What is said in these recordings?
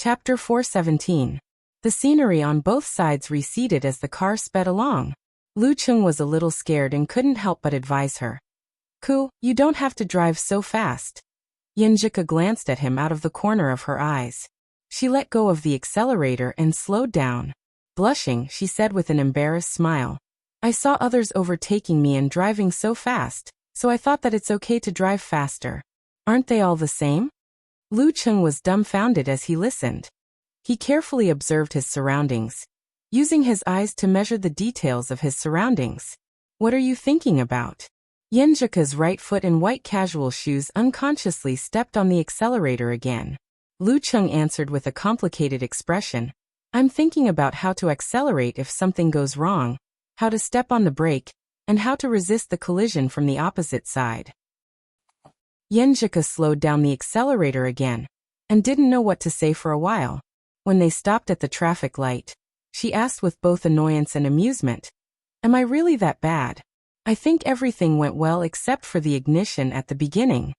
Chapter 417. The scenery on both sides receded as the car sped along. Lu Cheng was a little scared and couldn't help but advise her. "Ku, you don't have to drive so fast." Yenjika glanced at him out of the corner of her eyes. She let go of the accelerator and slowed down. Blushing, she said with an embarrassed smile, "I saw others overtaking me and driving so fast, so I thought that it's okay to drive faster. Aren't they all the same?" Lu Cheng was dumbfounded as he listened. He carefully observed his surroundings, using his eyes to measure the details of his surroundings. "What are you thinking about?" Yenjika's right foot in white casual shoes unconsciously stepped on the accelerator again. Lu Cheng answered with a complicated expression. "I'm thinking about how to accelerate if something goes wrong, how to step on the brake, and how to resist the collision from the opposite side." Yenjika slowed down the accelerator again, and didn't know what to say for a while. When they stopped at the traffic light, she asked with both annoyance and amusement, "Am I really that bad? I think everything went well except for the ignition at the beginning."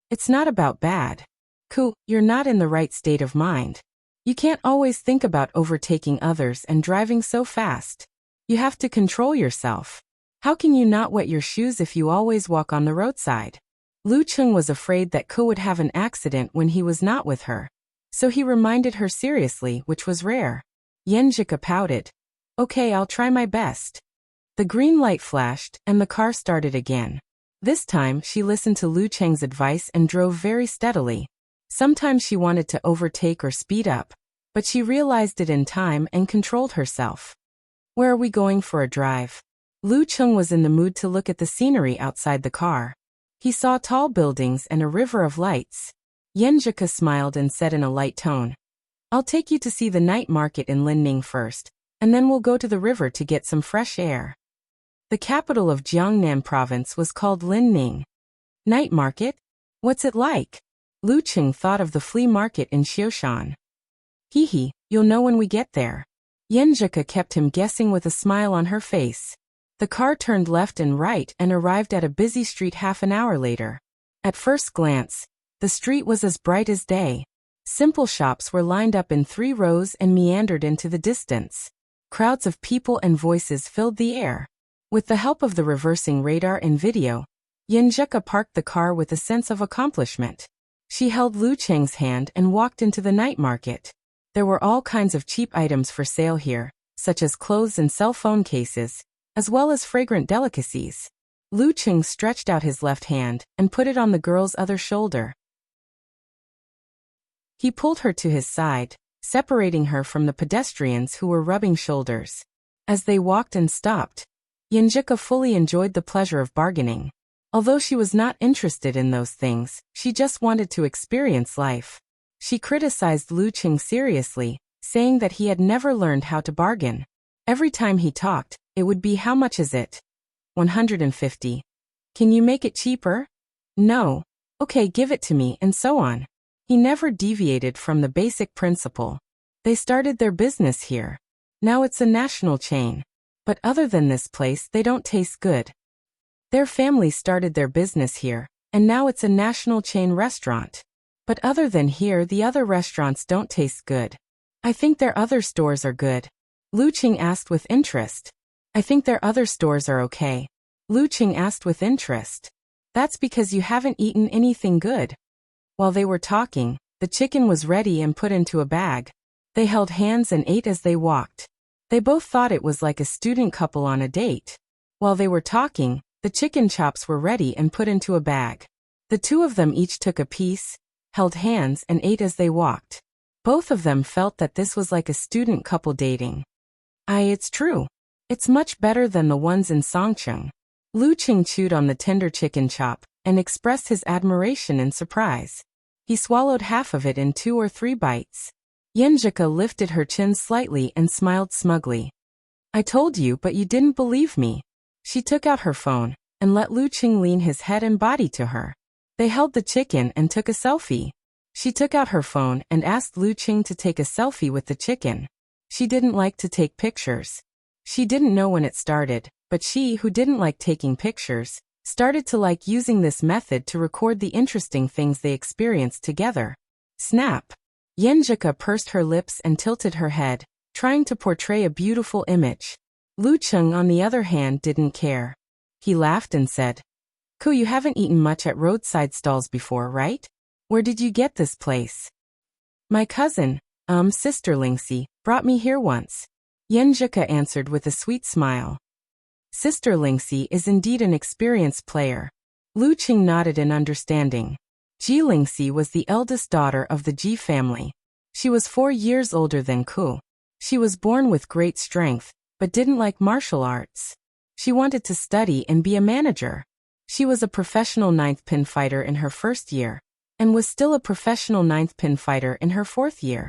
"It's not about bad. Ku, you're not in the right state of mind. You can't always think about overtaking others and driving so fast. You have to control yourself. How can you not wet your shoes if you always walk on the roadside?" Lu Cheng was afraid that Ko would have an accident when he was not with her, so he reminded her seriously, which was rare. Yenjika pouted. "Okay, I'll try my best." The green light flashed, and the car started again. This time, she listened to Lu Cheng's advice and drove very steadily. Sometimes she wanted to overtake or speed up, but she realized it in time and controlled herself. "Where are we going for a drive?" Lu Cheng was in the mood to look at the scenery outside the car. He saw tall buildings and a river of lights. Yenjika smiled and said in a light tone, "I'll take you to see the night market in Linning first, and then we'll go to the river to get some fresh air." The capital of Jiangnan province was called Linning. Night market? What's it like? Lu Cheng thought of the flea market in Xiushan. "Hee, you'll know when we get there." Yenjika kept him guessing with a smile on her face. The car turned left and right and arrived at a busy street half an hour later. At first glance, the street was as bright as day. Simple shops were lined up in 3 rows and meandered into the distance. Crowds of people and voices filled the air. With the help of the reversing radar and video, Yenjika parked the car with a sense of accomplishment. She held Lu Cheng's hand and walked into the night market. There were all kinds of cheap items for sale here, such as clothes and cell phone cases, as well as fragrant delicacies. Lu Cheng stretched out his left hand and put it on the girl's other shoulder. He pulled her to his side, separating her from the pedestrians who were rubbing shoulders. As they walked and stopped, Yenjika fully enjoyed the pleasure of bargaining. Although she was not interested in those things, she just wanted to experience life. She criticized Lu Cheng seriously, saying that he had never learned how to bargain. Every time he talked, it would be, "How much is it?" 150. "Can you make it cheaper?" "No." "Okay, give it to me," and so on. He never deviated from the basic principle. They started their business here. Now it's a national chain. But other than this place, they don't taste good. Their family started their business here, and now it's a national chain restaurant. But other than here, the other restaurants don't taste good. "I think their other stores are good." Lu Cheng asked with interest. "I think their other stores are okay." Lu Cheng asked with interest. "That's because you haven't eaten anything good." While they were talking, the chicken was ready and put into a bag. They held hands and ate as they walked. They both thought it was like a student couple on a date. While they were talking, the chicken chops were ready and put into a bag. The two of them each took a piece, held hands and ate as they walked. Both of them felt that this was like a student couple dating. It's true. It's much better than the ones in Songcheng." Lu Cheng chewed on the tender chicken chop and expressed his admiration and surprise. He swallowed half of it in 2 or 3 bites. Yenjika lifted her chin slightly and smiled smugly. "I told you, but you didn't believe me." She took out her phone and let Lu Cheng lean his head and body to her. They held the chicken and took a selfie. She took out her phone and asked Lu Cheng to take a selfie with the chicken. She didn't like to take pictures. She didn't know when it started, but she, who didn't like taking pictures, started to like using this method to record the interesting things they experienced together. Snap. Yenjika pursed her lips and tilted her head, trying to portray a beautiful image. Lucheng, on the other hand, didn't care. He laughed and said, "Ku, you haven't eaten much at roadside stalls before, right? Where did you get this place?" "My cousin, Sister Lingxi, brought me here once," Yenjika answered with a sweet smile. Sister Lingxi is indeed an experienced player. Lucheng nodded in understanding. Ji Lingxi was the eldest daughter of the Ji family. She was 4 years older than Ku. She was born with great strength, but didn't like martial arts. She wanted to study and be a manager. She was a professional ninth pin fighter in her first year, and was still a professional ninth pin fighter in her 4th year.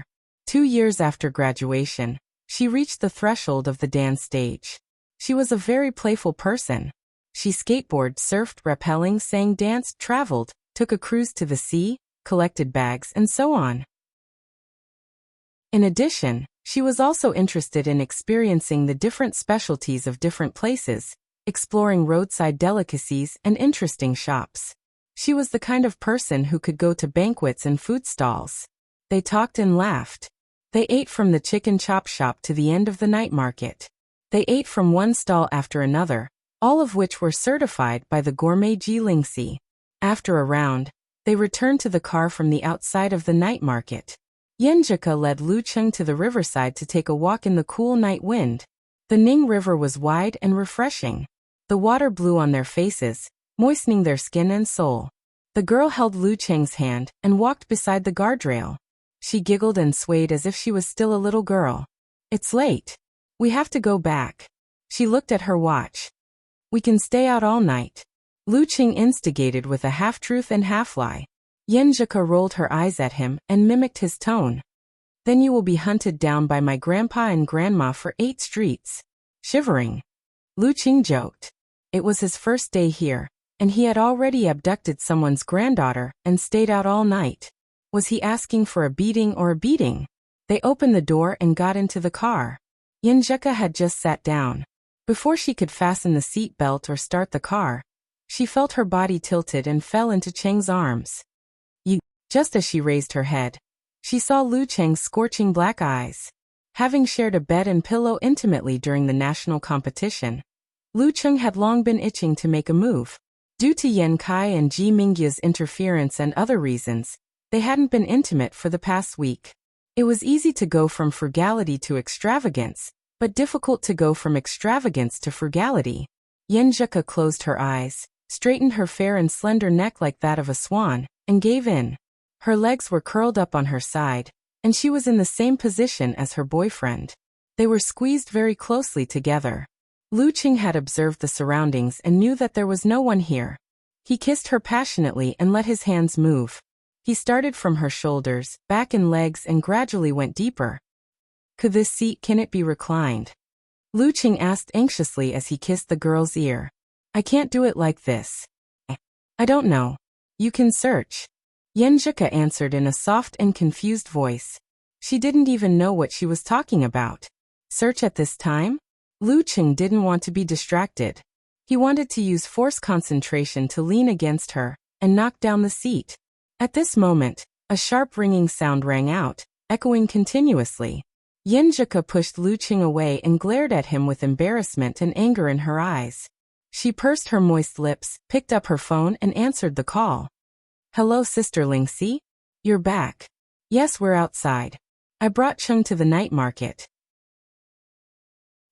2 years after graduation, she reached the threshold of the dance stage. She was a very playful person. She skateboarded, surfed, rappelling, sang, danced, traveled, took a cruise to the sea, collected bags, and so on. In addition, she was also interested in experiencing the different specialties of different places, exploring roadside delicacies and interesting shops. She was the kind of person who could go to banquets and food stalls. They talked and laughed. They ate from the chicken chop shop to the end of the night market. They ate from one stall after another, all of which were certified by the gourmet Ji Lingxi. After a round, they returned to the car from the outside of the night market. Yenjika led Lucheng to the riverside to take a walk in the cool night wind. The Ning River was wide and refreshing. The water blew on their faces, moistening their skin and soul. The girl held Lucheng's hand and walked beside the guardrail. She giggled and swayed as if she was still a little girl. "It's late. We have to go back." She looked at her watch. "We can stay out all night." Lucheng instigated with a half-truth and half-lie. Yenjika rolled her eyes at him and mimicked his tone. "Then you will be hunted down by my grandpa and grandma for 8 streets. Shivering. Lucheng joked. It was his first day here, and he had already abducted someone's granddaughter and stayed out all night. Was he asking for a beating or a beating? They opened the door and got into the car. Yenjika had just sat down. Before she could fasten the seat belt or start the car, she felt her body tilted and fell into Cheng's arms. Just as she raised her head, she saw Lucheng's scorching black eyes. Having shared a bed and pillow intimately during the national competition, Lucheng had long been itching to make a move. Due to Yan Kai and Ji Mingya's interference and other reasons, they hadn't been intimate for the past week. It was easy to go from frugality to extravagance, but difficult to go from extravagance to frugality. Yenjika closed her eyes, straightened her fair and slender neck like that of a swan, and gave in. Her legs were curled up on her side, and she was in the same position as her boyfriend. They were squeezed very closely together. Lucheng had observed the surroundings and knew that there was no one here. He kissed her passionately and let his hands move. He started from her shoulders, back and legs and gradually went deeper. "Could this seat, can it be reclined?" Lucheng asked anxiously as he kissed the girl's ear. "I can't do it like this." "I don't know. You can search." Yenjika answered in a soft and confused voice. She didn't even know what she was talking about. Search at this time? Lucheng didn't want to be distracted. He wanted to use force concentration to lean against her and knock down the seat. At this moment, a sharp ringing sound rang out, echoing continuously. Yenjika pushed Lucheng away and glared at him with embarrassment and anger in her eyes. She pursed her moist lips, picked up her phone and answered the call. "Hello, Sister Lingxi? You're back." "Yes, we're outside. I brought Cheng to the night market."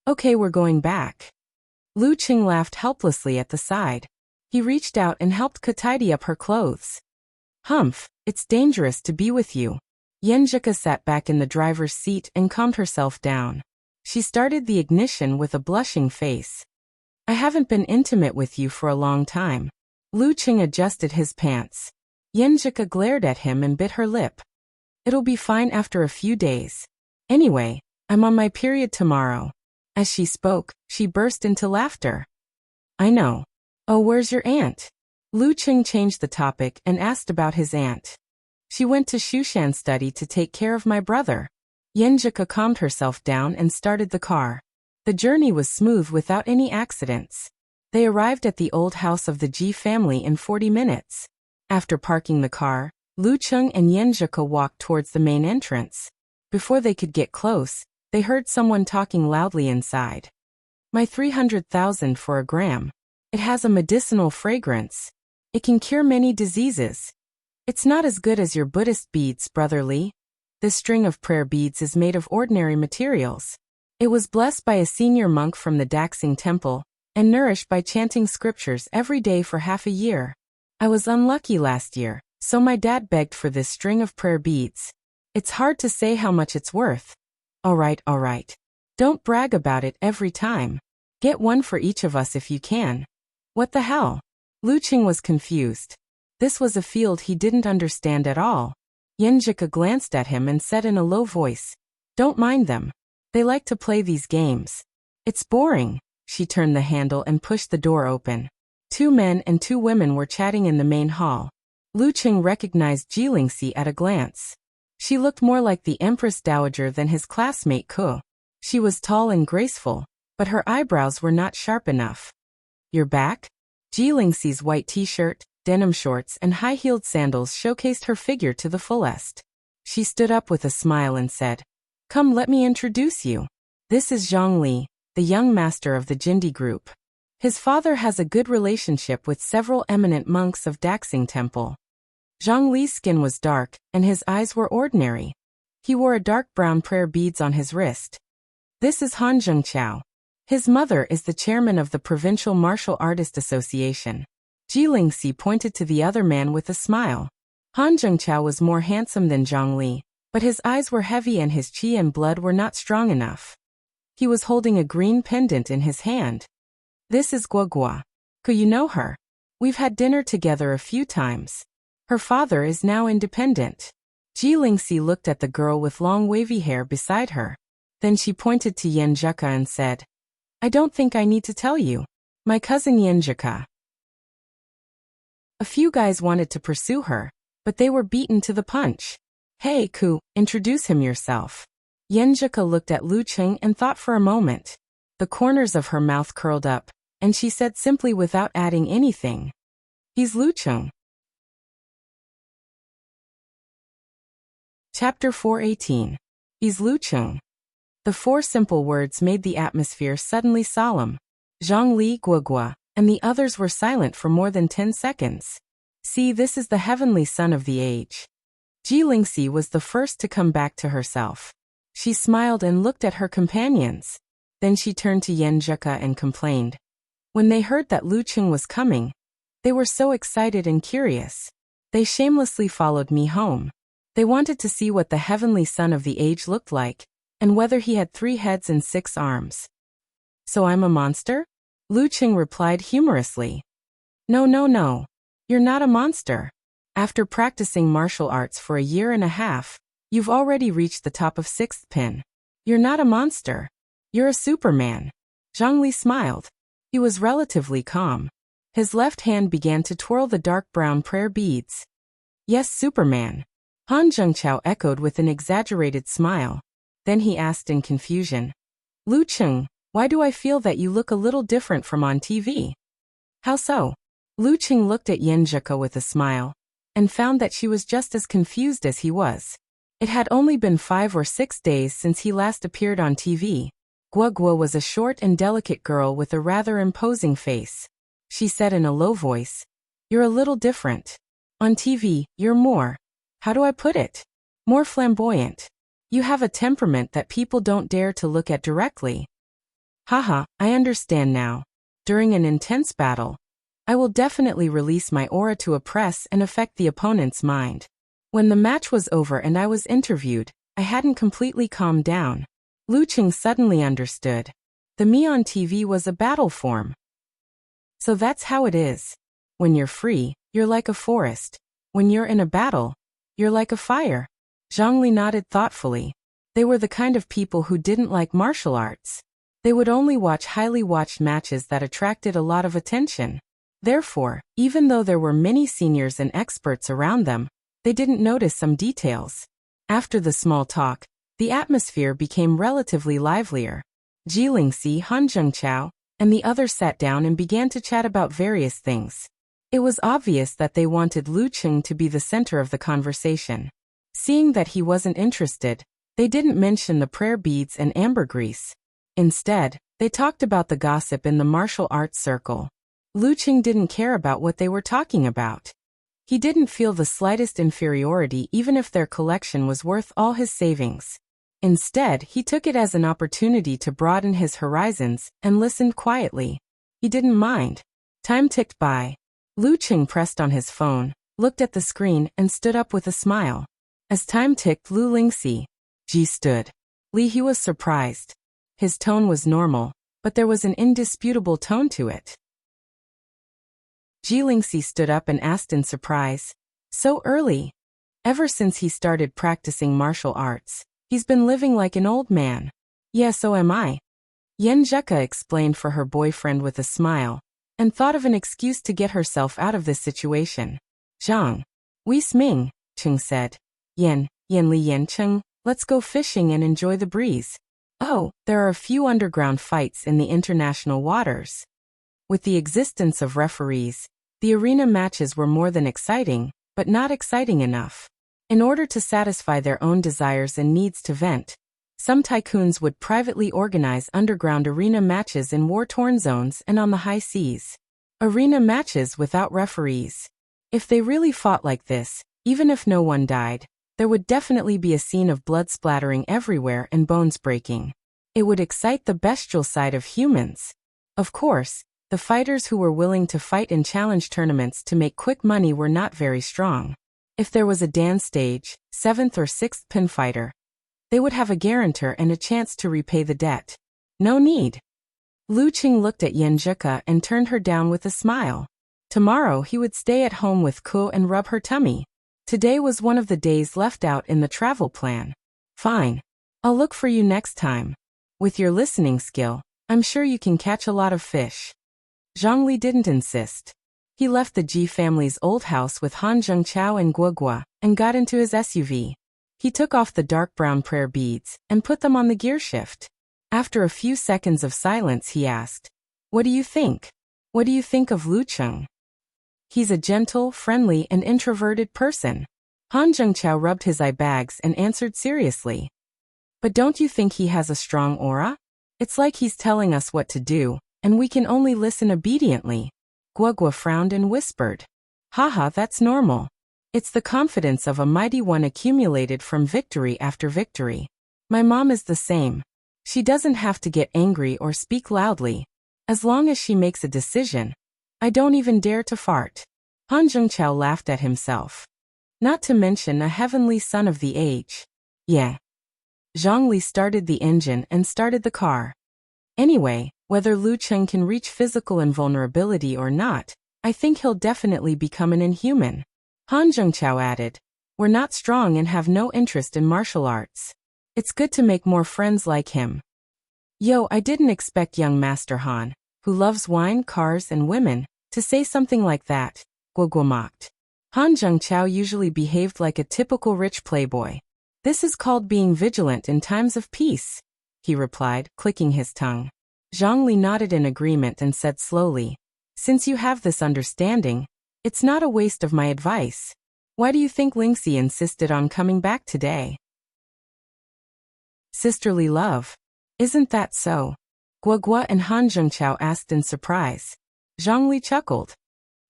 "Okay, we're going back." Lucheng laughed helplessly at the side. He reached out and helped Ka tidy up her clothes. "Humph, it's dangerous to be with you." Yenjika sat back in the driver's seat and calmed herself down. She started the ignition with a blushing face. "I haven't been intimate with you for a long time." Lucheng adjusted his pants. Yenjika glared at him and bit her lip. "It'll be fine after a few days. Anyway, I'm on my period tomorrow." As she spoke, she burst into laughter. "I know. Oh, where's your aunt?" Lucheng changed the topic and asked about his aunt. "She went to Shushan study to take care of my brother." Yenjika calmed herself down and started the car. The journey was smooth without any accidents. They arrived at the old house of the Ji family in 40 minutes. After parking the car, Lucheng and Yanzhika walked towards the main entrance. Before they could get close, they heard someone talking loudly inside. My 300,000 for a gram. It has a medicinal fragrance. It can cure many diseases. It's not as good as your Buddhist beads, Brother Li. This string of prayer beads is made of ordinary materials. It was blessed by a senior monk from the Daxing Temple, and nourished by chanting scriptures every day for half a year. I was unlucky last year, so my dad begged for this string of prayer beads. It's hard to say how much it's worth. All right. Don't brag about it every time. Get one for each of us if you can. What the hell? Lucheng was confused. This was a field he didn't understand at all. Yanzhika glanced at him and said in a low voice, "Don't mind them. They like to play these games. It's boring." She turned the handle and pushed the door open. 2 men and 2 women were chatting in the main hall. Lucheng recognized Jilingxi at a glance. She looked more like the Empress Dowager than his classmate Ku. She was tall and graceful, but her eyebrows were not sharp enough. "You're back?" Jilingxi's white t-shirt, denim shorts and high-heeled sandals showcased her figure to the fullest. She stood up with a smile and said, "Come, let me introduce you. This is Zhang Li, the young master of the Jindi group. His father has a good relationship with several eminent monks of Daxing Temple." Zhang Li's skin was dark, and his eyes were ordinary. He wore a dark brown prayer beads on his wrist. "This is Han Zhengqiao. His mother is the chairman of the Provincial Martial Artist Association." Jilingxi pointed to the other man with a smile. Han Zhengqiao was more handsome than Zhang Li, but his eyes were heavy and his qi and blood were not strong enough. He was holding a green pendant in his hand. "This is Guogua. Could you know her? We've had dinner together a few times. Her father is now independent." Jilingxi looked at the girl with long wavy hair beside her. Then she pointed to Yanzhika and said, "I don't think I need to tell you. My cousin Yanzhika." A few guys wanted to pursue her, but they were beaten to the punch. "Hey, Ku, introduce him yourself." Yanzhika looked at Lucheng and thought for a moment. The corners of her mouth curled up, and she said simply without adding anything, "He's Lucheng." Chapter 418. He's Lucheng. The 4 simple words made the atmosphere suddenly solemn. Zhang Li, Guogua, and the others were silent for more than 10 seconds. "See, this is the heavenly son of the age." Jilingxi was the first to come back to herself. She smiled and looked at her companions. Then she turned to Yanzhika and complained. When they heard that Lucheng was coming, they were so excited and curious. They shamelessly followed me home. They wanted to see what the heavenly son of the age looked like, and whether he had 3 heads and 6 arms. "So I'm a monster?" Lucheng replied humorously. No. You're not a monster. After practicing martial arts for a year and a half, you've already reached the top of 6th pin. You're not a monster. You're a Superman." Zhang Li smiled. He was relatively calm. His left hand began to twirl the dark brown prayer beads. "Yes, Superman." Han Zhengqiao echoed with an exaggerated smile. Then he asked in confusion, "Lucheng, why do I feel that you look a little different from on TV?" "How so?" Lucheng looked at Yanzhika with a smile, and found that she was just as confused as he was. It had only been 5 or 6 days since he last appeared on TV. Guogua was a short and delicate girl with a rather imposing face. She said in a low voice, "You're a little different. On TV, you're more, how do I put it? More flamboyant. You have a temperament that people don't dare to look at directly." "Haha, I understand now. During an intense battle, I will definitely release my aura to oppress and affect the opponent's mind." When the match was over and I was interviewed, I hadn't completely calmed down. Lucheng suddenly understood. The me on TV was a battle form. "So that's how it is. When you're free, you're like a forest. When you're in a battle, you're like a fire." Zhang Li nodded thoughtfully. They were the kind of people who didn't like martial arts. They would only watch highly watched matches that attracted a lot of attention. Therefore, even though there were many seniors and experts around them, they didn't notice some details. After the small talk, the atmosphere became relatively livelier. Jilingxi, Han Zhengqiao, and the others sat down and began to chat about various things. It was obvious that they wanted Lucheng to be the center of the conversation. Seeing that he wasn't interested, they didn't mention the prayer beads and ambergris. Instead, they talked about the gossip in the martial arts circle. Lucheng didn't care about what they were talking about. He didn't feel the slightest inferiority even if their collection was worth all his savings. Instead, he took it as an opportunity to broaden his horizons and listened quietly. He didn't mind. Time ticked by. Lucheng pressed on his phone, looked at the screen, and stood up with a smile. As time ticked, Lu Lingxi, Ji stood. He was surprised. His tone was normal, but there was an indisputable tone to it. Ji Lingxi stood up and asked in surprise, "So early?" Ever since he started practicing martial arts, he's been living like an old man. Yeah, so am I. Yan Zheka explained for her boyfriend with a smile, and thought of an excuse to get herself out of this situation. Zhang. We sming, Cheng said. Yan Li Yan Cheng, let's go fishing and enjoy the breeze. Oh, there are a few underground fights in the international waters. With the existence of referees, the arena matches were more than exciting, but not exciting enough. In order to satisfy their own desires and needs to vent, some tycoons would privately organize underground arena matches in war-torn zones and on the high seas. Arena matches without referees. If they really fought like this, even if no one died, there would definitely be a scene of blood splattering everywhere and bones breaking. It would excite the bestial side of humans. Of course, the fighters who were willing to fight in challenge tournaments to make quick money were not very strong. If there was a Dan stage, 7th or 6th pin fighter, they would have a guarantor and a chance to repay the debt. No need. Lucheng looked at Yan Zheka and turned her down with a smile. Tomorrow he would stay at home with Ko and rub her tummy. Today was one of the days left out in the travel plan. Fine. I'll look for you next time. With your listening skill, I'm sure you can catch a lot of fish. Zhongli didn't insist. He left the Ji family's old house with Han Zhengqiao and Guogua and got into his SUV. He took off the dark brown prayer beads and put them on the gear shift. After a few seconds of silence, he asked, "What do you think? What do you think of Lucheng?" "He's a gentle, friendly, and introverted person." Han Zhengqiao rubbed his eye bags and answered seriously. "But don't you think he has a strong aura? It's like he's telling us what to do, and we can only listen obediently." Guogua frowned and whispered, "Haha, that's normal. It's the confidence of a mighty one accumulated from victory after victory. My mom is the same. She doesn't have to get angry or speak loudly. As long as she makes a decision, I don't even dare to fart." Han Zhengqiao laughed at himself. Not to mention a heavenly son of the age. Yeah. Zhongli started the engine and started the car. Anyway, whether Lucheng can reach physical invulnerability or not, I think he'll definitely become an inhuman. Han Zhengqiao added, "We're not strong and have no interest in martial arts. It's good to make more friends like him." Yo, I didn't expect young Master Han, who loves wine, cars, and women, to say something like that, Guogua mocked. Han Zhengqiao usually behaved like a typical rich playboy. "This is called being vigilant in times of peace," he replied, clicking his tongue. Zhongli nodded in agreement and said slowly, "Since you have this understanding, it's not a waste of my advice. Why do you think Lingxi insisted on coming back today?" Sisterly love. Isn't that so? Guogua and Han Zhengqiao asked in surprise. Zhongli chuckled.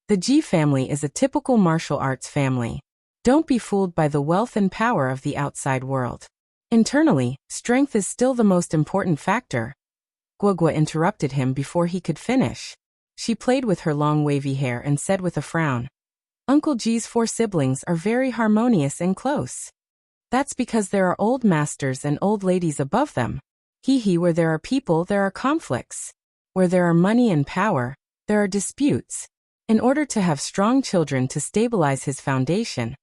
The Ji family is a typical martial arts family. Don't be fooled by the wealth and power of the outside world. Internally, strength is still the most important factor. Guogua interrupted him before he could finish. She played with her long wavy hair and said with a frown, "Uncle Ji's 4 siblings are very harmonious and close. That's because there are old masters and old ladies above them. Where there are people, there are conflicts. Where there are money and power, there are disputes. In order to have strong children to stabilize his foundation,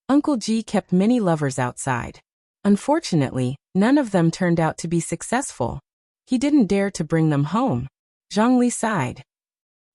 Uncle Ji kept many lovers outside. Unfortunately, none of them turned out to be successful. He didn't dare to bring them home." Zhongli sighed.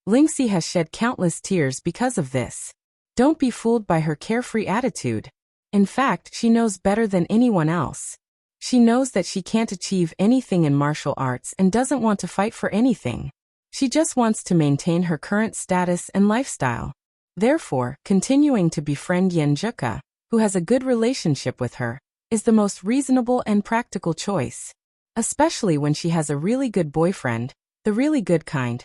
"Lingxi has shed countless tears because of this. Don't be fooled by her carefree attitude. In fact, she knows better than anyone else. She knows that she can't achieve anything in martial arts and doesn't want to fight for anything. She just wants to maintain her current status and lifestyle. Therefore, continuing to befriend Yenjuka, who has a good relationship with her, is the most reasonable and practical choice. Especially when she has a really good boyfriend, the really good kind.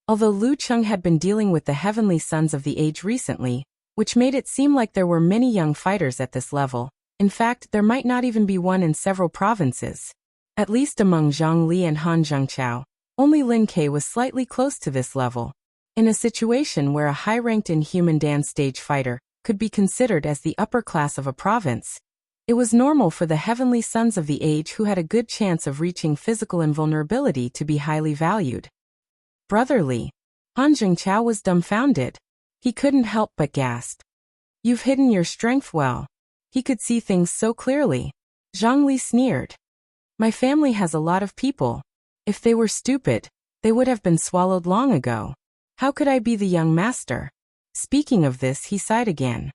Although Lu Cheng had been dealing with the heavenly sons of the age recently, which made it seem like there were many young fighters at this level, in fact there might not even be one in several provinces. At least among Zhang Li and Han Zhengqiao, only Lin Ke was slightly close to this level. In a situation where a high-ranked inhuman dance stage fighter could be considered as the upper class of a province, it was normal for the heavenly sons of the age who had a good chance of reaching physical invulnerability to be highly valued. Brotherly. Han Zhengqiao was dumbfounded. He couldn't help but gasp. You've hidden your strength well. He could see things so clearly. Zhang Li sneered. My family has a lot of people. If they were stupid, they would have been swallowed long ago. How could I be the young master? Speaking of this, he sighed again.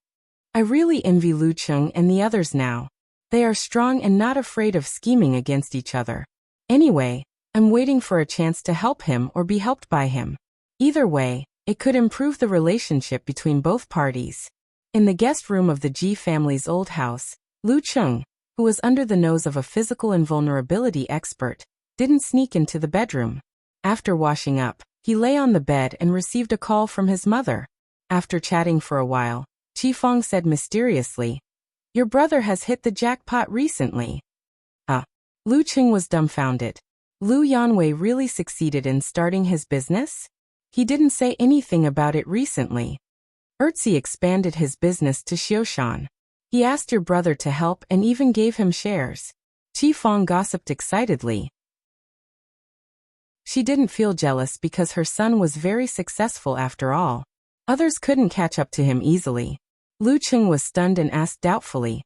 I really envy Lu Cheng and the others now. They are strong and not afraid of scheming against each other. Anyway, I'm waiting for a chance to help him or be helped by him. Either way, it could improve the relationship between both parties. In the guest room of the Ji family's old house, Lu Cheng, who was under the nose of a physical invulnerability expert, didn't sneak into the bedroom. After washing up, he lay on the bed and received a call from his mother. After chatting for a while, Qi Feng said mysteriously, Your brother has hit the jackpot recently. Lu Cheng was dumbfounded. Lu Yanwei really succeeded in starting his business? He didn't say anything about it recently. Erzi expanded his business to Xiushan. He asked your brother to help and even gave him shares. Qi Feng gossiped excitedly. She didn't feel jealous because her son was very successful after all. Others couldn't catch up to him easily. Lu Cheng was stunned and asked doubtfully,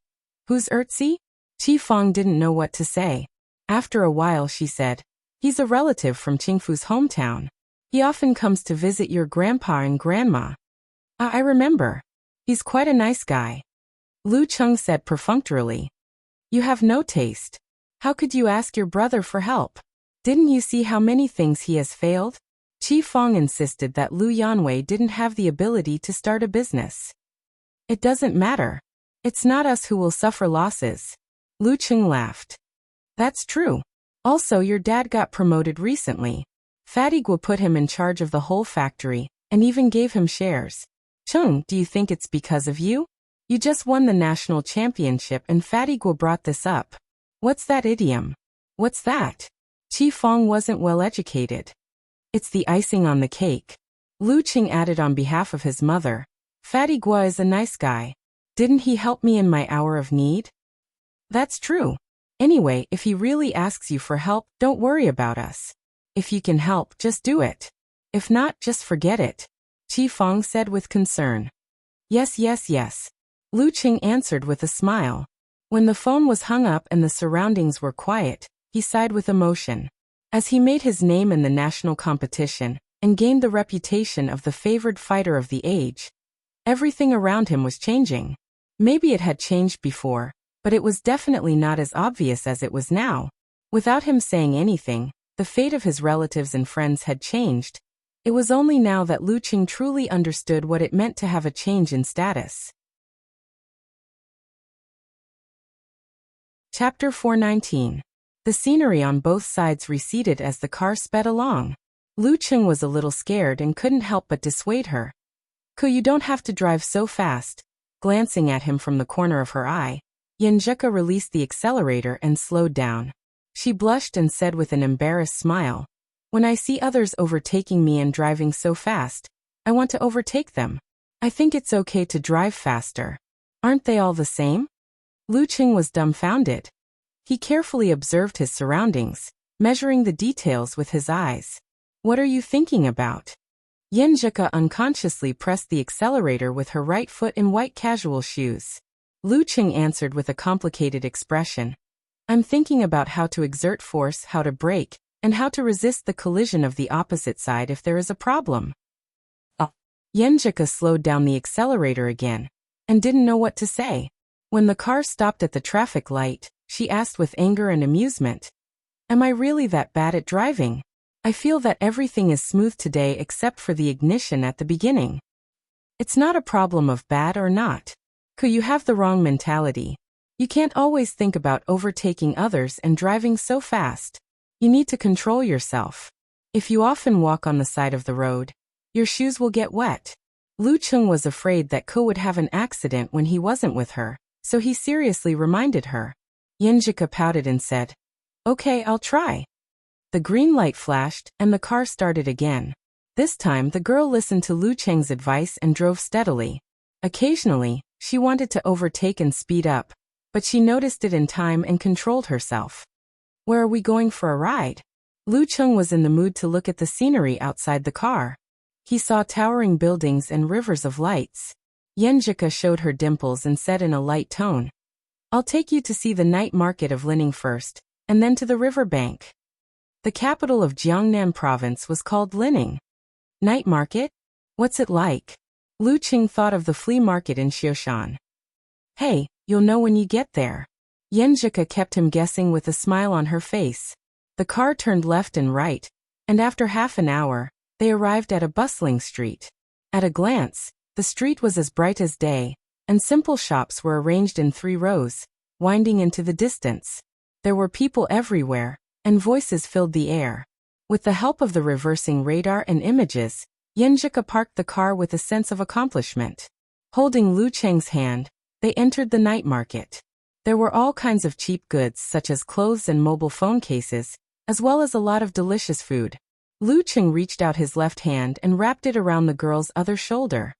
Who's Erzi? Qi Feng didn't know what to say. After a while she said, He's a relative from Qingfu's hometown. He often comes to visit your grandpa and grandma. I remember. He's quite a nice guy. Lu Cheng said perfunctorily. You have no taste. How could you ask your brother for help? Didn't you see how many things he has failed? Qi Feng insisted that Lu Yanwei didn't have the ability to start a business. It doesn't matter. It's not us who will suffer losses. Lu Cheng laughed. That's true. Also, your dad got promoted recently. Fatigua put him in charge of the whole factory, and even gave him shares. Cheng, do you think it's because of you? You just won the national championship and Fatigua brought this up. What's that idiom? What's that? Qi Feng wasn't well educated. It's the icing on the cake. Lu Cheng added on behalf of his mother. Fatigua is a nice guy. Didn't he help me in my hour of need? That's true. Anyway, if he really asks you for help, don't worry about us. If you can help, just do it. If not, just forget it. Qi Feng said with concern. Yes. Lu Cheng answered with a smile. When the phone was hung up and the surroundings were quiet, he sighed with emotion. As he made his name in the national competition, and gained the reputation of the favored fighter of the age, everything around him was changing. Maybe it had changed before, but it was definitely not as obvious as it was now. Without him saying anything, the fate of his relatives and friends had changed. It was only now that Lu Cheng truly understood what it meant to have a change in status. Chapter 419. The scenery on both sides receded as the car sped along. Lu Cheng was a little scared and couldn't help but dissuade her. You don't have to drive so fast. Glancing at him from the corner of her eye, Yenjuka released the accelerator and slowed down. She blushed and said with an embarrassed smile, When I see others overtaking me and driving so fast, I want to overtake them. I think it's okay to drive faster. Aren't they all the same? Lu Cheng was dumbfounded. He carefully observed his surroundings, measuring the details with his eyes. What are you thinking about? Yenjuka unconsciously pressed the accelerator with her right foot in white casual shoes. Lu Cheng answered with a complicated expression. I'm thinking about how to exert force, how to brake, and how to resist the collision of the opposite side if there is a problem. Yenjuka slowed down the accelerator again, and didn't know what to say. When the car stopped at the traffic light, she asked with anger and amusement, Am I really that bad at driving? I feel that everything is smooth today except for the ignition at the beginning. It's not a problem of bad or not. You have the wrong mentality. You can't always think about overtaking others and driving so fast. You need to control yourself. If you often walk on the side of the road, your shoes will get wet. Lucheng was afraid that Ko would have an accident when he wasn't with her, so he seriously reminded her. Yenjika pouted and said, "Okay, I'll try." The green light flashed, and the car started again. This time the girl listened to Lucheng's advice and drove steadily. Occasionally, she wanted to overtake and speed up, but she noticed it in time and controlled herself. "Where are we going for a ride?" Lucheng was in the mood to look at the scenery outside the car. He saw towering buildings and rivers of lights. Yenjika showed her dimples and said in a light tone, "I'll take you to see the night market of Lining first, and then to the river bank." The capital of Jiangnan province was called Lining. Night market? What's it like? Lucheng thought of the flea market in Xioshan. "Hey, you'll know when you get there." Yenjika kept him guessing with a smile on her face. The car turned left and right, and after half an hour, they arrived at a bustling street. At a glance, the street was as bright as day, and simple shops were arranged in 3 rows, winding into the distance. There were people everywhere, and voices filled the air. With the help of the reversing radar and images, Yenjika parked the car with a sense of accomplishment. Holding Lucheng's hand, they entered the night market. There were all kinds of cheap goods such as clothes and mobile phone cases, as well as a lot of delicious food. Lucheng reached out his left hand and wrapped it around the girl's other shoulder.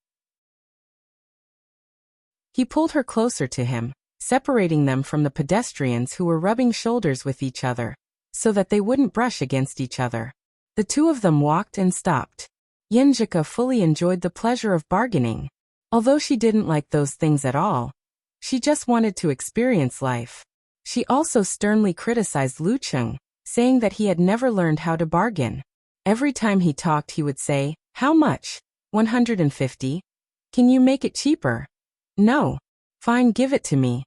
He pulled her closer to him, separating them from the pedestrians who were rubbing shoulders with each other, so that they wouldn't brush against each other. The two of them walked and stopped. Yenjika fully enjoyed the pleasure of bargaining. Although she didn't like those things at all, she just wanted to experience life. She also sternly criticized Lucheng, saying that he had never learned how to bargain. Every time he talked he would say, "How much? 150? Can you make it cheaper?" "No." "Fine, give it to me."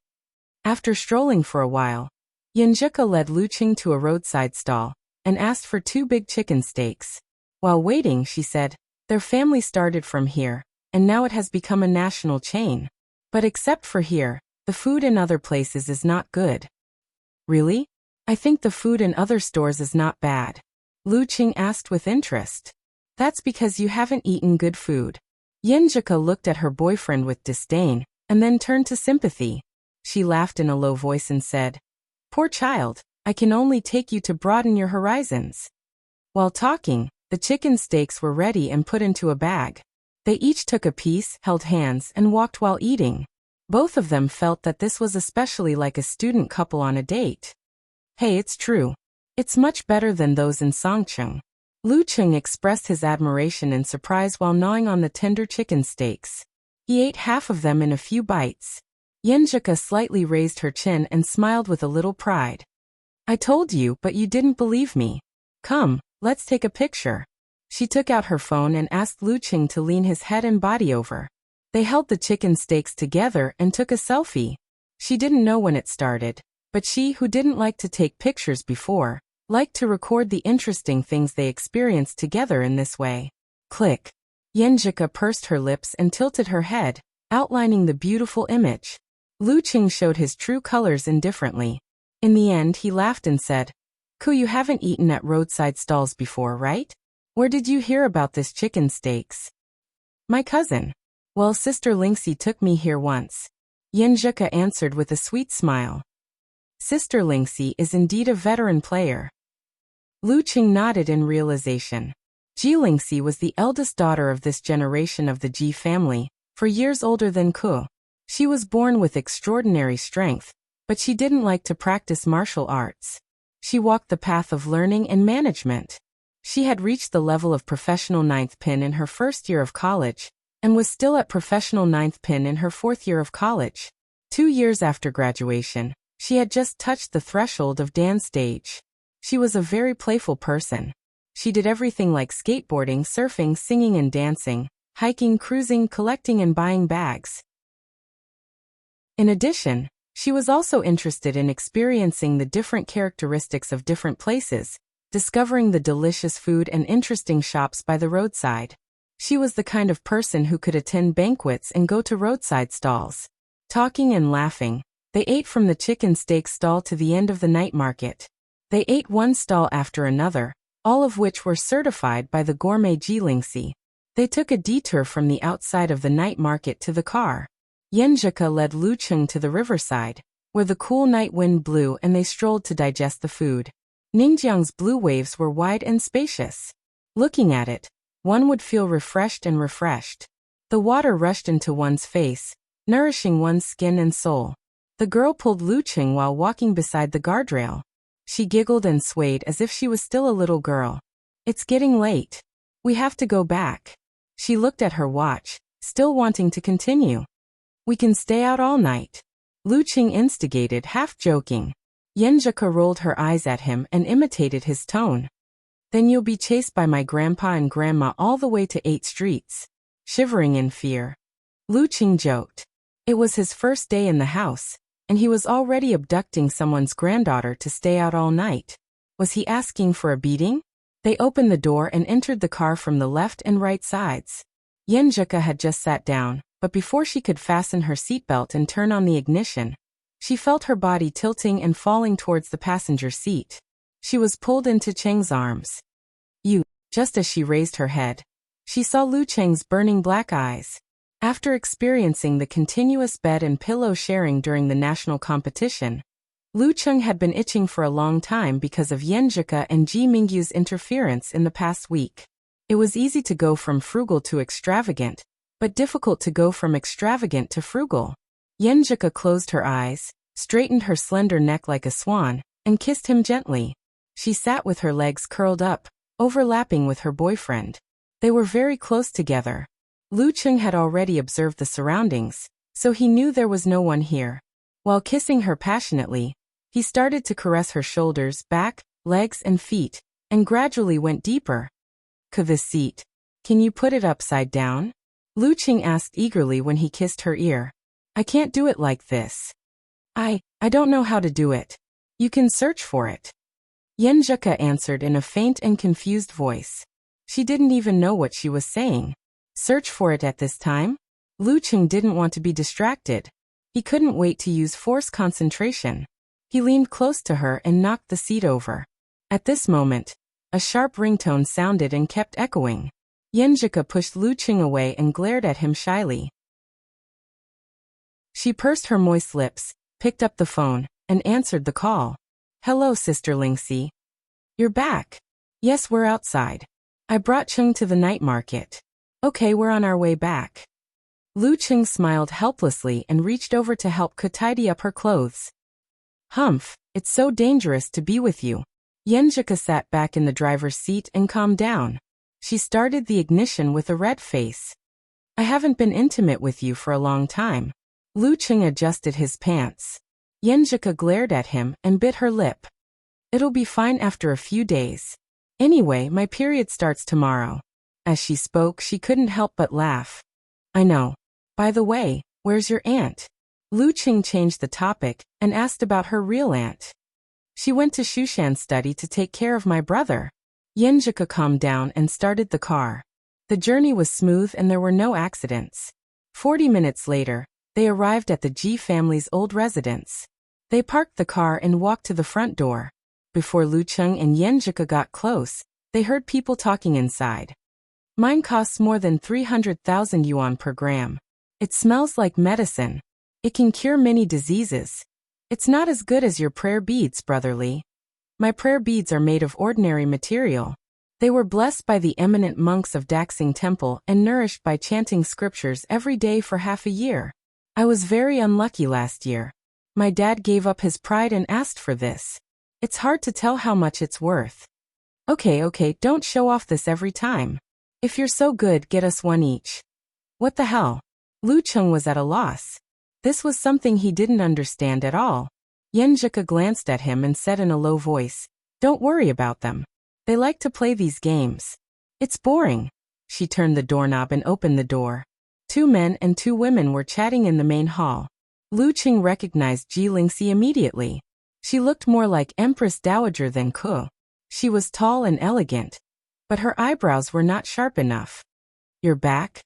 After strolling for a while, Yenjika led Lucheng to a roadside stall and asked for 2 big chicken steaks. While waiting, she said, "Their family started from here, and now it has become a national chain. But except for here, the food in other places is not good." "Really? I think the food in other stores is not bad," Lucheng asked with interest. "That's because you haven't eaten good food." Yenjika looked at her boyfriend with disdain, and then turned to sympathy. She laughed in a low voice and said, "Poor child, I can only take you to broaden your horizons." While talking, the chicken steaks were ready and put into a bag. They each took a piece, held hands, and walked while eating. Both of them felt that this was especially like a student couple on a date. "Hey, it's true. It's much better than those in Songcheng." Lucheng expressed his admiration and surprise while gnawing on the tender chicken steaks. He ate half of them in a few bites. Yenjika slightly raised her chin and smiled with a little pride. "I told you, but you didn't believe me. Come, let's take a picture." She took out her phone and asked Lucheng to lean his head and body over. They held the chicken steaks together and took a selfie. She didn't know when it started, but she, who didn't like to take pictures before, liked to record the interesting things they experienced together in this way. Click. Yenjika pursed her lips and tilted her head, outlining the beautiful image. Lucheng showed his true colors indifferently. In the end, he laughed and said, "You haven't eaten at roadside stalls before, right? Where did you hear about this chicken steaks?" "My cousin. Well, Sister Lingxi took me here once," Yenjika answered with a sweet smile. Sister Lingxi is indeed a veteran player. Lucheng nodded in realization. Ji Lingxi was the eldest daughter of this generation of the Ji family, for years older than Ku. She was born with extraordinary strength, but she didn't like to practice martial arts. She walked the path of learning and management. She had reached the level of professional 9th pin in her first year of college, and was still at professional 9th pin in her 4th year of college. 2 years after graduation, she had just touched the threshold of Dan stage. She was a very playful person. She did everything like skateboarding, surfing, singing and dancing, hiking, cruising, collecting and buying bags. In addition, she was also interested in experiencing the different characteristics of different places, discovering the delicious food and interesting shops by the roadside. She was the kind of person who could attend banquets and go to roadside stalls. Talking and laughing, they ate from the chicken steak stall to the end of the night market. They ate one stall after another, all of which were certified by the gourmet Jilingxi. They took a detour from the outside of the night market to the car. Yenjika led Lu Cheng to the riverside, where the cool night wind blew, and they strolled to digest the food. Ningjiang's blue waves were wide and spacious. Looking at it, one would feel refreshed and refreshed. The water rushed into one's face, nourishing one's skin and soul. The girl pulled Lu Cheng while walking beside the guardrail. She giggled and swayed as if she was still a little girl. It's getting late. We have to go back. She looked at her watch, still wanting to continue. We can stay out all night. Lu Cheng instigated, half joking. Yenjika rolled her eyes at him and imitated his tone. Then you'll be chased by my grandpa and grandma all the way to 8 streets. Shivering in fear, Lu Cheng joked. It was his first day in the house, and he was already abducting someone's granddaughter to stay out all night. Was he asking for a beating? They opened the door and entered the car from the left and right sides. Yenjika had just sat down, but before she could fasten her seatbelt and turn on the ignition, she felt her body tilting and falling towards the passenger seat. She was pulled into Cheng's arms. Just as she raised her head, she saw Lu Cheng's burning black eyes. After experiencing the continuous bed and pillow sharing during the national competition, Lu Cheng had been itching for a long time because of Yenjika and Ji Mingyu's interference in the past week. It was easy to go from frugal to extravagant, but difficult to go from extravagant to frugal. Yenjika closed her eyes, straightened her slender neck like a swan, and kissed him gently. She sat with her legs curled up, overlapping with her boyfriend. They were very close together. Lu Cheng had already observed the surroundings, so he knew there was no one here. While kissing her passionately, he started to caress her shoulders, back, legs and feet, and gradually went deeper. This seat. Can you put it upside down? Lu Cheng asked eagerly when he kissed her ear. I can't do it like this. I don't know how to do it. You can search for it. Yenjika answered in a faint and confused voice. She didn't even know what she was saying. Search for it at this time? Lu Cheng didn't want to be distracted. He couldn't wait to use force concentration. He leaned close to her and knocked the seat over. At this moment, a sharp ringtone sounded and kept echoing. Yenjika pushed Lu Cheng away and glared at him shyly. She pursed her moist lips, picked up the phone, and answered the call. Hello, Sister Lingxi. You're back. Yes, we're outside. I brought Cheng to the night market. Okay, we're on our way back. Lu Cheng smiled helplessly and reached over to help Ka tidy up her clothes. Humph, it's so dangerous to be with you. Yenjika sat back in the driver's seat and calmed down. She started the ignition with a red face. I haven't been intimate with you for a long time. Lu Cheng adjusted his pants. Yenjika glared at him and bit her lip. It'll be fine after a few days. Anyway, my period starts tomorrow. As she spoke, she couldn't help but laugh. I know. By the way, where's your aunt? Lu Cheng changed the topic and asked about her real aunt. She went to Shushan's study to take care of my brother. Yenjika calmed down and started the car. The journey was smooth and there were no accidents. 40 minutes later, they arrived at the Ji family's old residence. They parked the car and walked to the front door. Before Lu Cheng and Yenjika got close, they heard people talking inside. Mine costs more than 300,000 yuan per gram. It smells like medicine. It can cure many diseases. It's not as good as your prayer beads, brotherly. My prayer beads are made of ordinary material. They were blessed by the eminent monks of Daxing Temple and nourished by chanting scriptures every day for half a year. I was very unlucky last year. My dad gave up his pride and asked for this. It's hard to tell how much it's worth. Okay, don't show off this every time. If you're so good, get us one each. What the hell? Lu Cheng was at a loss. This was something he didn't understand at all. Yenjika glanced at him and said in a low voice, Don't worry about them. They like to play these games. It's boring. She turned the doorknob and opened the door. 2 men and 2 women were chatting in the main hall. Lu Cheng recognized Ji Lingxi immediately. She looked more like Empress Dowager than Ke. She was tall and elegant, but her eyebrows were not sharp enough. You're back?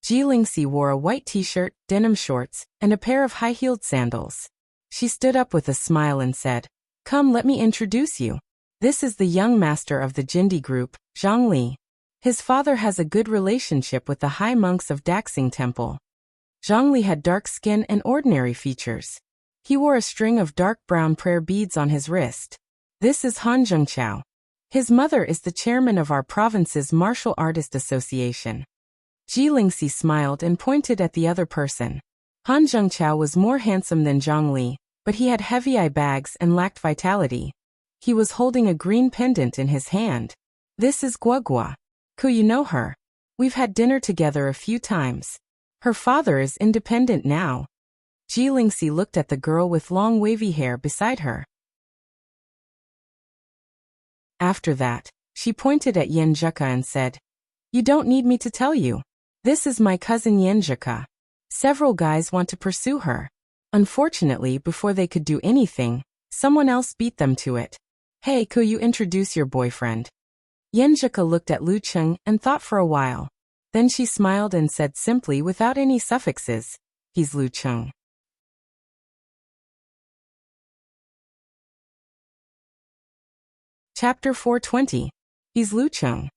Jilingxi wore a white t-shirt, denim shorts, and a pair of high-heeled sandals. She stood up with a smile and said, "Come, let me introduce you. This is the young master of the Jindi group, Zhongli. His father has a good relationship with the high monks of Daxing Temple." Zhongli had dark skin and ordinary features. He wore a string of dark brown prayer beads on his wrist. This is Han Zhengqiao. His mother is the chairman of our province's Martial Artist Association. Jilingxi smiled and pointed at the other person. Han Zhengqiao was more handsome than Zhongli, but he had heavy eye bags and lacked vitality. He was holding a green pendant in his hand. This is Guogua. Could you know her? We've had dinner together a few times. Her father is independent now. Jilingxi looked at the girl with long wavy hair beside her. After that, she pointed at Yanzhika and said, "You don't need me to tell you. This is my cousin Yanzhika. Several guys want to pursue her. Unfortunately, before they could do anything, someone else beat them to it. Hey, could you introduce your boyfriend?" Yanzhika looked at Lu Cheng and thought for a while. Then she smiled and said simply without any suffixes, "He's Lu Cheng." Chapter 420. He's Lu Cheng.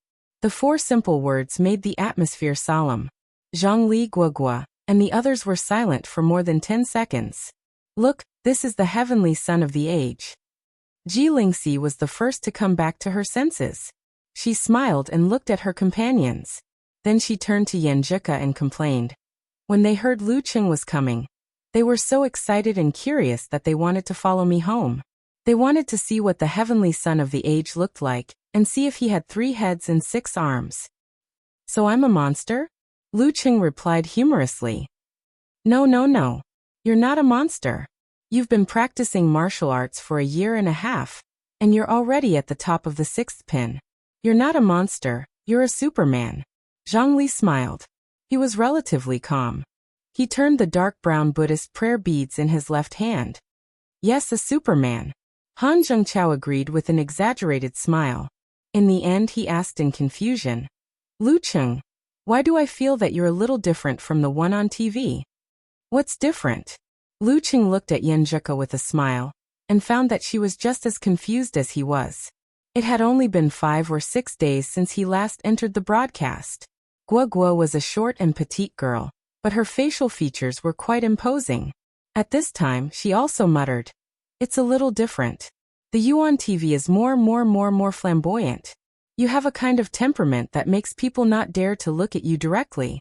The four simple words made the atmosphere solemn. Zhongli, Guogua, and the others were silent for more than 10 seconds. Look, this is the heavenly son of the age. Jilingxi was the first to come back to her senses. She smiled and looked at her companions. Then she turned to Yanzhika and complained. When they heard Lu Cheng was coming, they were so excited and curious that they wanted to follow me home. They wanted to see what the heavenly son of the age looked like, and see if he had 3 heads and 6 arms. So I'm a monster? Lu Cheng replied humorously. No. You're not a monster. You've been practicing martial arts for a year and a half, and you're already at the top of the 6th pin. You're not a monster, you're a Superman. Zhongli smiled. He was relatively calm. He turned the dark brown Buddhist prayer beads in his left hand. Yes, a Superman. Han Zhengqiao agreed with an exaggerated smile. In the end, he asked in confusion, "Lu Cheng, why do I feel that you're a little different from the one on TV?" "What's different?" Lu Cheng looked at Yanzhika with a smile, and found that she was just as confused as he was. It had only been 5 or 6 days since he last entered the broadcast. Guogua was a short and petite girl, but her facial features were quite imposing. At this time, she also muttered, "It's a little different. The you on TV is more flamboyant. You have a kind of temperament that makes people not dare to look at you directly."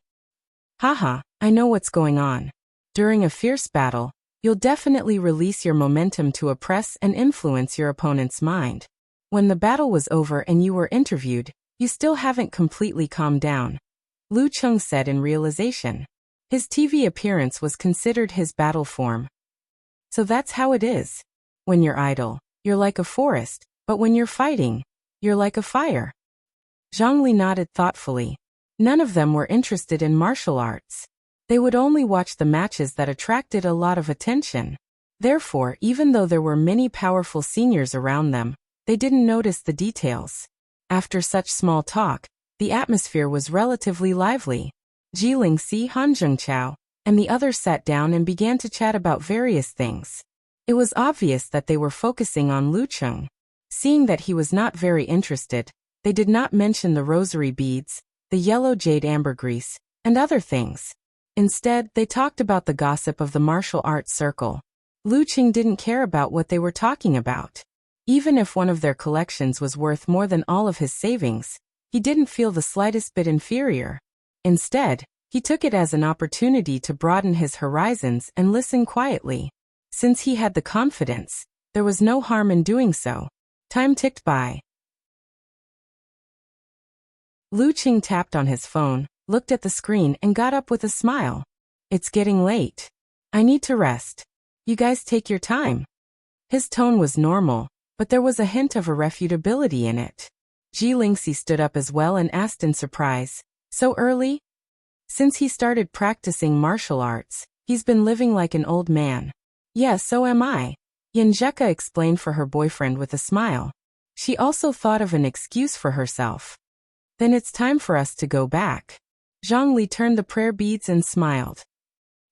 Haha, I know what's going on. During a fierce battle, you'll definitely release your momentum to oppress and influence your opponent's mind. When the battle was over and you were interviewed, you still haven't completely calmed down. Lu Cheng said in realization. His TV appearance was considered his battle form. So that's how it is. When you're idle, you're like a forest, but when you're fighting, you're like a fire. Zhongli nodded thoughtfully. None of them were interested in martial arts. They would only watch the matches that attracted a lot of attention. Therefore, even though there were many powerful seniors around them, they didn't notice the details. After such small talk, the atmosphere was relatively lively. Jilingxi, Han Zhengqiao, and the others sat down and began to chat about various things. It was obvious that they were focusing on Lu Cheng. Seeing that he was not very interested, they did not mention the rosary beads, the yellow jade ambergris, and other things. Instead, they talked about the gossip of the martial arts circle. Lu Cheng didn't care about what they were talking about. Even if one of their collections was worth more than all of his savings, he didn't feel the slightest bit inferior. Instead, he took it as an opportunity to broaden his horizons and listen quietly. Since he had the confidence, there was no harm in doing so. Time ticked by. Lu Cheng tapped on his phone, looked at the screen and got up with a smile. "It's getting late. I need to rest. You guys take your time." His tone was normal, but there was a hint of irrefutability in it. Jilingxi stood up as well and asked in surprise, "So early?" Since he started practicing martial arts, he's been living like an old man. "Yeah, so am I," Yanzhika explained for her boyfriend with a smile. She also thought of an excuse for herself. "Then it's time for us to go back." Zhongli turned the prayer beads and smiled.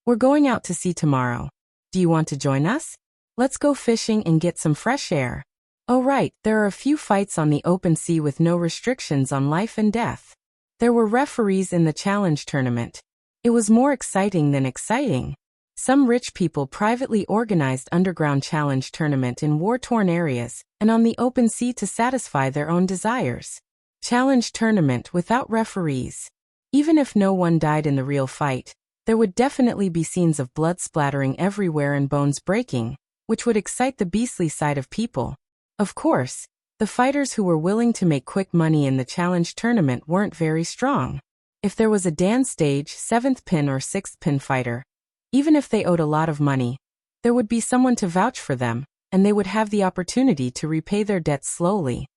We're going out to sea tomorrow. Do you want to join us? Let's go fishing and get some fresh air. Oh right, there are a few fights on the open sea with no restrictions on life and death. There were referees in the challenge tournament. It was more exciting than exciting. Some rich people privately organized underground challenge tournament in war-torn areas and on the open sea to satisfy their own desires. Challenge tournament without referees. Even if no one died in the real fight, there would definitely be scenes of blood splattering everywhere and bones breaking, which would excite the beastly side of people. Of course, the fighters who were willing to make quick money in the challenge tournament weren't very strong. If there was a Dan stage 7th pin or 6th pin fighter, even if they owed a lot of money, there would be someone to vouch for them, and they would have the opportunity to repay their debts slowly.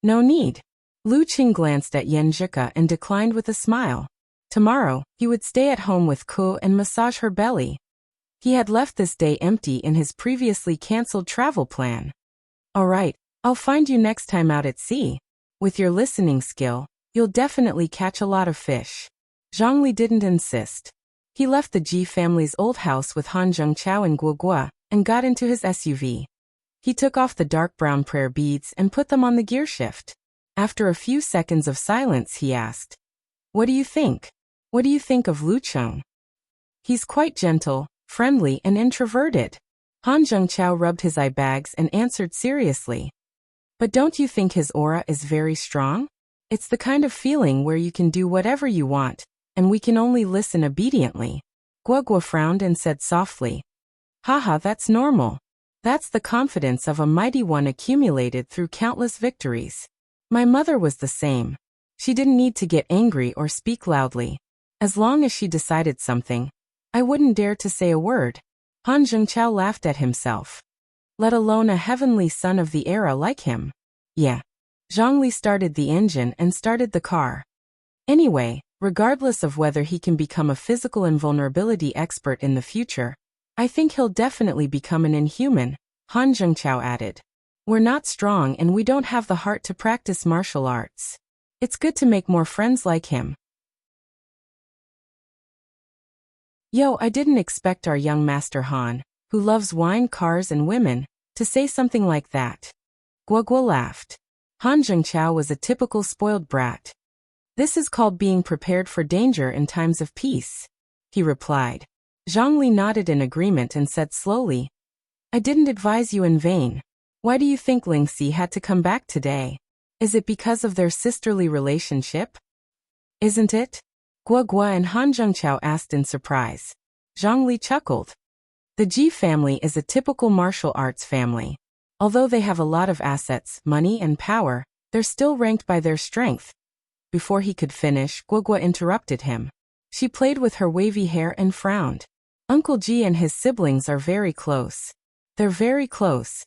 No need. Lu Qing glanced at Yan Zhika and declined with a smile. Tomorrow, he would stay at home with Ku and massage her belly. He had left this day empty in his previously cancelled travel plan. All right, I'll find you next time out at sea. With your listening skill, you'll definitely catch a lot of fish. Zhongli didn't insist. He left the Ji family's old house with Han Zhengqiao and Guogua and got into his SUV. He took off the dark brown prayer beads and put them on the gear shift. After a few seconds of silence, he asked, "What do you think? What do you think of Lucheng?" "He's quite gentle, friendly and introverted." Han Zhengqiao rubbed his eye bags and answered seriously. "But don't you think his aura is very strong? It's the kind of feeling where you can do whatever you want, and we can only listen obediently." Guogua frowned and said softly, "Haha, that's normal. That's the confidence of a mighty one accumulated through countless victories. My mother was the same. She didn't need to get angry or speak loudly. As long as she decided something, I wouldn't dare to say a word." Han Zhengqiao laughed at himself. Let alone a heavenly son of the era like him. Yeah. Zhongli started the engine and started the car. Anyway, regardless of whether he can become a physical invulnerability expert in the future, I think he'll definitely become an inhuman, Han Zhengqiao added. We're not strong and we don't have the heart to practice martial arts. It's good to make more friends like him. Yo, I didn't expect our young master Han, who loves wine, cars and women, to say something like that. Guogua laughed. Han Zhengqiao was a typical spoiled brat. This is called being prepared for danger in times of peace, he replied. Zhongli nodded in agreement and said slowly, I didn't advise you in vain. Why do you think Lingxi had to come back today? Is it because of their sisterly relationship? Isn't it? Guogua and Han Zhengqiao asked in surprise. Zhongli chuckled. The Ji family is a typical martial arts family. Although they have a lot of assets, money and power, they're still ranked by their strength. Before he could finish, Guogua interrupted him. She played with her wavy hair and frowned. Uncle Ji and his siblings are very close. They're very close.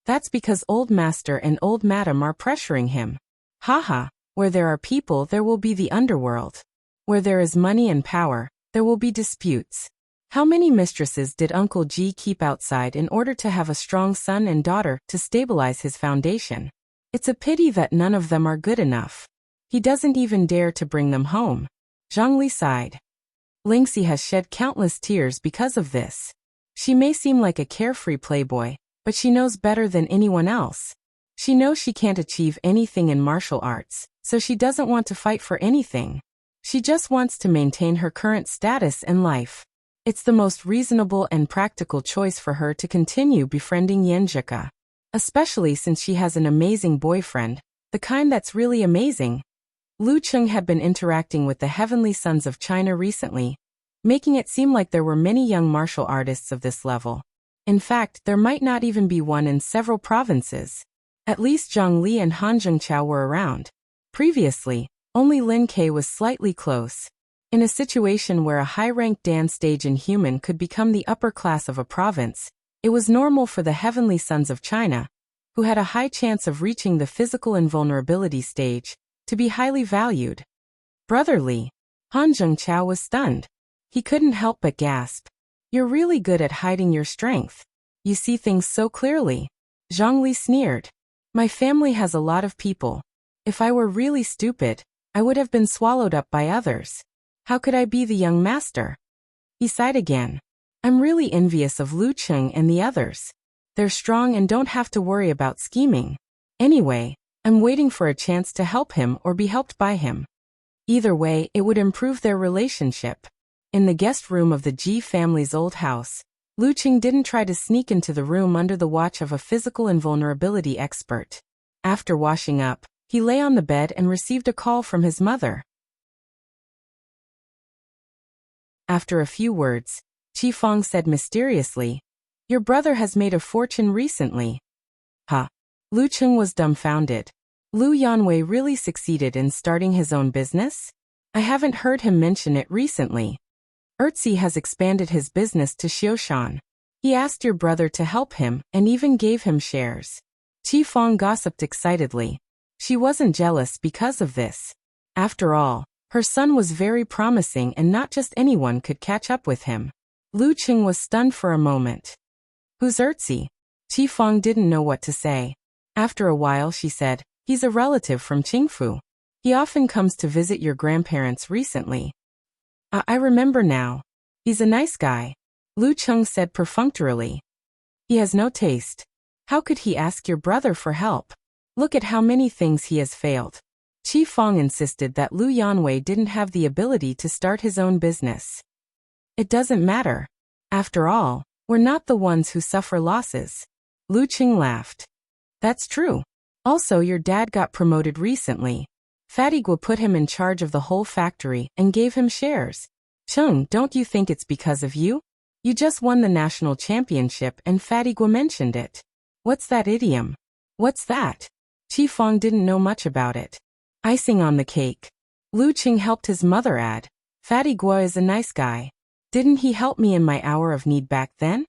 That's because Old Master and Old Madam are pressuring him. Haha, where there are people there will be the underworld. Where there is money and power, there will be disputes. How many mistresses did Uncle Ji keep outside in order to have a strong son and daughter to stabilize his foundation? It's a pity that none of them are good enough. He doesn't even dare to bring them home. Zhongli sighed. Lingxi has shed countless tears because of this. She may seem like a carefree playboy, but she knows better than anyone else. She knows she can't achieve anything in martial arts, so she doesn't want to fight for anything. She just wants to maintain her current status in life. It's the most reasonable and practical choice for her to continue befriending Yanjika. Especially since she has an amazing boyfriend, the kind that's really amazing. Lu Cheng had been interacting with the Heavenly Sons of China recently, making it seem like there were many young martial artists of this level. In fact, there might not even be one in several provinces. At least Zhang Li and Han Zhengqiao were around. Previously, only Lin Ke was slightly close. In a situation where a high-ranked Dan stage inhuman could become the upper class of a province, it was normal for the Heavenly Sons of China, who had a high chance of reaching the physical invulnerability stage, to be highly valued. Brotherly. Han Zhengqiao was stunned. He couldn't help but gasp. You're really good at hiding your strength. You see things so clearly. Zhongli sneered. My family has a lot of people. If I were really stupid, I would have been swallowed up by others. How could I be the young master? He sighed again. I'm really envious of Lu Cheng and the others. They're strong and don't have to worry about scheming. Anyway, I'm waiting for a chance to help him or be helped by him. Either way, it would improve their relationship. In the guest room of the Ji family's old house, Lu Cheng didn't try to sneak into the room under the watch of a physical invulnerability expert. After washing up, he lay on the bed and received a call from his mother. After a few words, Qi Feng said mysteriously, "Your brother has made a fortune recently." Huh? Lu Cheng was dumbfounded. Lu Yanwei really succeeded in starting his own business? I haven't heard him mention it recently. Erzi has expanded his business to Xioshan. He asked your brother to help him and even gave him shares. Qi Feng gossiped excitedly. She wasn't jealous because of this. After all, her son was very promising and not just anyone could catch up with him. Lu Cheng was stunned for a moment. Who's Erzi? Qi Feng didn't know what to say. After a while she said, he's a relative from Qingfu. He often comes to visit your grandparents recently. I remember now. He's a nice guy. Lu Cheng said perfunctorily. He has no taste. How could he ask your brother for help? Look at how many things he has failed. Qi Feng insisted that Lu Yanwei didn't have the ability to start his own business. It doesn't matter. After all, we're not the ones who suffer losses. Lu Cheng laughed. That's true. Also, your dad got promoted recently. Fatigua put him in charge of the whole factory and gave him shares. Cheng, don't you think it's because of you? You just won the national championship and Fatigua mentioned it. What's that idiom? What's that? Qi Feng didn't know much about it. Icing on the cake. Lu Cheng helped his mother add, Fatigua is a nice guy. Didn't he help me in my hour of need back then?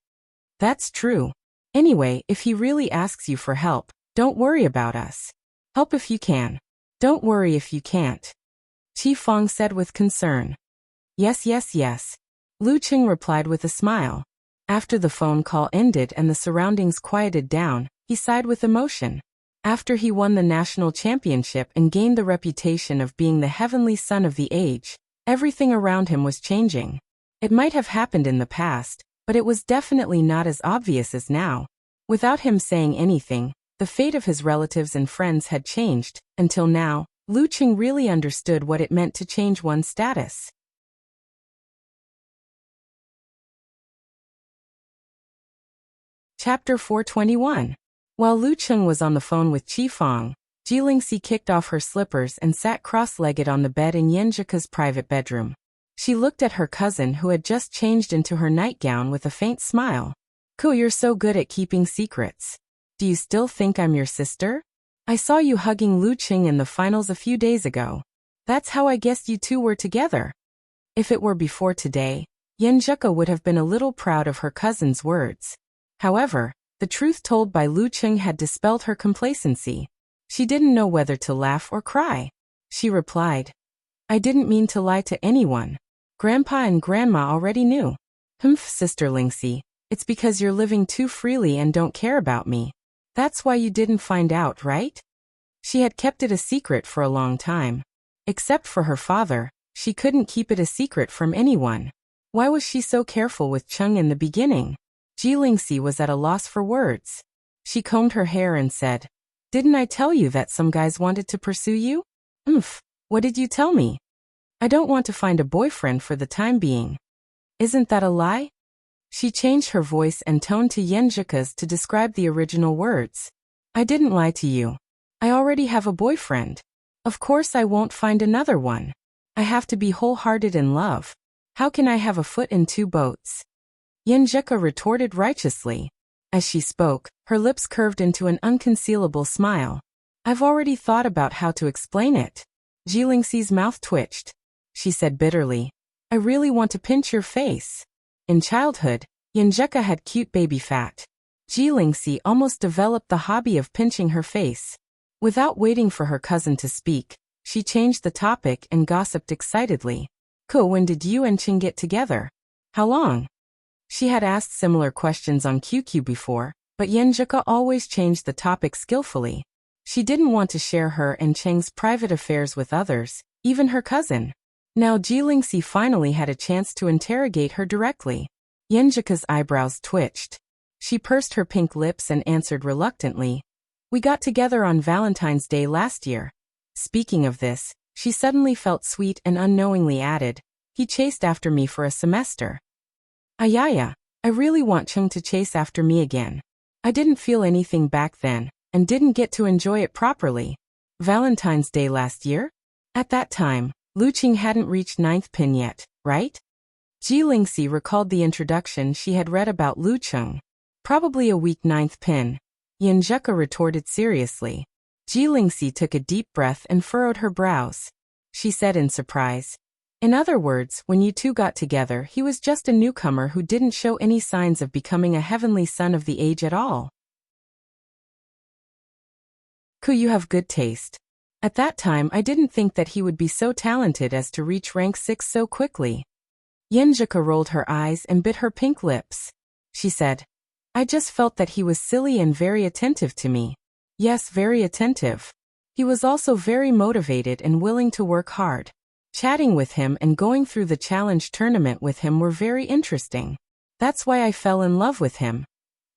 That's true. Anyway, if he really asks you for help, don't worry about us. Help if you can. Don't worry if you can't. Qi Feng said with concern. Yes, yes, yes. Lu Cheng replied with a smile. After the phone call ended and the surroundings quieted down, he sighed with emotion. After he won the national championship and gained the reputation of being the heavenly son of the age, everything around him was changing. It might have happened in the past, but it was definitely not as obvious as now. Without him saying anything, the fate of his relatives and friends had changed. Until now, Lu Cheng really understood what it meant to change one's status. Chapter 421. While Lu Cheng was on the phone with Qi Feng, Jilingxi kicked off her slippers and sat cross-legged on the bed in Yanzhika's private bedroom. She looked at her cousin who had just changed into her nightgown with a faint smile. Ku, you're so good at keeping secrets. Do you still think I'm your sister? I saw you hugging Lu Cheng in the finals a few days ago. That's how I guessed you two were together. If it were before today, Yanzhika would have been a little proud of her cousin's words. However, the truth told by Lu Cheng had dispelled her complacency. She didn't know whether to laugh or cry. She replied, I didn't mean to lie to anyone. Grandpa and Grandma already knew. Sister Lingxi, it's because you're living too freely and don't care about me. That's why you didn't find out, right? She had kept it a secret for a long time. Except for her father, she couldn't keep it a secret from anyone. Why was she so careful with Cheng in the beginning? Jilingxi was at a loss for words. She combed her hair and said, Didn't I tell you that some guys wanted to pursue you? What did you tell me? I don't want to find a boyfriend for the time being. Isn't that a lie? She changed her voice and tone to Yanzhika's to describe the original words. I didn't lie to you. I already have a boyfriend. Of course I won't find another one. I have to be wholehearted in love. How can I have a foot in two boats? Yanzhika retorted righteously. As she spoke, her lips curved into an unconcealable smile. I've already thought about how to explain it. Jilingxi's mouth twitched. She said bitterly, I really want to pinch your face. In childhood, Yanzhika had cute baby fat. Jilingxi almost developed the hobby of pinching her face. Without waiting for her cousin to speak, she changed the topic and gossiped excitedly. When did you and Qing get together? How long? She had asked similar questions on QQ before, but Yanzhika always changed the topic skillfully. She didn't want to share her and Cheng's private affairs with others, even her cousin. Now Jilingxi finally had a chance to interrogate her directly. Yenjika's eyebrows twitched. She pursed her pink lips and answered reluctantly, "We got together on Valentine's Day last year." Speaking of this, she suddenly felt sweet and unknowingly added, "He chased after me for a semester." Ayaya, I really want Chung to chase after me again. I didn't feel anything back then, and didn't get to enjoy it properly. Valentine's Day last year? At that time, Lu Qing hadn't reached 9th pin yet, right? Jilingxi recalled the introduction she had read about Lu Qing. Probably a weak 9th pin. Yenjika retorted seriously. Jilingxi took a deep breath and furrowed her brows. She said in surprise, "In other words, when you two got together, he was just a newcomer who didn't show any signs of becoming a heavenly son of the age at all." You have good taste. At that time I didn't think that he would be so talented as to reach rank 6 so quickly. Yenjika rolled her eyes and bit her pink lips. She said, "I just felt that he was silly and very attentive to me." Yes, very attentive. He was also very motivated and willing to work hard. Chatting with him and going through the challenge tournament with him were very interesting. That's why I fell in love with him.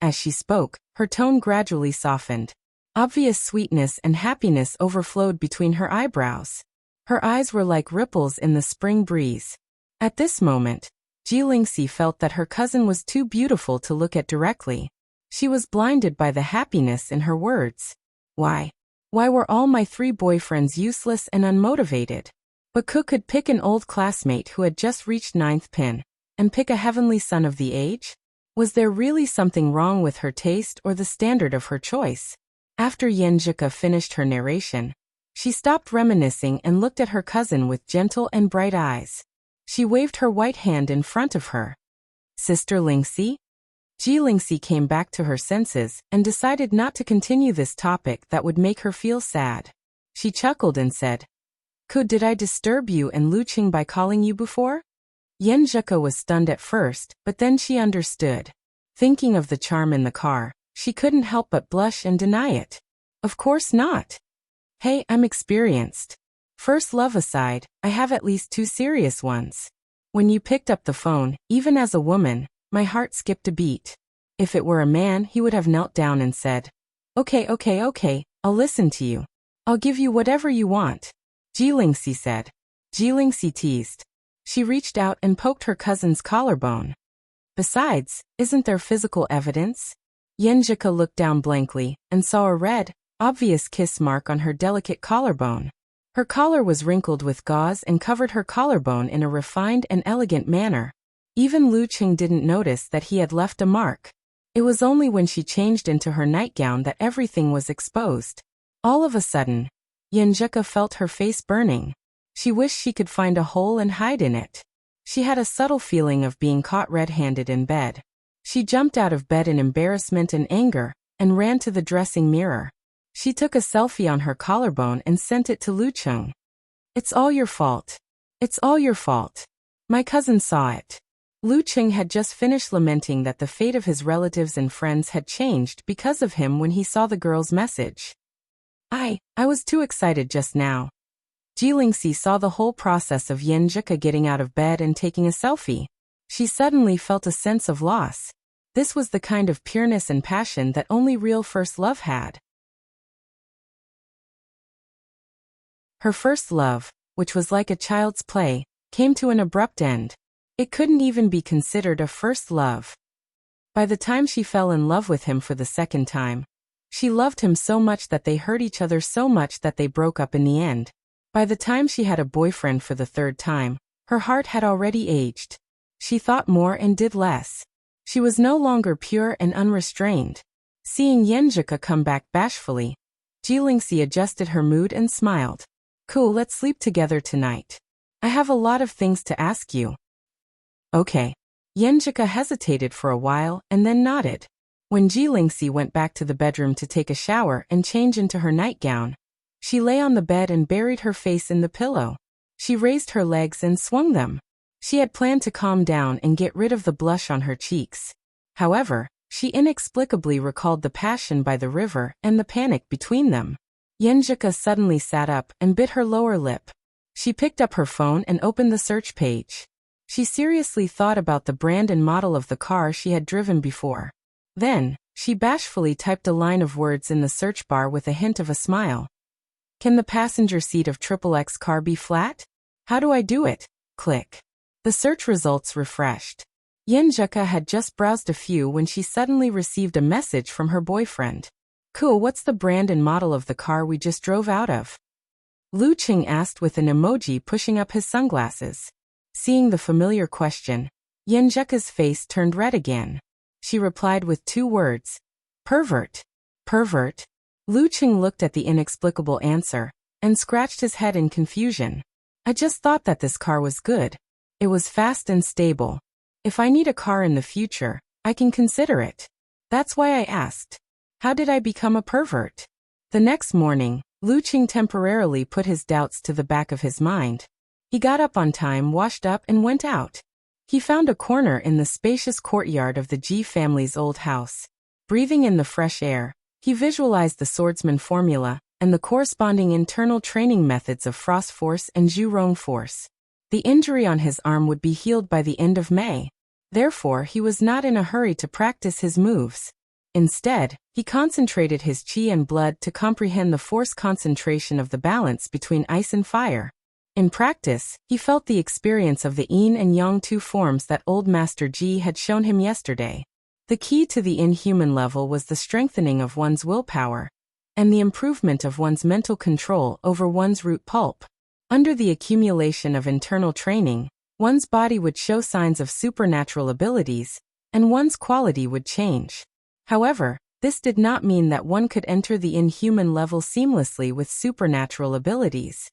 As she spoke, her tone gradually softened. Obvious sweetness and happiness overflowed between her eyebrows. Her eyes were like ripples in the spring breeze. At this moment, Jilingxi felt that her cousin was too beautiful to look at directly. She was blinded by the happiness in her words. Why were all my 3 boyfriends useless and unmotivated? But could pick an old classmate who had just reached 9th pin, and pick a heavenly son of the age? Was there really something wrong with her taste or the standard of her choice? After Yenjika finished her narration, she stopped reminiscing and looked at her cousin with gentle and bright eyes. She waved her white hand in front of her. "Sister Lingxi?" Jilingxi came back to her senses and decided not to continue this topic that would make her feel sad. She chuckled and said, Did I disturb you and Lu Qing by calling you before?" Yenjika was stunned at first, but then she understood. Thinking of the charm in the car, she couldn't help but blush and deny it. "Of course not. Hey, I'm experienced. First love aside, I have at least 2 serious ones. When you picked up the phone, even as a woman, my heart skipped a beat. If it were a man, he would have knelt down and said, Okay, I'll listen to you. I'll give you whatever you want," Jilingxi said. Jilingxi teased. She reached out and poked her cousin's collarbone. "Besides, isn't there physical evidence?" Yenjika looked down blankly and saw a red, obvious kiss mark on her delicate collarbone. Her collar was wrinkled with gauze and covered her collarbone in a refined and elegant manner. Even Lu Qing didn't notice that he had left a mark. It was only when she changed into her nightgown that everything was exposed. All of a sudden, Yenjika felt her face burning. She wished she could find a hole and hide in it. She had a subtle feeling of being caught red-handed in bed. She jumped out of bed in embarrassment and anger, and ran to the dressing mirror. She took a selfie on her collarbone and sent it to Lu Qing. "It's all your fault. It's all your fault. My cousin saw it." Lu Qing had just finished lamenting that the fate of his relatives and friends had changed because of him when he saw the girl's message. I was too excited just now." Jilingxi saw the whole process of Yenjika getting out of bed and taking a selfie. She suddenly felt a sense of loss. This was the kind of pureness and passion that only real first love had. Her first love, which was like a child's play, came to an abrupt end. It couldn't even be considered a first love. By the time she fell in love with him for the second time, she loved him so much that they hurt each other so much that they broke up in the end. By the time she had a boyfriend for the 3rd time, her heart had already aged. She thought more and did less. She was no longer pure and unrestrained. Seeing Yenjika come back bashfully, Jilingxi adjusted her mood and smiled. "Cool, let's sleep together tonight. I have a lot of things to ask you." "Okay." Yenjika hesitated for a while and then nodded. When Jilingxi went back to the bedroom to take a shower and change into her nightgown, she lay on the bed and buried her face in the pillow. She raised her legs and swung them. She had planned to calm down and get rid of the blush on her cheeks. However, she inexplicably recalled the passion by the river and the panic between them. Yenjika suddenly sat up and bit her lower lip. She picked up her phone and opened the search page. She seriously thought about the brand and model of the car she had driven before. Then, she bashfully typed a line of words in the search bar with a hint of a smile. Can the passenger seat of XXX car be flat? How do I do it? Click. The search results refreshed. Yenjuka had just browsed a few when she suddenly received a message from her boyfriend. Cool, what's the brand and model of the car we just drove out of? Lu Qing asked with an emoji pushing up his sunglasses. Seeing the familiar question, Yenjuka's face turned red again. She replied with 2 words. Pervert. Pervert? Lu Qing looked at the inexplicable answer and scratched his head in confusion. I just thought that this car was good. It was fast and stable. If I need a car in the future, I can consider it. That's why I asked. How did I become a pervert? The next morning, Lu Qing temporarily put his doubts to the back of his mind. He got up on time, washed up, and went out. He found a corner in the spacious courtyard of the Ji family's old house. Breathing in the fresh air, he visualized the swordsman formula and the corresponding internal training methods of Frost Force and Zhurong Force. The injury on his arm would be healed by the end of May. Therefore, he was not in a hurry to practice his moves. Instead, he concentrated his qi and blood to comprehend the force concentration of the balance between ice and fire. In practice, he felt the experience of the yin and yang 2 forms that old Master Ji had shown him yesterday. The key to the inhuman level was the strengthening of one's willpower and the improvement of one's mental control over one's root pulp. Under the accumulation of internal training, one's body would show signs of supernatural abilities, and one's quality would change. However, this did not mean that one could enter the inhuman level seamlessly with supernatural abilities.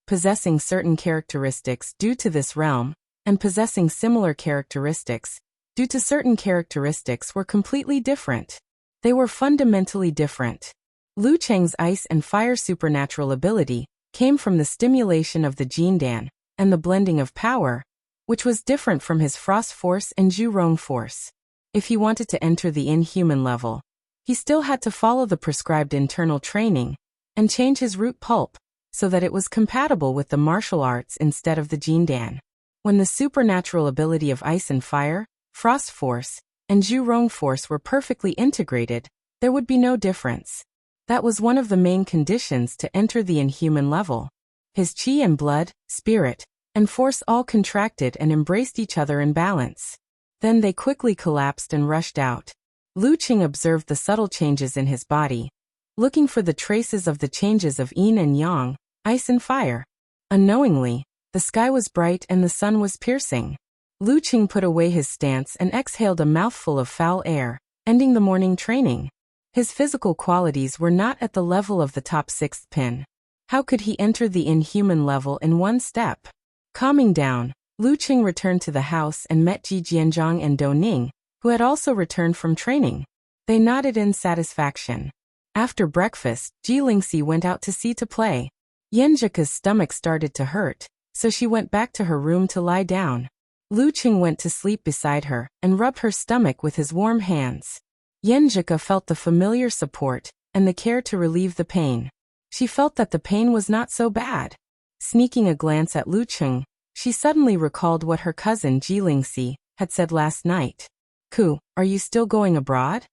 Possessing certain characteristics due to this realm, and possessing similar characteristics due to certain characteristics were completely different. They were fundamentally different. Lu Cheng's ice and fire supernatural ability came from the stimulation of the Jindan and the blending of power, which was different from his Frost Force and Zhurong Force. If he wanted to enter the inhuman level, he still had to follow the prescribed internal training and change his root pulp so that it was compatible with the martial arts instead of the Jindan. When the supernatural ability of ice and fire, Frost Force, and Zhurong Force were perfectly integrated, there would be no difference. That was one of the main conditions to enter the inhuman level. His qi and blood, spirit, and force all contracted and embraced each other in balance. Then they quickly collapsed and rushed out. Lu Qing observed the subtle changes in his body, looking for the traces of the changes of yin and yang, ice and fire. Unknowingly, the sky was bright and the sun was piercing. Lu Qing put away his stance and exhaled a mouthful of foul air, ending the morning training. His physical qualities were not at the level of the top 6th pin. How could he enter the inhuman level in one step? Calming down, Lu Qing returned to the house and met Ji Jianzhang and Dou Ning, who had also returned from training. They nodded in satisfaction. After breakfast, Ji Lingxi went out to sea to play. Yenjuka's stomach started to hurt, so she went back to her room to lie down. Lu Qing went to sleep beside her and rubbed her stomach with his warm hands. Yenjuka felt the familiar support and the care to relieve the pain. She felt that the pain was not so bad. Sneaking a glance at Lu Qing, she suddenly recalled what her cousin Ji Lingxi had said last night. Ku, are you still going abroad?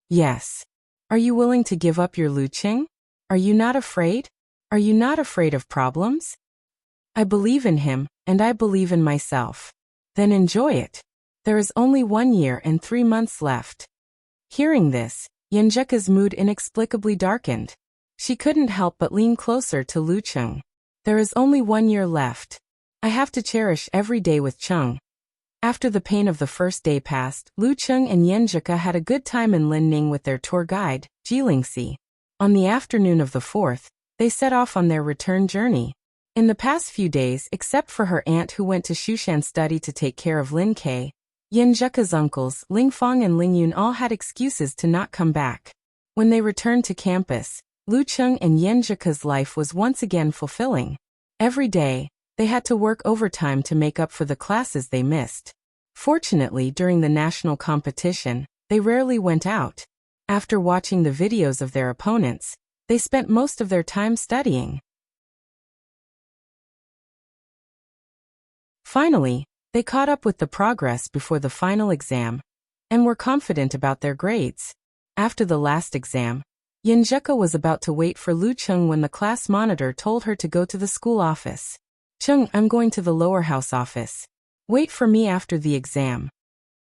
Yes. Are you willing to give up your Lu Qing? Are you not afraid? Are you not afraid of problems? I believe in him, and I believe in myself. Then enjoy it. There is only 1 year and 3 months left. Hearing this, Yenjuka's mood inexplicably darkened. She couldn't help but lean closer to Lu Qing. There is only 1 year left. I have to cherish every day with Cheng. After the pain of the first day passed, Lu Qing and Yenjuka had a good time in Linning with their tour guide, Ji Lingxi. On the afternoon of the 4th, they set off on their return journey. In the past few days, except for her aunt who went to Shushan study to take care of Lin Kei, Yenjuka's uncles, Ling Feng and Ling Yun all had excuses to not come back. When they returned to campus, Lu Qing and Yenjuka's life was once again fulfilling. Every day, they had to work overtime to make up for the classes they missed. Fortunately, during the national competition, they rarely went out. After watching the videos of their opponents, They spent most of their time studying. Finally, they caught up with the progress before the final exam and were confident about their grades. After the last exam, Yinjika was about to wait for Lu Cheng when the class monitor told her to go to the school office. "Cheng, I'm going to the lower house office. Wait for me after the exam."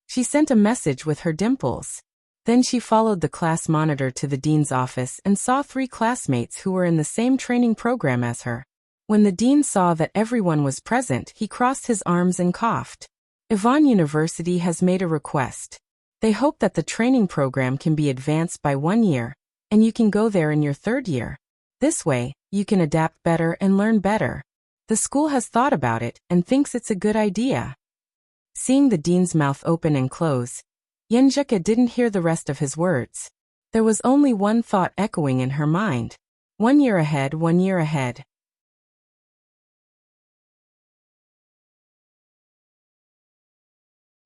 She sent a message with her dimples. Then she followed the class monitor to the dean's office and saw 3 classmates who were in the same training program as her. When the dean saw that everyone was present, he crossed his arms and coughed. Ivan University has made a request. They hope that the training program can be advanced by 1 year, and you can go there in your 3rd year. This way, you can adapt better and learn better. The school has thought about it and thinks it's a good idea. Seeing the dean's mouth open and close, Yenjika didn't hear the rest of his words. There was only one thought echoing in her mind. 1 year ahead, 1 year ahead.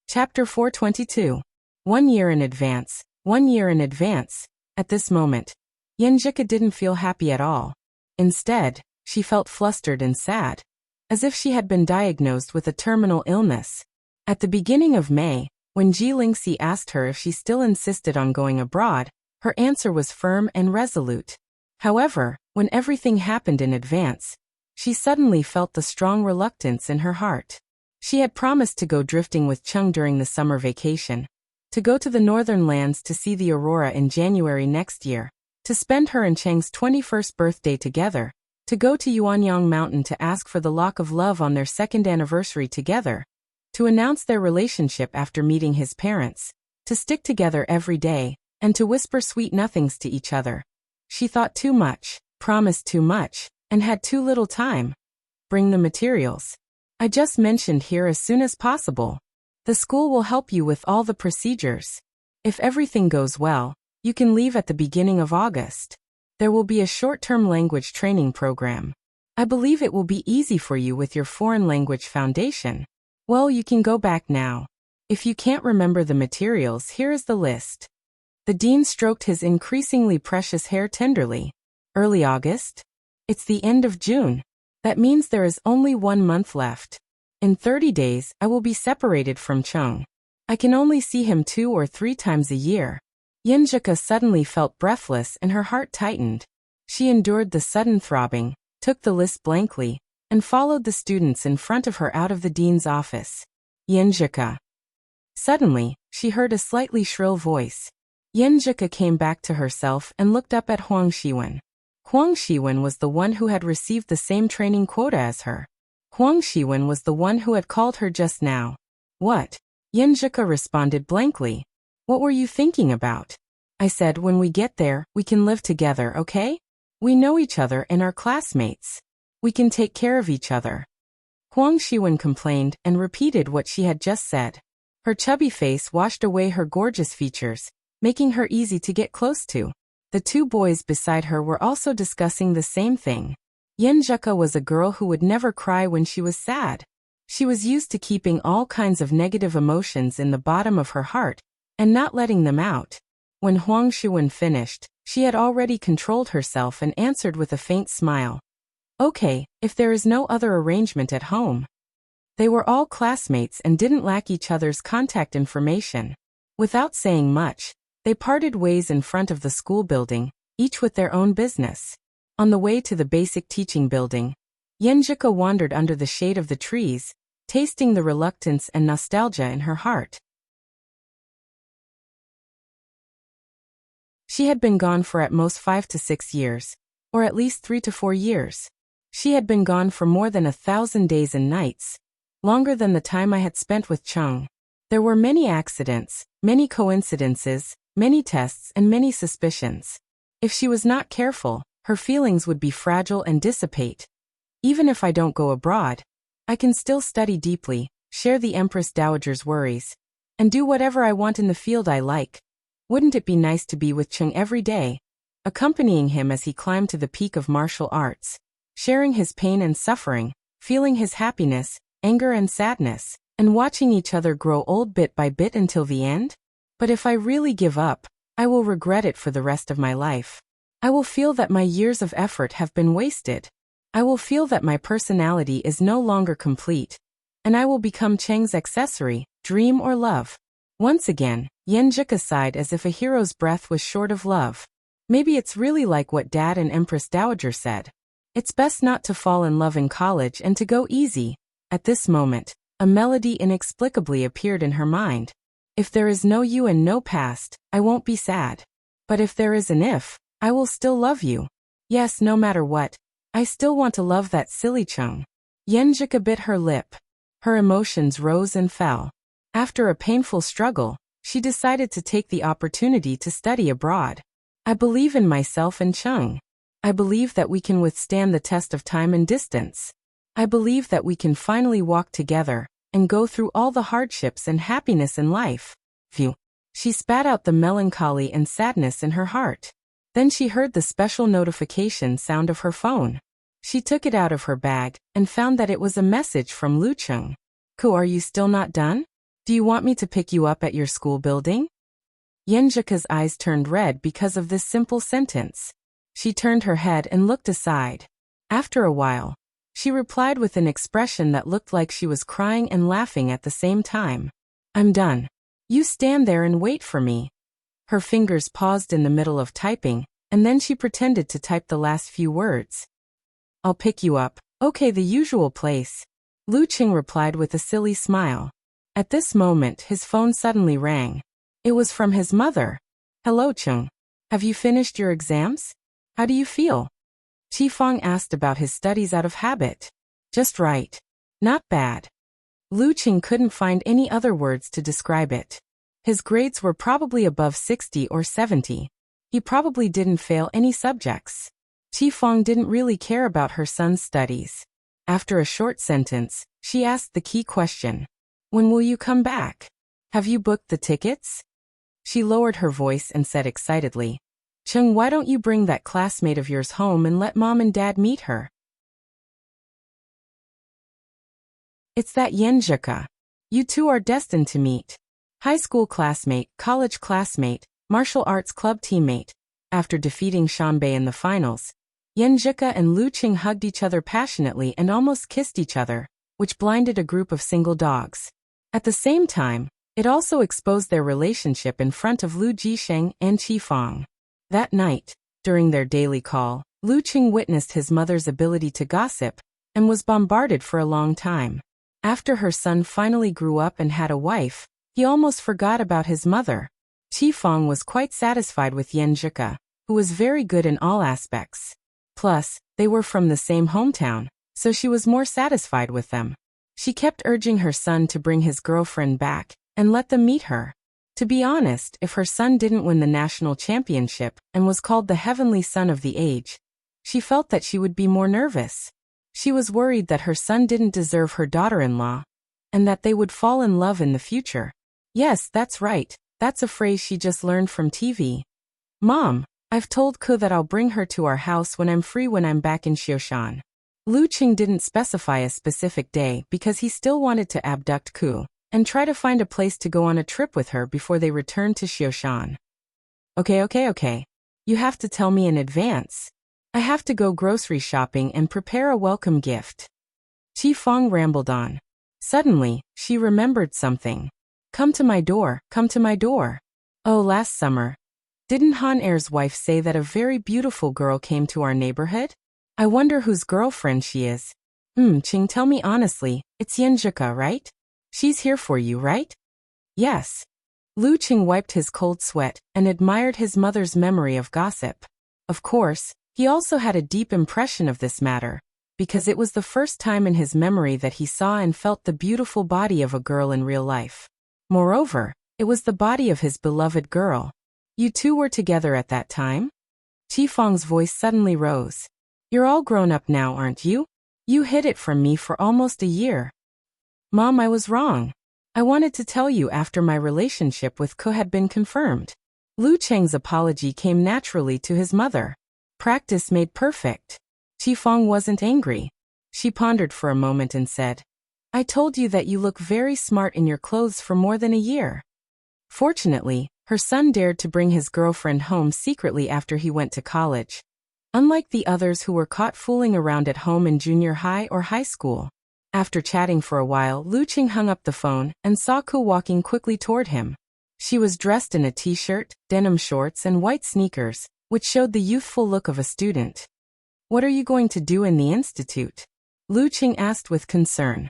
Chapter 422. 1 year in advance, 1 year in advance. At this moment, Yenjika didn't feel happy at all. Instead, she felt flustered and sad, as if she had been diagnosed with a terminal illness. At the beginning of May, when Ji Lingxi asked her if she still insisted on going abroad, her answer was firm and resolute. However, when everything happened in advance, she suddenly felt the strong reluctance in her heart. She had promised to go drifting with Cheng during the summer vacation, to go to the northern lands to see the aurora in January next year, to spend her and Cheng's 21st birthday together, to go to Yuanyang Mountain to ask for the lock of love on their 2nd anniversary together, to announce their relationship after meeting his parents, to stick together every day, and to whisper sweet nothings to each other. She thought too much, promised too much, and had too little time. Bring the materials I just mentioned here as soon as possible. The school will help you with all the procedures. If everything goes well, you can leave at the beginning of August. There will be a short-term language training program. I believe it will be easy for you with your foreign language foundation. Well, you can go back now. If you can't remember the materials, here is the list. The dean stroked his increasingly precious hair tenderly. Early August? It's the end of June. That means there is only 1 month left. In 30 days, I will be separated from Cheng. I can only see him 2 or 3 times a year. Yenjika suddenly felt breathless and her heart tightened. She endured the sudden throbbing, took the list blankly, and followed the students in front of her out of the dean's office. Yenjika. Suddenly, she heard a slightly shrill voice. Yenjika came back to herself and looked up at Huang Shiwen. Huang Shiwen was the one who had received the same training quota as her. Huang Shiwen was the one who had called her just now. What? Yenjika responded blankly. What were you thinking about? I said when we get there, we can live together, okay? We know each other and are classmates. We can take care of each other. Huang Shiwen complained and repeated what she had just said. Her chubby face washed away her gorgeous features, making her easy to get close to. The 2 boys beside her were also discussing the same thing. Yenjika was a girl who would never cry when she was sad. She was used to keeping all kinds of negative emotions in the bottom of her heart and not letting them out. When Huang Shiwen finished, she had already controlled herself and answered with a faint smile. Okay, if there is no other arrangement at home. They were all classmates and didn't lack each other's contact information. Without saying much, they parted ways in front of the school building, each with their own business. On the way to the basic teaching building, Yenjika wandered under the shade of the trees, tasting the reluctance and nostalgia in her heart. She had been gone for at most 5 to 6 years, or at least 3 to 4 years. She had been gone for more than 1,000 days and nights, longer than the time I had spent with Cheng. There were many accidents, many coincidences, many tests and many suspicions. If she was not careful, her feelings would be fragile and dissipate. Even if I don't go abroad, I can still study deeply, share the Empress Dowager's worries, and do whatever I want in the field I like. Wouldn't it be nice to be with Cheng every day, accompanying him as he climbed to the peak of martial arts, sharing his pain and suffering, feeling his happiness, anger and sadness, and watching each other grow old bit by bit until the end? But if I really give up, I will regret it for the rest of my life. I will feel that my years of effort have been wasted. I will feel that my personality is no longer complete. And I will become Cheng's accessory, dream or love. Once again, Yenjika sighed as if a hero's breath was short of love. Maybe it's really like what Dad and Empress Dowager said. It's best not to fall in love in college and to go easy. At this moment, a melody inexplicably appeared in her mind. If there is no you and no past, I won't be sad. But if there is an if, I will still love you. Yes, no matter what, I still want to love that silly Chung. Yenjika bit her lip. Her emotions rose and fell. After a painful struggle, she decided to take the opportunity to study abroad. I believe in myself and Chung. I believe that we can withstand the test of time and distance. I believe that we can finally walk together and go through all the hardships and happiness in life. Phew. She spat out the melancholy and sadness in her heart. Then she heard the special notification sound of her phone. She took it out of her bag and found that it was a message from Lu Chung. Ku, are you still not done? Do you want me to pick you up at your school building? Yenjika's eyes turned red because of this simple sentence. She turned her head and looked aside. After a while, she replied with an expression that looked like she was crying and laughing at the same time. I'm done. You stand there and wait for me. Her fingers paused in the middle of typing, and then she pretended to type the last few words. I'll pick you up. Okay, the usual place. Lu Qing replied with a silly smile. At this moment, his phone suddenly rang. It was from his mother. Hello, Chung. Have you finished your exams? How do you feel? Qifeng asked about his studies out of habit. Just right. Not bad. Lu Qing couldn't find any other words to describe it. His grades were probably above 60 or 70. He probably didn't fail any subjects. Qifeng didn't really care about her son's studies. After a short sentence, she asked the key question. When will you come back? Have you booked the tickets? She lowered her voice and said excitedly, Chung, why don't you bring that classmate of yours home and let Mom and Dad meet her? It's that Yenjika. You two are destined to meet. High school classmate, college classmate, martial arts club teammate. After defeating Shanbei in the finals, Yenjika and Lu Qing hugged each other passionately and almost kissed each other, which blinded a group of single dogs. At the same time, it also exposed their relationship in front of Lu Jisheng and Qifeng. That night, during their daily call, Lu Qing witnessed his mother's ability to gossip and was bombarded for a long time. After her son finally grew up and had a wife, he almost forgot about his mother. Qifeng was quite satisfied with Yenjika, who was very good in all aspects. Plus, they were from the same hometown, so she was more satisfied with them. She kept urging her son to bring his girlfriend back and let them meet her. To be honest, if her son didn't win the national championship and was called the heavenly son of the age, she felt that she would be more nervous. She was worried that her son didn't deserve her daughter-in-law, and that they would fall in love in the future. Yes, that's right. That's a phrase she just learned from TV. Mom, I've told Ku that I'll bring her to our house when I'm free when I'm back in Xioshan. Lu Qing didn't specify a specific day because he still wanted to abduct Ku and try to find a place to go on a trip with her before they returned to Xioshan. Okay. You have to tell me in advance. I have to go grocery shopping and prepare a welcome gift. Qifeng rambled on. Suddenly, she remembered something. Come to my door, come to my door. Oh, last summer. Didn't Han Er's wife say that a very beautiful girl came to our neighborhood? I wonder whose girlfriend she is. Qing, tell me honestly, it's Yenjika, right? She's here for you, right? Yes. Lu Qing wiped his cold sweat and admired his mother's memory of gossip. Of course, he also had a deep impression of this matter, because it was the first time in his memory that he saw and felt the beautiful body of a girl in real life. Moreover, it was the body of his beloved girl. You two were together at that time? Qifeng's voice suddenly rose. You're all grown up now, aren't you? You hid it from me for almost a year. Mom, I was wrong. I wanted to tell you after my relationship with Ku had been confirmed. Lu Cheng's apology came naturally to his mother. Practice made perfect. Qifeng wasn't angry. She pondered for a moment and said, I told you that you look very smart in your clothes for more than a year. Fortunately, Her son dared to bring his girlfriend home secretly after he went to college. Unlike the others who were caught fooling around at home in junior high or high school. After chatting for a while, Luqing hung up the phone and saw Ku walking quickly toward him. She was dressed in a t-shirt, denim shorts and white sneakers, which showed the youthful look of a student. "What are you going to do in the institute?" Luqing asked with concern.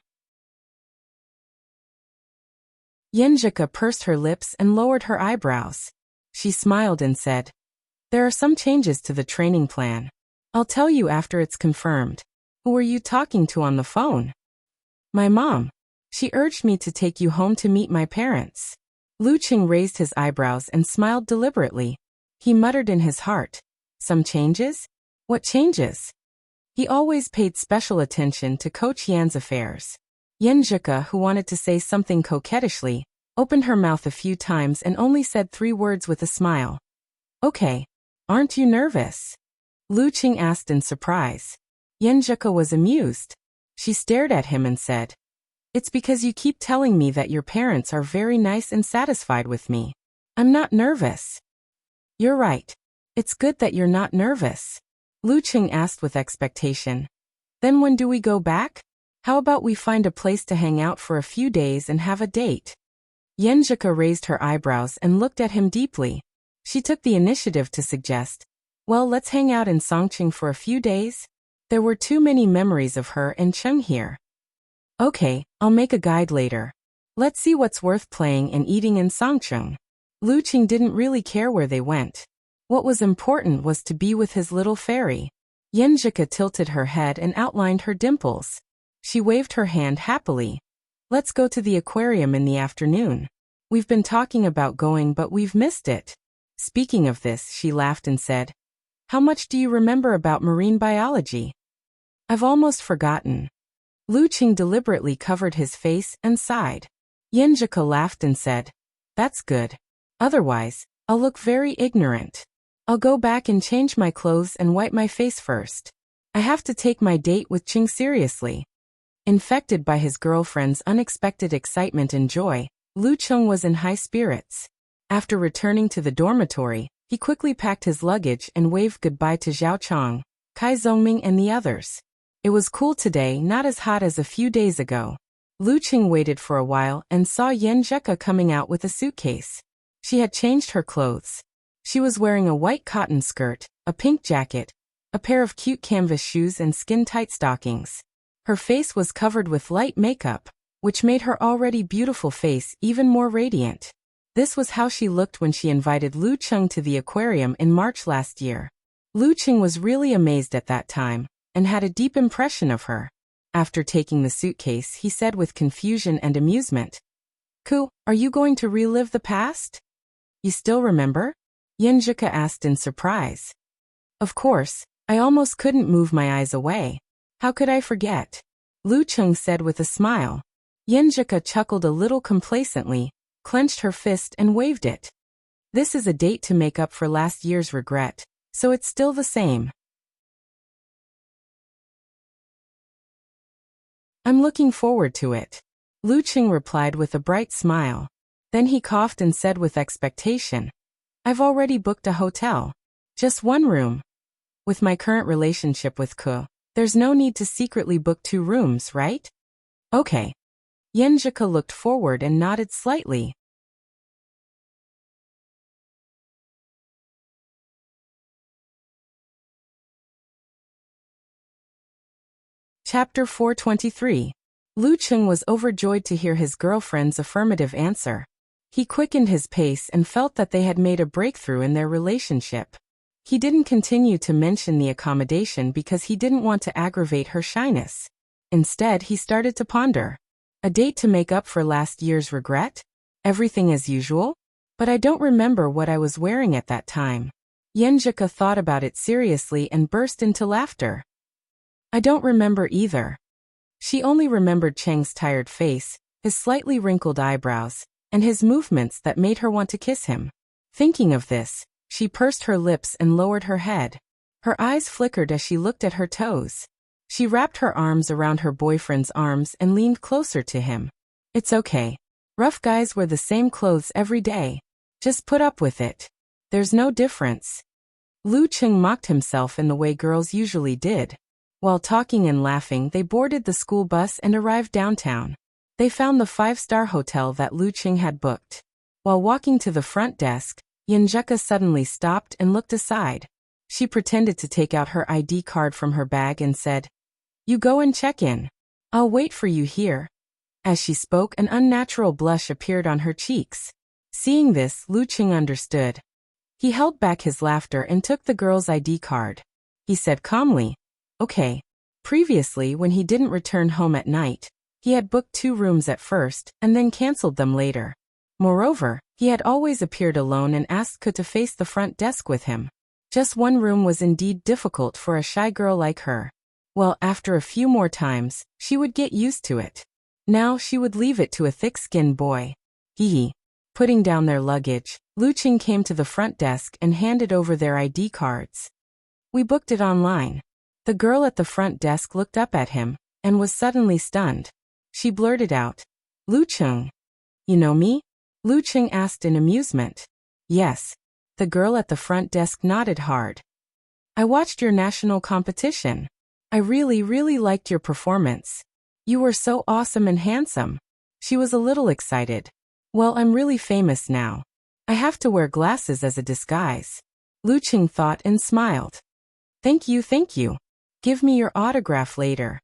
Yenjika pursed her lips and lowered her eyebrows. She smiled and said, "There are some changes to the training plan. I'll tell you after it's confirmed." "Who were you talking to on the phone?" "My mom. She urged me to take you home to meet my parents." Luqing raised his eyebrows and smiled deliberately. He muttered in his heart, "Some changes? What changes?" He always paid special attention to Coach Yan's affairs. Yenjika, who wanted to say something coquettishly, opened her mouth a few times and only said 3 words with a smile. "Okay. Aren't you nervous?" Luqing asked in surprise. Yenjika was amused. She stared at him and said, "It's because you keep telling me that your parents are very nice and satisfied with me. I'm not nervous." "You're right. It's good that you're not nervous." Luqing asked with expectation. "Then when do we go back? How about we find a place to hang out for a few days and have a date?" Yenjika raised her eyebrows and looked at him deeply. She took the initiative to suggest, "Well, let's hang out in Songqing for a few days." There were too many memories of her and Cheng here. "Okay, I'll make a guide later. Let's see what's worth playing and eating in Songqing." Luqing didn't really care where they went. What was important was to be with his little fairy. Yenjika tilted her head and outlined her dimples. She waved her hand happily. "Let's go to the aquarium in the afternoon. We've been talking about going but we've missed it." Speaking of this, she laughed and said, "How much do you remember about marine biology?" "I've almost forgotten." Luqing deliberately covered his face and sighed. Yenjika laughed and said, "That's good. Otherwise, I'll look very ignorant. I'll go back and change my clothes and wipe my face first. I have to take my date with Ching seriously." Infected by his girlfriend's unexpected excitement and joy, Luqing was in high spirits. After returning to the dormitory, he quickly packed his luggage and waved goodbye to Zhao Chong, Kai Zongming and the others. It was cool today, not as hot as a few days ago. Luqing waited for a while and saw Yenjika coming out with a suitcase. She had changed her clothes. She was wearing a white cotton skirt, a pink jacket, a pair of cute canvas shoes and skin-tight stockings. Her face was covered with light makeup, which made her already beautiful face even more radiant. This was how she looked when she invited Luqing to the aquarium in March last year. Luqing was really amazed at that time, and had a deep impression of her. After taking the suitcase, he said with confusion and amusement, "Ku, are you going to relive the past? You still remember?" Yenjika asked in surprise. "Of course, I almost couldn't move my eyes away. How could I forget?" Luqing said with a smile. Yenjika chuckled a little complacently, clenched her fist and waved it. "This is a date to make up for last year's regret, so it's still the same." "I'm looking forward to it," Luqing replied with a bright smile. Then he coughed and said with expectation, "I've already booked a hotel. Just 1 room. With my current relationship with Ke, there's no need to secretly book 2 rooms, right?" "Okay." Yenjika looked forward and nodded slightly. Chapter 423. Luqing was overjoyed to hear his girlfriend's affirmative answer. He quickened his pace and felt that they had made a breakthrough in their relationship. He didn't continue to mention the accommodation because he didn't want to aggravate her shyness. Instead, he started to ponder. A date to make up for last year's regret? Everything as usual? But I don't remember what I was wearing at that time. Yenjika thought about it seriously and burst into laughter. "I don't remember either." She only remembered Cheng's tired face, his slightly wrinkled eyebrows, and his movements that made her want to kiss him. Thinking of this, she pursed her lips and lowered her head. Her eyes flickered as she looked at her toes. She wrapped her arms around her boyfriend's arms and leaned closer to him. "It's okay. Rough guys wear the same clothes every day." Just put up with it. There's no difference. Lu Cheng mocked himself in the way girls usually did. While talking and laughing, they boarded the school bus and arrived downtown. They found the 5-star hotel that Lu Cheng had booked. While walking to the front desk, Yinjuka suddenly stopped and looked aside. She pretended to take out her ID card from her bag and said, "You go and check in. I'll wait for you here." As she spoke, an unnatural blush appeared on her cheeks. Seeing this, Lu Cheng understood. He held back his laughter and took the girl's ID card. He said calmly, "Okay." Previously, when he didn't return home at night, he had booked 2 rooms at first and then cancelled them later. Moreover, he had always appeared alone and asked Ku to face the front desk with him. Just 1 room was indeed difficult for a shy girl like her. Well, after a few more times, she would get used to it. Now she would leave it to a thick-skinned boy. Hee. Putting down their luggage, Lu Cheng came to the front desk and handed over their ID cards. "We booked it online." The girl at the front desk looked up at him and was suddenly stunned. She blurted out, "Lu Cheng. You know me?" Lu Cheng asked in amusement. "Yes." The girl at the front desk nodded hard. "I watched your national competition. I really liked your performance. You were so awesome and handsome." She was a little excited. "Well, I'm really famous now. I have to wear glasses as a disguise." Lu Cheng thought and smiled. Thank you. Give me your autograph later."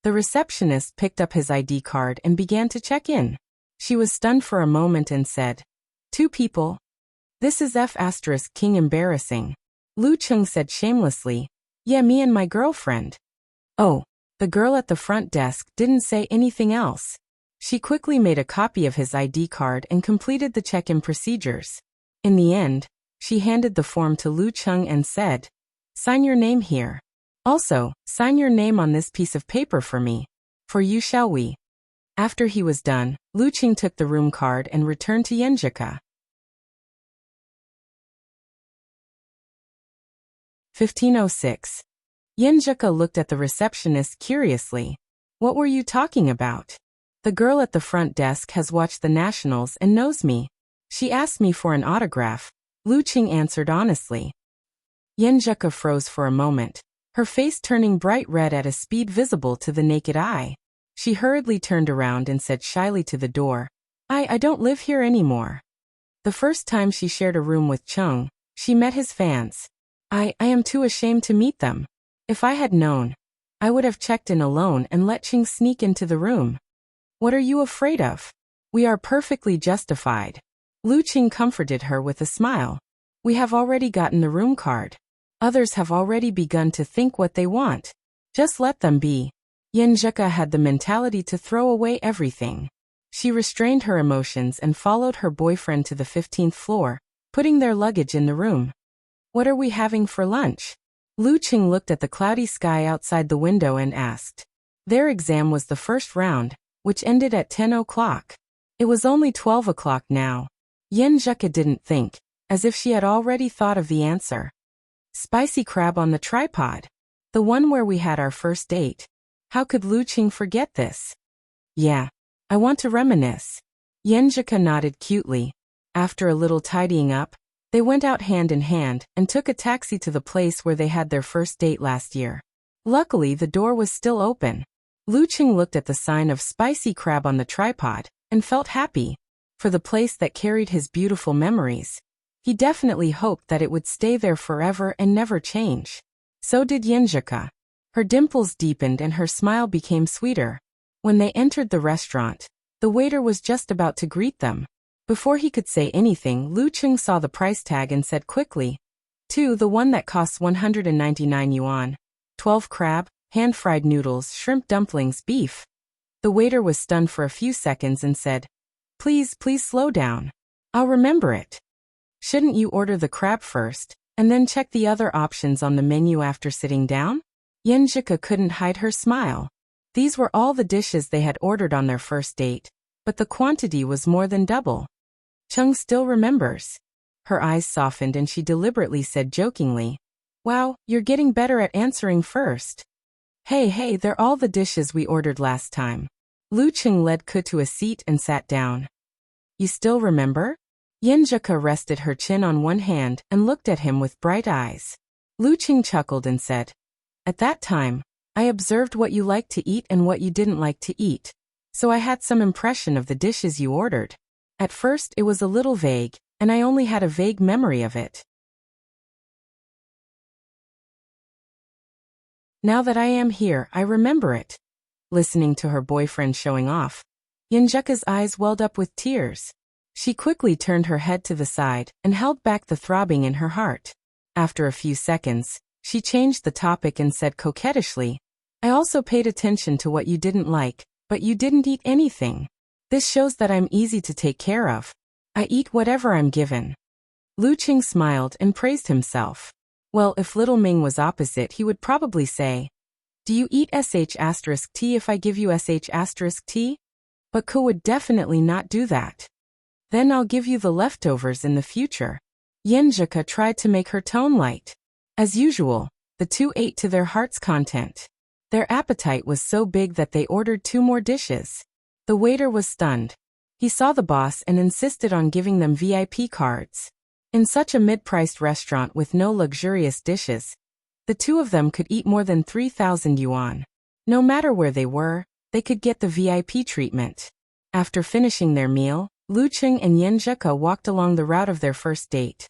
The receptionist picked up his ID card and began to check in. She was stunned for a moment and said, "2 people? This is F** King embarrassing." Lu Cheng said shamelessly, "Yeah, me and my girlfriend." "Oh." The girl at the front desk didn't say anything else. She quickly made a copy of his ID card and completed the check-in procedures. In the end, she handed the form to Lu Cheng and said, "Sign your name here. Also, sign your name on this piece of paper for me. For you shall we." After he was done, Lu Cheng took the room card and returned to Yinjuka. 1506. Yinjuka looked at the receptionist curiously. "What were you talking about?" "The girl at the front desk has watched the nationals and knows me. She asked me for an autograph," Lu Cheng answered honestly. Yinjuka froze for a moment, her face turning bright red at a speed visible to the naked eye. She hurriedly turned around and said shyly to the door, I don't live here anymore." The first time she shared a room with Chung, she met his fans. I am too ashamed to meet them. If I had known, I would have checked in alone and let Ching sneak into the room." "What are you afraid of? We are perfectly justified." Lu Cheng comforted her with a smile. "We have already gotten the room card. Others have already begun to think what they want. Just let them be." Yinjuka had the mentality to throw away everything. She restrained her emotions and followed her boyfriend to the 15th floor, putting their luggage in the room. "What are we having for lunch?" Lu Cheng looked at the cloudy sky outside the window and asked. Their exam was the first round, which ended at 10 o'clock. It was only 12 o'clock now. Yinjuka didn't think, as if she had already thought of the answer. "Spicy crab on the tripod. The one where we had our first date." How could Lu Cheng forget this? "Yeah. I want to reminisce." Yinjuka nodded cutely. After a little tidying up, they went out hand in hand and took a taxi to the place where they had their first date last year. Luckily, the door was still open. Lu Cheng looked at the sign of spicy crab on the tripod and felt happy. For the place that carried his beautiful memories, he definitely hoped that it would stay there forever and never change. So did Yinjuka. Her dimples deepened and her smile became sweeter. When they entered the restaurant, the waiter was just about to greet them. Before he could say anything, Lu Cheng saw the price tag and said quickly, the one that costs 199 yuan. 12 crab, hand-fried noodles, shrimp dumplings, beef." The waiter was stunned for a few seconds and said, Please slow down. I'll remember it." "Shouldn't you order the crab first, and then check the other options on the menu after sitting down?" Yinjuka couldn't hide her smile. These were all the dishes they had ordered on their first date, but the quantity was more than double. Chung still remembers. Her eyes softened and she deliberately said jokingly, "Wow, you're getting better at answering first." Hey, they're all the dishes we ordered last time." Lu Cheng led Ku to a seat and sat down. "You still remember?" Yenjika rested her chin on one hand and looked at him with bright eyes. Luqing chuckled and said, "At that time, I observed what you liked to eat and what you didn't like to eat, so I had some impression of the dishes you ordered. At first it was a little vague, and I only had a vague memory of it. Now that I am here, I remember it." Listening to her boyfriend showing off, Yenjika's eyes welled up with tears. She quickly turned her head to the side and held back the throbbing in her heart. After a few seconds, she changed the topic and said coquettishly, "I also paid attention to what you didn't like, but you didn't eat anything. This shows that I'm easy to take care of. I eat whatever I'm given." Luqing smiled and praised himself. Well, if little Ming was opposite, he would probably say, "Do you eat sh*t if I give you sh*t? But Ko would definitely not do that. "Then I'll give you the leftovers in the future." Yenjika tried to make her tone light. As usual, the two ate to their heart's content. Their appetite was so big that they ordered 2 more dishes. The waiter was stunned. He saw the boss and insisted on giving them VIP cards. In such a mid-priced restaurant with no luxurious dishes, the two of them could eat more than 3,000 yuan. No matter where they were, they could get the VIP treatment. After finishing their meal, Luqing and Yenjika walked along the route of their first date.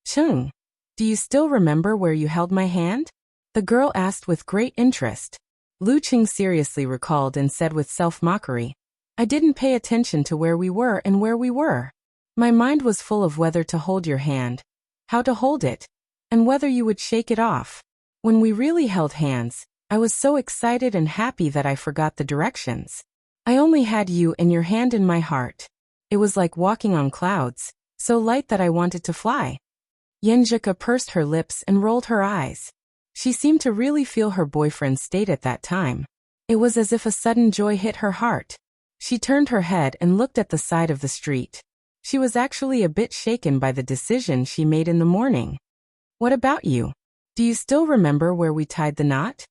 "Chung, do you still remember where you held my hand?" the girl asked with great interest. Luqing seriously recalled and said with self-mockery, "I didn't pay attention to where we were and where we were. My mind was full of whether to hold your hand, how to hold it, and whether you would shake it off. When we really held hands, I was so excited and happy that I forgot the directions. I only had you and your hand in my heart. It was like walking on clouds, so light that I wanted to fly." Yenjika pursed her lips and rolled her eyes. She seemed to really feel her boyfriend's state at that time. It was as if a sudden joy hit her heart. She turned her head and looked at the side of the street. She was actually a bit shaken by the decision she made in the morning. "What about you? Do you still remember where we tied the knot?"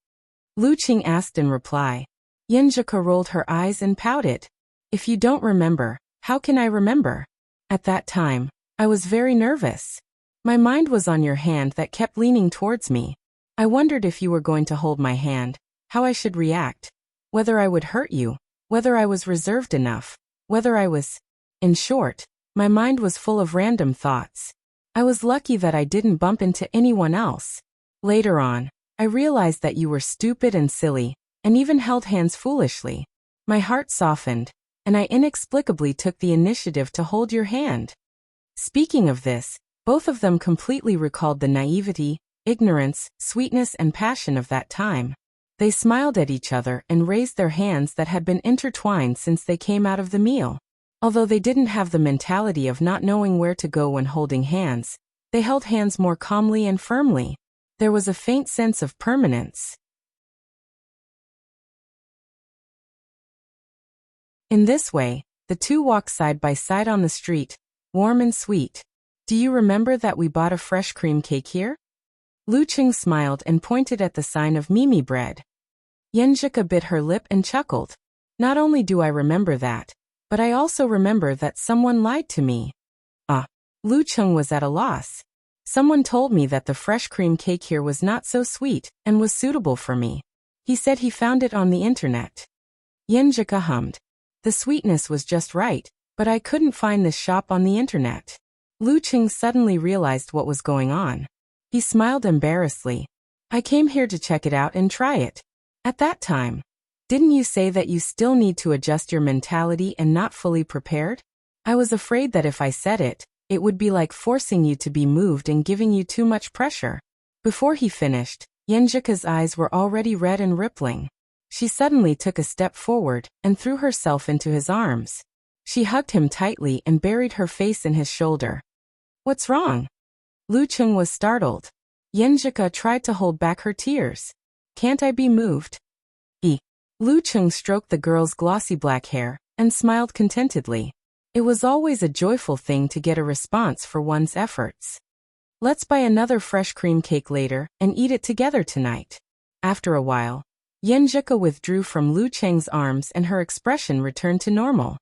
Luqing asked in reply. Yenjika rolled her eyes and pouted. "If you don't remember, how can I remember? At that time, I was very nervous. My mind was on your hand that kept leaning towards me. I wondered if you were going to hold my hand, how I should react, whether I would hurt you, whether I was reserved enough, whether I was... In short, my mind was full of random thoughts. I was lucky that I didn't bump into anyone else. Later on, I realized that you were stupid and silly, and even held hands foolishly. My heart softened, and I inexplicably took the initiative to hold your hand." Speaking of this, both of them completely recalled the naivety, ignorance, sweetness and passion of that time. They smiled at each other and raised their hands that had been intertwined since they came out of the meal. Although they didn't have the mentality of not knowing where to go when holding hands, they held hands more calmly and firmly. There was a faint sense of permanence. In this way, the two walked side by side on the street, warm and sweet. "Do you remember that we bought a fresh cream cake here?" Luqing smiled and pointed at the sign of Mimi bread. Yenjika bit her lip and chuckled. "Not only do I remember that, but I also remember that someone lied to me." "Ah." Luqing was at a loss. "Someone told me that the fresh cream cake here was not so sweet and was suitable for me. He said he found it on the internet." Yenjika hummed. "The sweetness was just right, but I couldn't find this shop on the internet." Luqing suddenly realized what was going on. He smiled embarrassedly. "I came here to check it out and try it. At that time, didn't you say that you still need to adjust your mentality and not fully prepared? I was afraid that if I said it, it would be like forcing you to be moved and giving you too much pressure." Before he finished, Yenjika's eyes were already red and rippling. She suddenly took a step forward and threw herself into his arms. She hugged him tightly and buried her face in his shoulder. "What's wrong?" Luqing was startled. Yenjika tried to hold back her tears. "Can't I be moved?" Luqing stroked the girl's glossy black hair and smiled contentedly. It was always a joyful thing to get a response for one's efforts. "Let's buy another fresh cream cake later and eat it together tonight." After a while, Yenjika withdrew from Luqing's arms and her expression returned to normal.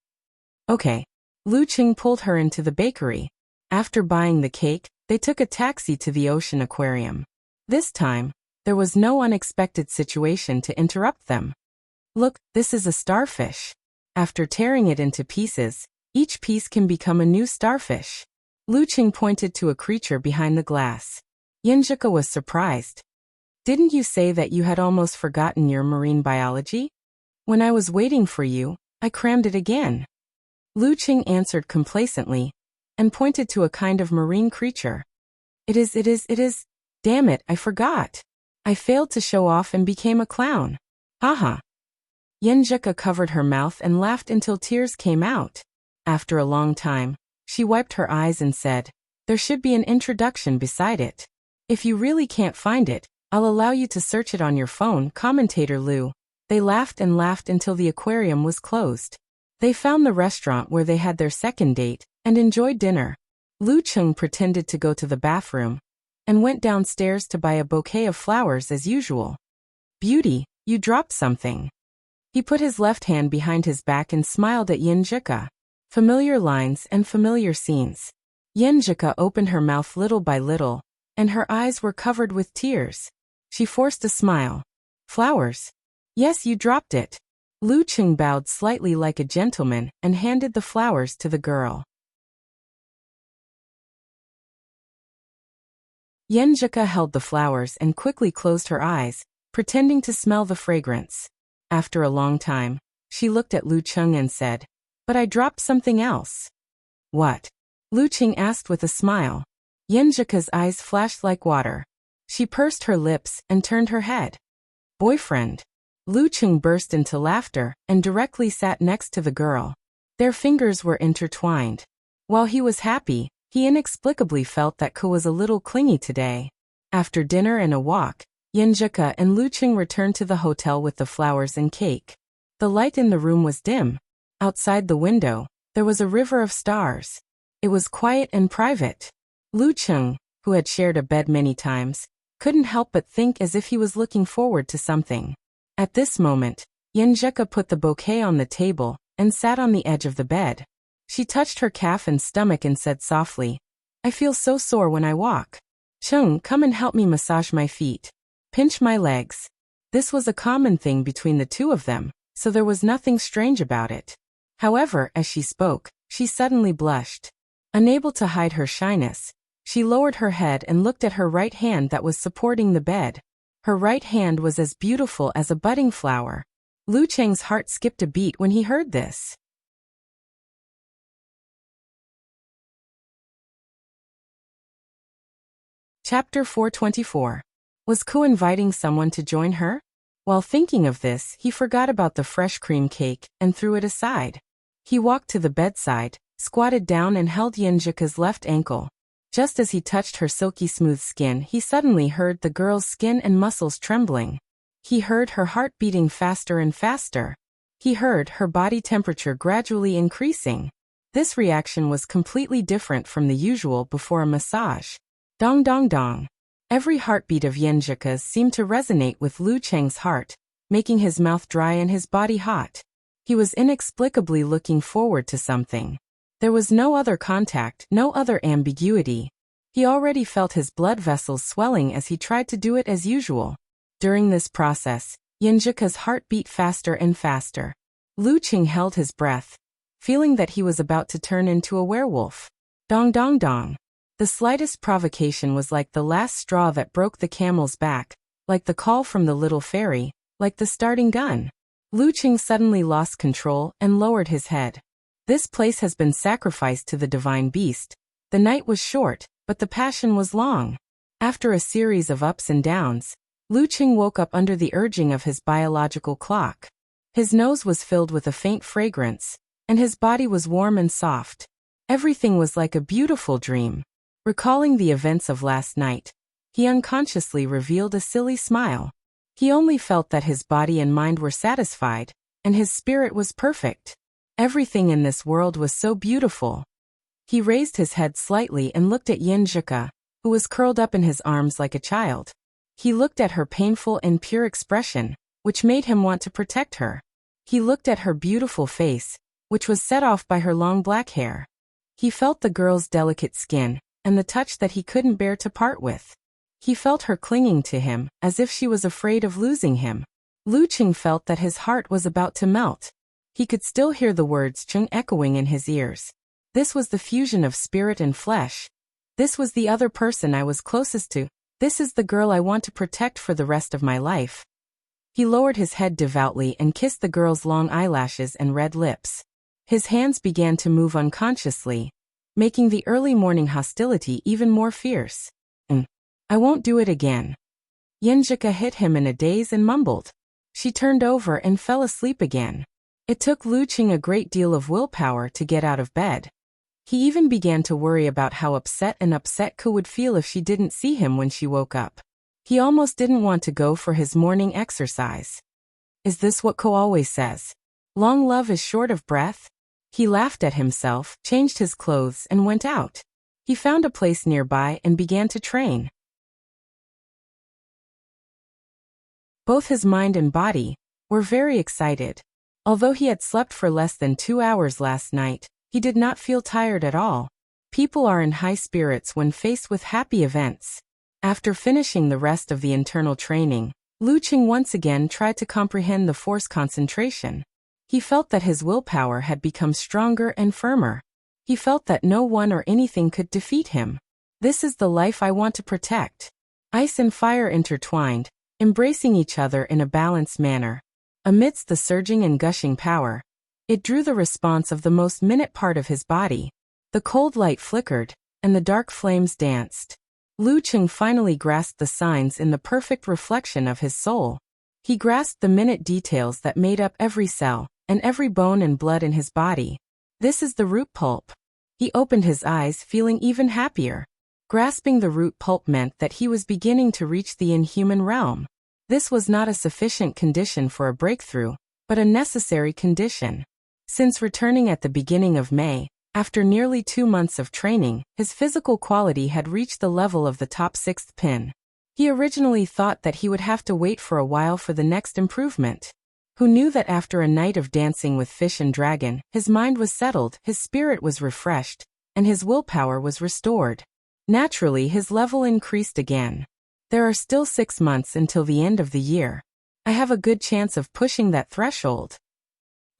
"Okay." Luqing pulled her into the bakery. After buying the cake, they took a taxi to the ocean aquarium. This time, there was no unexpected situation to interrupt them. Look, this is a starfish. After tearing it into pieces, each piece can become a new starfish. Lu Qing pointed to a creature behind the glass. Yinjika was surprised. Didn't you say that you had almost forgotten your marine biology? When I was waiting for you, I crammed it again. Lu Qing answered complacently, and pointed to a kind of marine creature. It is. Damn it, I forgot. I failed to show off and became a clown. Haha. Yinjika covered her mouth and laughed until tears came out. After a long time, she wiped her eyes and said, there should be an introduction beside it. If you really can't find it, I'll allow you to search it on your phone, commentator Lu. They laughed and laughed until the aquarium was closed. They found the restaurant where they had their second date, and enjoyed dinner. Lu Qing pretended to go to the bathroom, and went downstairs to buy a bouquet of flowers as usual. Beauty, you dropped something. He put his left hand behind his back and smiled at Yinjika. Familiar lines and familiar scenes. Yinjika opened her mouth little by little, and her eyes were covered with tears. She forced a smile. Flowers? Yes, you dropped it. Lu Qing bowed slightly like a gentleman and handed the flowers to the girl. Yinjika held the flowers and quickly closed her eyes, pretending to smell the fragrance. After a long time, she looked at Lu Qing and said, but I dropped something else. What? Lu Qing asked with a smile. Yinjika's eyes flashed like water. She pursed her lips and turned her head. Boyfriend. Lu Qing burst into laughter and directly sat next to the girl. Their fingers were intertwined. While he was happy, he inexplicably felt that Ko was a little clingy today. After dinner and a walk, Yinjika and Lu Qing returned to the hotel with the flowers and cake. The light in the room was dim. Outside the window, there was a river of stars. It was quiet and private. Lu Qing, who had shared a bed many times, couldn't help but think as if he was looking forward to something. At this moment, Yinjika put the bouquet on the table and sat on the edge of the bed. She touched her calf and stomach and said softly, I feel so sore when I walk. Qing, come and help me massage my feet. Pinch my legs. This was a common thing between the two of them, so there was nothing strange about it. However, as she spoke, she suddenly blushed. Unable to hide her shyness, she lowered her head and looked at her right hand that was supporting the bed. Her right hand was as beautiful as a budding flower. Lu Qing's heart skipped a beat when he heard this. Chapter 424. Was Ko inviting someone to join her? While thinking of this, he forgot about the fresh cream cake and threw it aside. He walked to the bedside, squatted down and held Yinjika's left ankle. Just as he touched her silky smooth skin, he suddenly heard the girl's skin and muscles trembling. He heard her heart beating faster and faster. He heard her body temperature gradually increasing. This reaction was completely different from the usual before a massage. Dong dong dong. Every heartbeat of Yinjika's seemed to resonate with Lu Qing's heart, making his mouth dry and his body hot. He was inexplicably looking forward to something. There was no other contact, no other ambiguity. He already felt his blood vessels swelling as he tried to do it as usual. During this process, Yinjika's heart beat faster and faster. Lu Qing held his breath, feeling that he was about to turn into a werewolf. Dong dong dong. The slightest provocation was like the last straw that broke the camel's back, like the call from the little fairy, like the starting gun. Lu Qing suddenly lost control and lowered his head. This place has been sacrificed to the divine beast. The night was short, but the passion was long. After a series of ups and downs, Lu Qing woke up under the urging of his biological clock. His nose was filled with a faint fragrance, and his body was warm and soft. Everything was like a beautiful dream. Recalling the events of last night, he unconsciously revealed a silly smile. He only felt that his body and mind were satisfied, and his spirit was perfect. Everything in this world was so beautiful. He raised his head slightly and looked at Yinjika, who was curled up in his arms like a child. He looked at her painful and pure expression, which made him want to protect her. He looked at her beautiful face, which was set off by her long black hair. He felt the girl's delicate skin, and the touch that he couldn't bear to part with. He felt her clinging to him, as if she was afraid of losing him. Luqing felt that his heart was about to melt. He could still hear the words Chung echoing in his ears. This was the fusion of spirit and flesh. This was the other person I was closest to. This is the girl I want to protect for the rest of my life. He lowered his head devoutly and kissed the girl's long eyelashes and red lips. His hands began to move unconsciously, making the early morning hostility even more fierce. I won't do it again. Yinjika hit him in a daze and mumbled. She turned over and fell asleep again. It took Luqing a great deal of willpower to get out of bed. He even began to worry about how upset Ku would feel if she didn't see him when she woke up. He almost didn't want to go for his morning exercise. Is this what Ko always says? Long love is short of breath? He laughed at himself, changed his clothes and went out. He found a place nearby and began to train. Both his mind and body were very excited. Although he had slept for less than 2 hours last night, he did not feel tired at all. People are in high spirits when faced with happy events. After finishing the rest of the internal training, Luqing once again tried to comprehend the force concentration. He felt that his willpower had become stronger and firmer. He felt that no one or anything could defeat him. This is the life I want to protect. Ice and fire intertwined, embracing each other in a balanced manner. Amidst the surging and gushing power, it drew the response of the most minute part of his body. The cold light flickered, and the dark flames danced. Luqing finally grasped the signs in the perfect reflection of his soul. He grasped the minute details that made up every cell, and every bone and blood in his body. This is the root pulp. He opened his eyes, feeling even happier. Grasping the root pulp meant that he was beginning to reach the inhuman realm. This was not a sufficient condition for a breakthrough, but a necessary condition. Since returning at the beginning of May, after nearly 2 months of training, his physical quality had reached the level of the top 6th pin. He originally thought that he would have to wait for a while for the next improvement. Who knew that after a night of dancing with fish and dragon, his mind was settled, his spirit was refreshed, and his willpower was restored. Naturally, his level increased again. There are still 6 months until the end of the year. I have a good chance of pushing that threshold.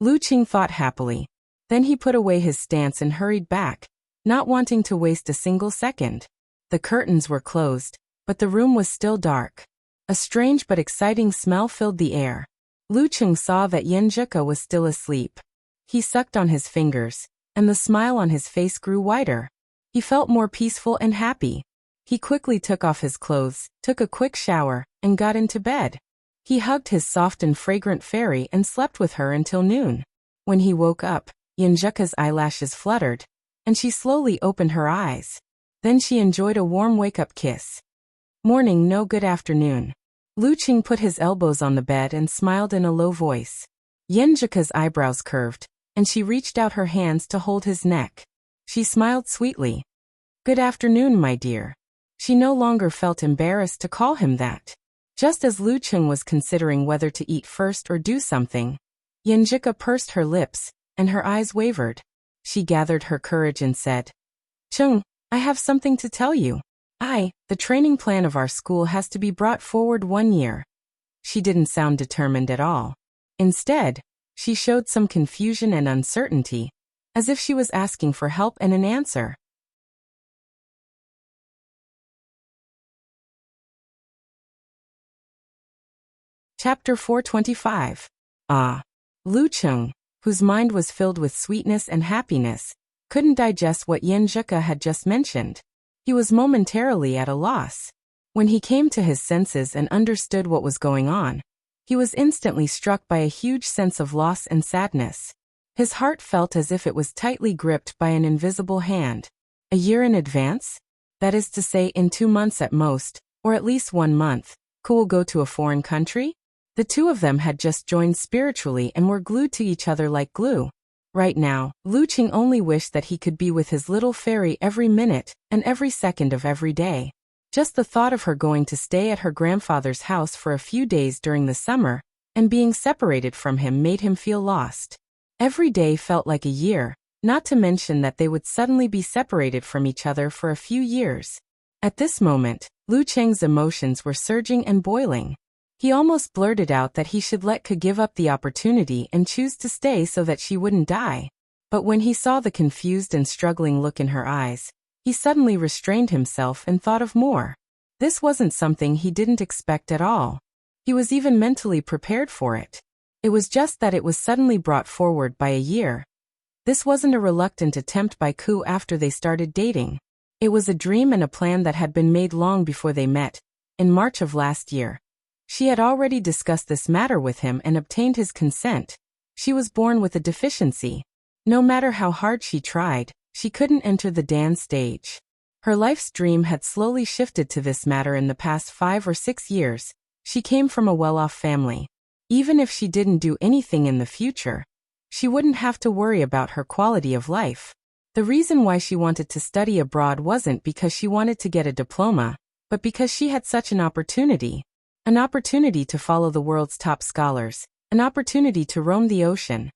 Luqing thought happily. Then he put away his stance and hurried back, not wanting to waste a single second. The curtains were closed, but the room was still dark. A strange but exciting smell filled the air. Luqing saw that Yinjika was still asleep. He sucked on his fingers, and the smile on his face grew wider. He felt more peaceful and happy. He quickly took off his clothes, took a quick shower, and got into bed. He hugged his soft and fragrant fairy and slept with her until noon. When he woke up, Yinjika's eyelashes fluttered, and she slowly opened her eyes. Then she enjoyed a warm wake-up kiss. Morning, no good afternoon. Luqing put his elbows on the bed and smiled in a low voice. Yinjika's eyebrows curved, and she reached out her hands to hold his neck. She smiled sweetly. Good afternoon, my dear. She no longer felt embarrassed to call him that. Just as Luqing was considering whether to eat first or do something, Yinjika pursed her lips, and her eyes wavered. She gathered her courage and said, Chung, I have something to tell you. The training plan of our school has to be brought forward 1 year. She didn't sound determined at all. Instead, she showed some confusion and uncertainty, as if she was asking for help and an answer. Chapter 425. Luqing, whose mind was filled with sweetness and happiness, couldn't digest what Yinjika had just mentioned. He was momentarily at a loss. When he came to his senses and understood what was going on, he was instantly struck by a huge sense of loss and sadness. His heart felt as if it was tightly gripped by an invisible hand. A year in advance? That is to say, in 2 months at most, or at least 1 month, Ku will go to a foreign country? The two of them had just joined spiritually and were glued to each other like glue. Right now, Luqing only wished that he could be with his little fairy every minute and every second of every day. Just the thought of her going to stay at her grandfather's house for a few days during the summer and being separated from him made him feel lost. Every day felt like a year, not to mention that they would suddenly be separated from each other for a few years. At this moment, Lu Cheng's emotions were surging and boiling. He almost blurted out that he should let Ke give up the opportunity and choose to stay so that she wouldn't die. But when he saw the confused and struggling look in her eyes, he suddenly restrained himself and thought of more. This wasn't something he didn't expect at all. He was even mentally prepared for it. It was just that it was suddenly brought forward by a year. This wasn't a reluctant attempt by Ku after they started dating. It was a dream and a plan that had been made long before they met, in March of last year. She had already discussed this matter with him and obtained his consent. She was born with a deficiency. No matter how hard she tried, she couldn't enter the dance stage. Her life's dream had slowly shifted to this matter in the past 5 or 6 years. She came from a well-off family. Even if she didn't do anything in the future, she wouldn't have to worry about her quality of life. The reason why she wanted to study abroad wasn't because she wanted to get a diploma, but because she had such an opportunity. An opportunity to follow the world's top scholars, an opportunity to roam the ocean.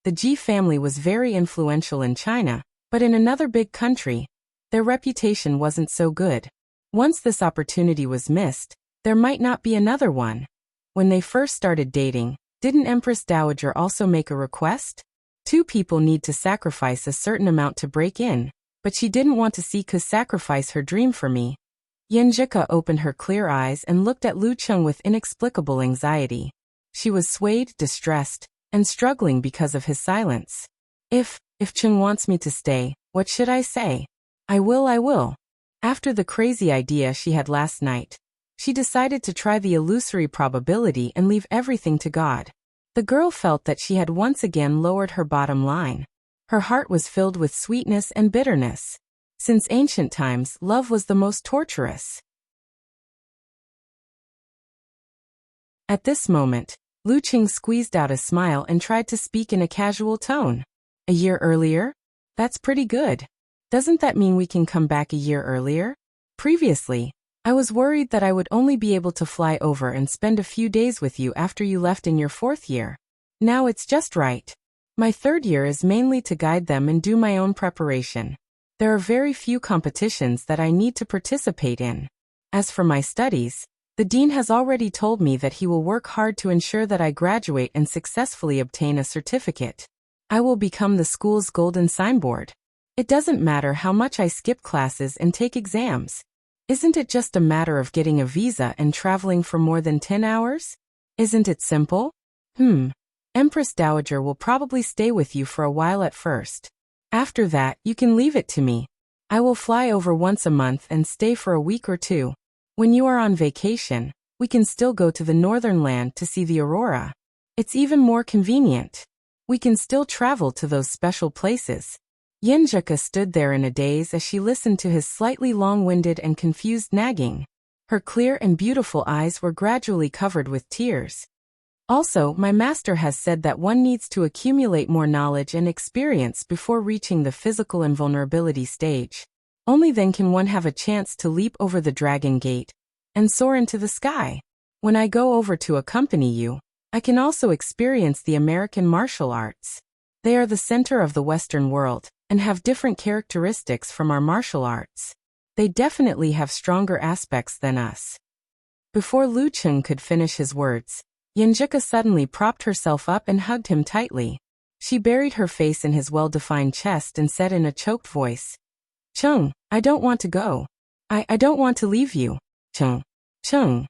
The Ji family was very influential in China, but in another big country, their reputation wasn't so good. Once this opportunity was missed, there might not be another one. When they first started dating, didn't Empress Dowager also make a request? 2 people need to sacrifice a certain amount to break in, but she didn't want to see Ke sacrifice her dream for me. Yenjika opened her clear eyes and looked at Lu Cheng with inexplicable anxiety. She was swayed, distressed, and struggling because of his silence. If Cheng wants me to stay, what should I say? I will. After the crazy idea she had last night, she decided to try the illusory probability and leave everything to God. The girl felt that she had once again lowered her bottom line. Her heart was filled with sweetness and bitterness. Since ancient times, love was the most torturous. At this moment, Lu Cheng squeezed out a smile and tried to speak in a casual tone. A year earlier? That's pretty good. Doesn't that mean we can come back a year earlier? Previously, I was worried that I would only be able to fly over and spend a few days with you after you left in your 4th year. Now it's just right. My 3rd year is mainly to guide them and do my own preparation. There are very few competitions that I need to participate in. As for my studies, the dean has already told me that he will work hard to ensure that I graduate and successfully obtain a certificate. I will become the school's golden signboard. It doesn't matter how much I skip classes and take exams. Isn't it just a matter of getting a visa and traveling for more than 10 hours? Isn't it simple? Empress Dowager will probably stay with you for a while at first. After that, you can leave it to me. I will fly over once a month and stay for a week or 2. When you are on vacation, we can still go to the northern land to see the aurora. It's even more convenient. We can still travel to those special places. Yenjika stood there in a daze as she listened to his slightly long-winded and confused nagging. Her clear and beautiful eyes were gradually covered with tears. Also, my master has said that one needs to accumulate more knowledge and experience before reaching the physical invulnerability stage. Only then can one have a chance to leap over the dragon gate and soar into the sky. When I go over to accompany you, I can also experience the American martial arts. They are the center of the Western world and have different characteristics from our martial arts. They definitely have stronger aspects than us. Before Lu Cheng could finish his words, Yenjika suddenly propped herself up and hugged him tightly. She buried her face in his well-defined chest and said in a choked voice, Cheng, I don't want to go. I don't want to leave you. Cheng.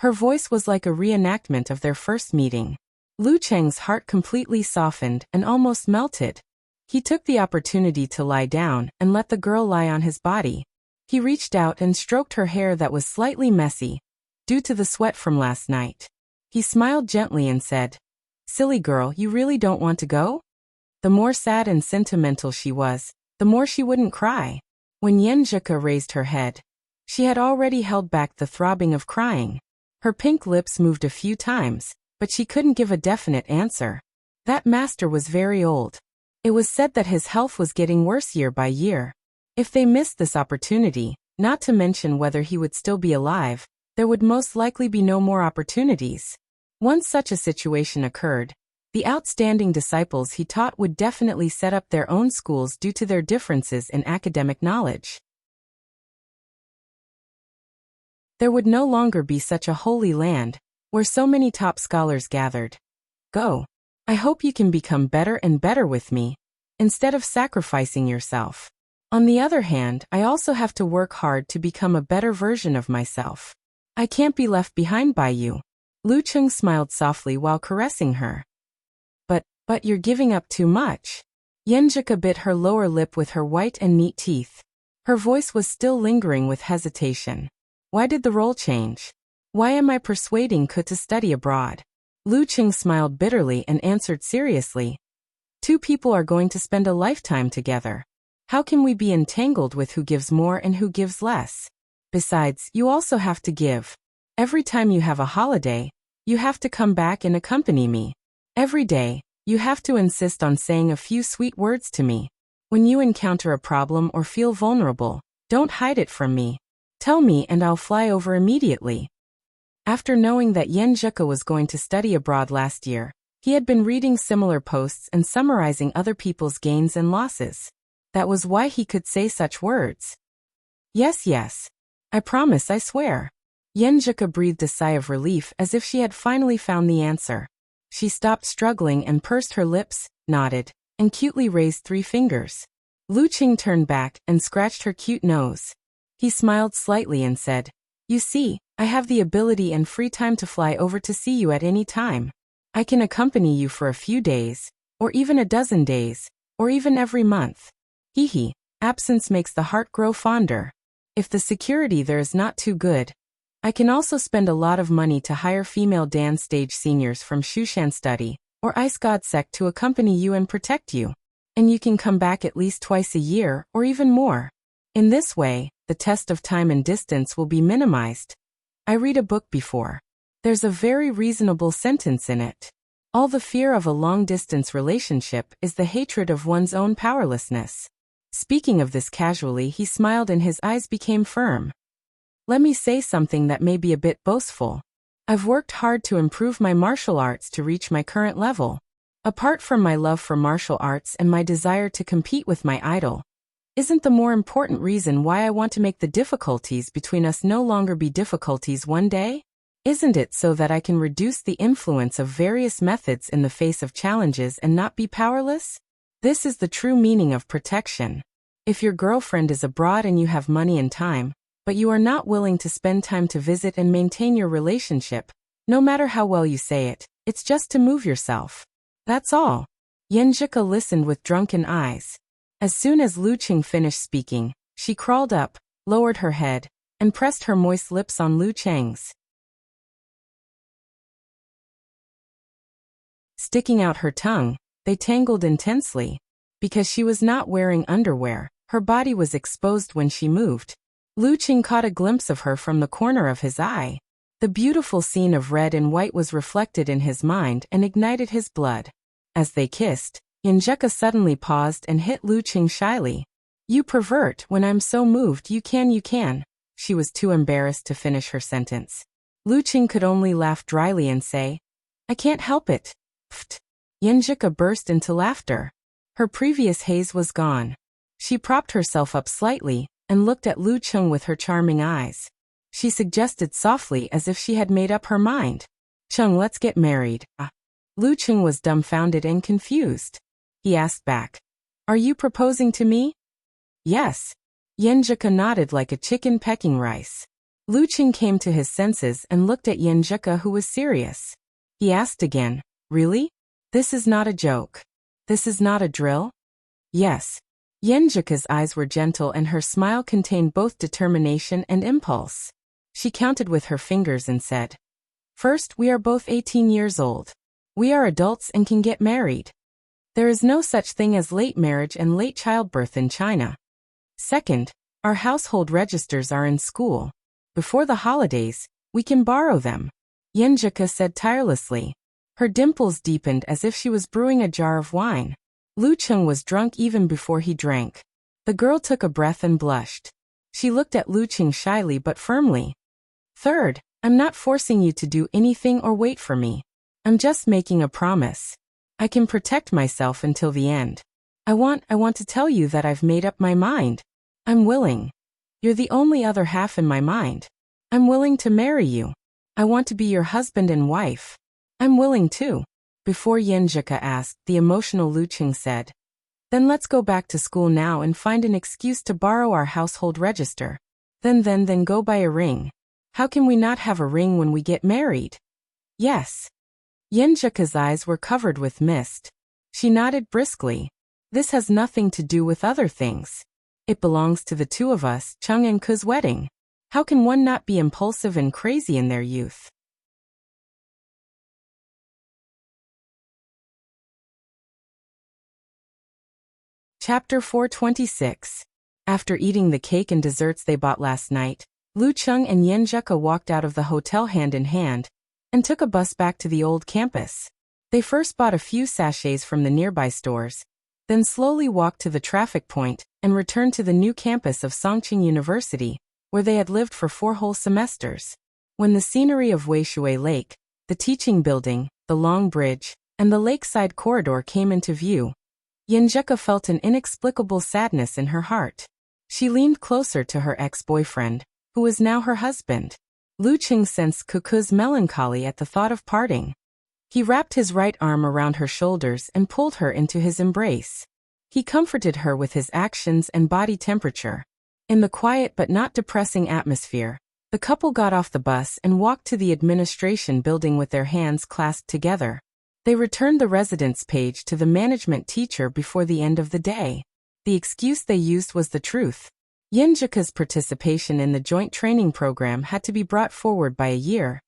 Her voice was like a reenactment of their first meeting. Lu Cheng's heart completely softened and almost melted. He took the opportunity to lie down and let the girl lie on his body. He reached out and stroked her hair that was slightly messy, due to the sweat from last night. He smiled gently and said, Silly girl, you really don't want to go? The more sad and sentimental she was, the more she wouldn't cry. When Yenjika raised her head, she had already held back the throbbing of crying. Her pink lips moved a few times, but she couldn't give a definite answer. That master was very old. It was said that his health was getting worse year by year. If they missed this opportunity, not to mention whether he would still be alive, there would most likely be no more opportunities. Once such a situation occurred, The outstanding disciples he taught would definitely set up their own schools due to their differences in academic knowledge. There would no longer be such a holy land, where so many top scholars gathered. Go. I hope you can become better and better with me, instead of sacrificing yourself. On the other hand, I also have to work hard to become a better version of myself. I can't be left behind by you. Lucheng smiled softly while caressing her. But you're giving up too much. Yenjika bit her lower lip with her white and neat teeth. Her voice was still lingering with hesitation. Why did the role change? Why am I persuading Ke to study abroad? Lucheng smiled bitterly and answered seriously. Two people are going to spend a lifetime together. How can we be entangled with who gives more and who gives less? Besides, you also have to give. Every time you have a holiday, you have to come back and accompany me. Every day, you have to insist on saying a few sweet words to me. When you encounter a problem or feel vulnerable, don't hide it from me. Tell me and I'll fly over immediately. After knowing that Yenjika was going to study abroad last year, he had been reading similar posts and summarizing other people's gains and losses. That was why he could say such words. Yes. I promise, I swear. Yenjika breathed a sigh of relief as if she had finally found the answer. She stopped struggling and pursed her lips, nodded, and cutely raised 3 fingers. Lucheng turned back and scratched her cute nose. He smiled slightly and said, You see, I have the ability and free time to fly over to see you at any time. I can accompany you for a few days, or even a dozen days, or even every month. Hee, absence makes the heart grow fonder. If the security there is not too good, I can also spend a lot of money to hire female dance stage seniors from Shushan Study, or Ice God Sect to accompany you and protect you. And you can come back at least twice a year, or even more. In this way, the test of time and distance will be minimized. I read a book before. There's a very reasonable sentence in it. All the fear of a long-distance relationship is the hatred of one's own powerlessness. Speaking of this casually, he smiled and his eyes became firm. Let me say something that may be a bit boastful. I've worked hard to improve my martial arts to reach my current level. Apart from my love for martial arts and my desire to compete with my idol, isn't the more important reason why I want to make the difficulties between us no longer be difficulties one day? Isn't it so that I can reduce the influence of various methods in the face of challenges and not be powerless? This is the true meaning of protection. If your girlfriend is abroad and you have money and time, but you are not willing to spend time to visit and maintain your relationship, no matter how well you say it, it's just to move yourself. That's all. Yenjika listened with drunken eyes. As soon as Lucheng finished speaking, she crawled up, lowered her head, and pressed her moist lips on Lucheng's. Sticking out her tongue, they tangled intensely. Because she was not wearing underwear, her body was exposed when she moved. Lucheng caught a glimpse of her from the corner of his eye. The beautiful scene of red and white was reflected in his mind and ignited his blood. As they kissed, Yenjika suddenly paused and hit Lucheng shyly. You pervert, when I'm so moved you can. She was too embarrassed to finish her sentence. Lucheng could only laugh dryly and say, I can't help it. Pfft. Yenjika burst into laughter. Her previous haze was gone. She propped herself up slightly and looked at Lucheng with her charming eyes. She suggested softly as if she had made up her mind. Chung, let's get married. Lucheng was dumbfounded and confused. He asked back, Are you proposing to me? Yes. Yenjika nodded like a chicken pecking rice. Lucheng came to his senses and looked at Yenjika, who was serious. He asked again, Really? This is not a joke. This is not a drill? Yes. Yenjika's eyes were gentle and her smile contained both determination and impulse. She counted with her fingers and said, First, we are both 18 years old. We are adults and can get married. There is no such thing as late marriage and late childbirth in China. Second, our household registers are in school. Before the holidays, we can borrow them. Yenjika said tirelessly. Her dimples deepened as if she was brewing a jar of wine. Lucheng was drunk even before he drank. The girl took a breath and blushed. She looked at Lucheng shyly but firmly. Third, I'm not forcing you to do anything or wait for me. I'm just making a promise. I can protect myself until the end. I want to tell you that I've made up my mind. I'm willing. You're the only other half in my mind. I'm willing to marry you. I want to be your husband and wife. I'm willing too. Before Yenjika asked, the emotional Lucheng said, Then let's go back to school now and find an excuse to borrow our household register. Then go buy a ring. How can we not have a ring when we get married? Yes. Yenjika's eyes were covered with mist. She nodded briskly. This has nothing to do with other things. It belongs to the two of us, Chung and Ku's wedding. How can one not be impulsive and crazy in their youth? Chapter 426. After eating the cake and desserts they bought last night, Lucheng and Yenjika walked out of the hotel hand in hand and took a bus back to the old campus. They first bought a few sachets from the nearby stores, then slowly walked to the traffic point and returned to the new campus of Songqing University, where they had lived for 4 whole semesters. When the scenery of Weishui Lake, the teaching building, the long bridge, and the lakeside corridor came into view, Yenjika felt an inexplicable sadness in her heart. She leaned closer to her ex-boyfriend, who was now her husband. Lucheng sensed Kuku's melancholy at the thought of parting. He wrapped his right arm around her shoulders and pulled her into his embrace. He comforted her with his actions and body temperature. In the quiet but not depressing atmosphere, the couple got off the bus and walked to the administration building with their hands clasped together. They returned the residence page to the management teacher before the end of the day. The excuse they used was the truth. Yenjika's participation in the joint training program had to be brought forward by a year,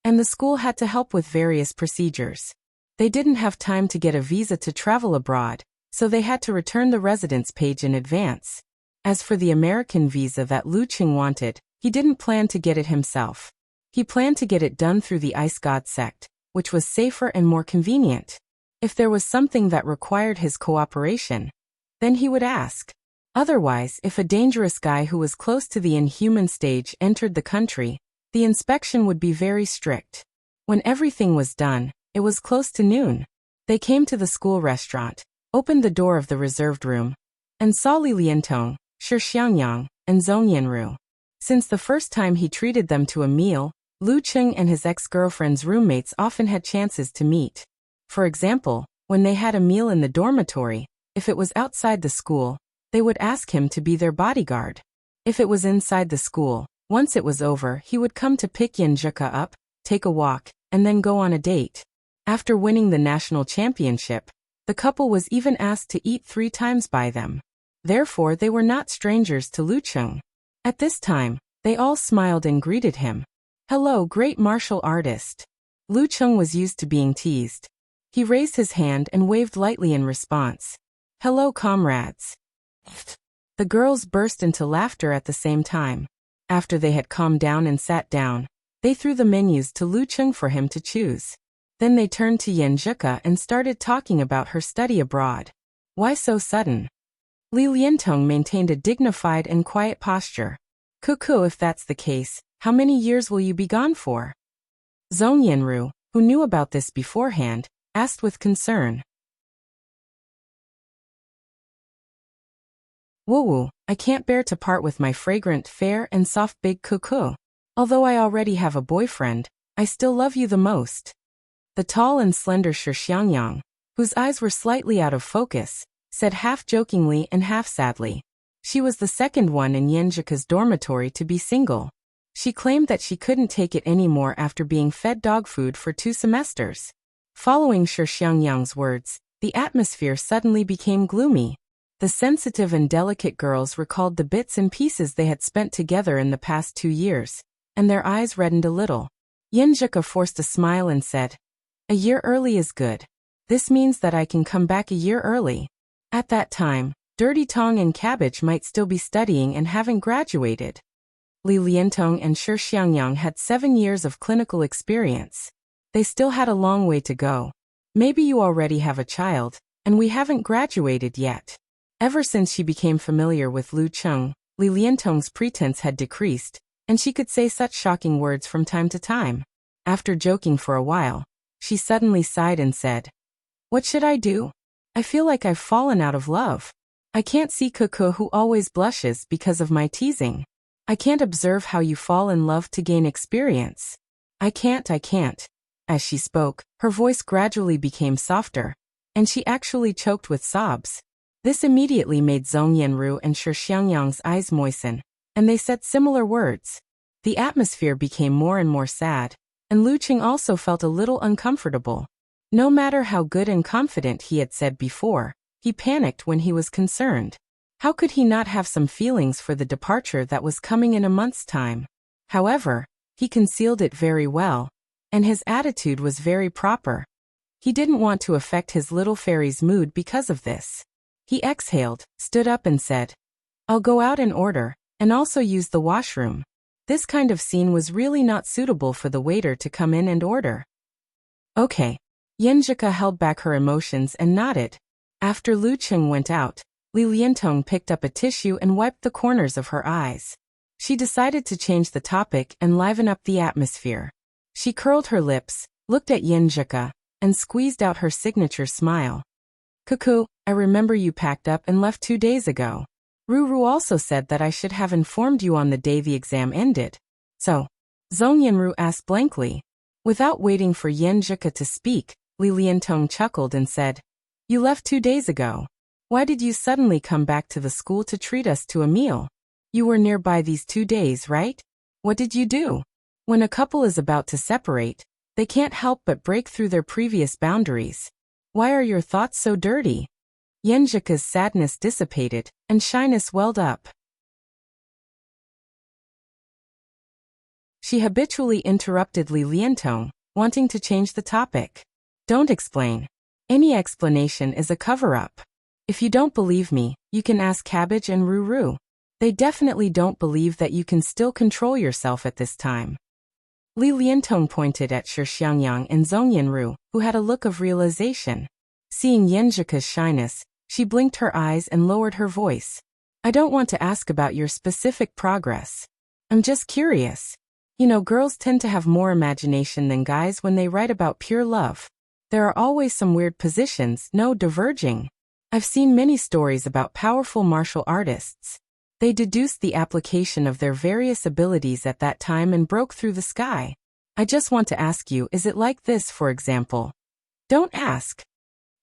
and the school had to help with various procedures. They didn't have time to get a visa to travel abroad, so they had to return the residence page in advance. As for the American visa that Lucheng wanted, he didn't plan to get it himself. He planned to get it done through the Ice God sect, which was safer and more convenient. If there was something that required his cooperation, then he would ask. Otherwise, if a dangerous guy who was close to the inhuman stage entered the country, the inspection would be very strict. When everything was done, it was close to noon. They came to the school restaurant, opened the door of the reserved room, and saw Li Liantong, Shi Xiangyang, and Zhong Yanru. Since the first time he treated them to a meal, Lucheng and his ex-girlfriend's roommates often had chances to meet. For example, when they had a meal in the dormitory, if it was outside the school, they would ask him to be their bodyguard. If it was inside the school, once it was over, he would come to pick Yenjika up, take a walk, and then go on a date. After winning the national championship, the couple was even asked to eat 3 times by them. Therefore, they were not strangers to Lucheng. At this time, they all smiled and greeted him. Hello, great martial artist. Lucheng was used to being teased. He raised his hand and waved lightly in response. Hello, comrades. The girls burst into laughter at the same time. After they had calmed down and sat down, they threw the menus to Lucheng for him to choose. Then they turned to Yenjika and started talking about her study abroad. Why so sudden? Li Liantong maintained a dignified and quiet posture. Kuku, if that's the case, how many years will you be gone for? Zhong Yanru, who knew about this beforehand, asked with concern. Woo, I can't bear to part with my fragrant, fair, and soft big Kuku. Although I already have a boyfriend, I still love you the most. The tall and slender Shi Xiangyang, whose eyes were slightly out of focus, said half jokingly and half sadly. She was the second one in Yenjika's dormitory to be single. She claimed that she couldn't take it anymore after being fed dog food for 2 semesters. Following Shi Xiangyang's words, the atmosphere suddenly became gloomy. The sensitive and delicate girls recalled the bits and pieces they had spent together in the past 2 years, and their eyes reddened a little. Yenjika forced a smile and said, A year early is good. This means that I can come back a year early. At that time, Dirty Tong and Cabbage might still be studying and haven't graduated. Li Liantong and Shi Xiangyang had 7 years of clinical experience. They still had a long way to go. Maybe you already have a child, and we haven't graduated yet. Ever since she became familiar with Lucheng, Li Liantong's pretense had decreased, and she could say such shocking words from time to time. After joking for a while, she suddenly sighed and said, What should I do? I feel like I've fallen out of love. I can't see Cuckoo who always blushes because of my teasing. I can't observe how you fall in love to gain experience. I can't. As she spoke, her voice gradually became softer, and she actually choked with sobs. This immediately made Zhong Yanru and Shi Xiangyang's eyes moisten, and they said similar words. The atmosphere became more and more sad, and Lu Qing also felt a little uncomfortable. No matter how good and confident he had said before, he panicked when he was concerned. How could he not have some feelings for the departure that was coming in a month's time? However, he concealed it very well, and his attitude was very proper. He didn't want to affect his little fairy's mood because of this. He exhaled, stood up and said, "I'll go out and order, and also use the washroom." This kind of scene was really not suitable for the waiter to come in and order. Okay. Yanjika held back her emotions and nodded. After Lu Qing went out, Li Liantong picked up a tissue and wiped the corners of her eyes. She decided to change the topic and liven up the atmosphere. She curled her lips, looked at Yanjika, and squeezed out her signature smile. "Cuckoo, I remember you packed up and left 2 days ago. Ruru also said that I should have informed you on the day the exam ended. So?" Zhong Yanru asked blankly. Without waiting for Yanjika to speak, Li Liantong chuckled and said, "You left 2 days ago. Why did you suddenly come back to the school to treat us to a meal? You were nearby these 2 days, right? What did you do?" When a couple is about to separate, they can't help but break through their previous boundaries. Why are your thoughts so dirty? Yanjika's sadness dissipated, and shyness welled up. She habitually interrupted Li Liantong, wanting to change the topic. "Don't explain. Any explanation is a cover-up. If you don't believe me, you can ask Cabbage and Ruru. They definitely don't believe that you can still control yourself at this time." Li Liantong pointed at Shi Xiangyang and Zhong Yanru, who had a look of realization. Seeing Yanjika's shyness, she blinked her eyes and lowered her voice. "I don't want to ask about your specific progress. I'm just curious. You know, girls tend to have more imagination than guys when they write about pure love. There are always some weird positions, no diverging. I've seen many stories about powerful martial artists. They deduced the application of their various abilities at that time and broke through the sky. I just want to ask you, is it like this, for example?" "Don't ask."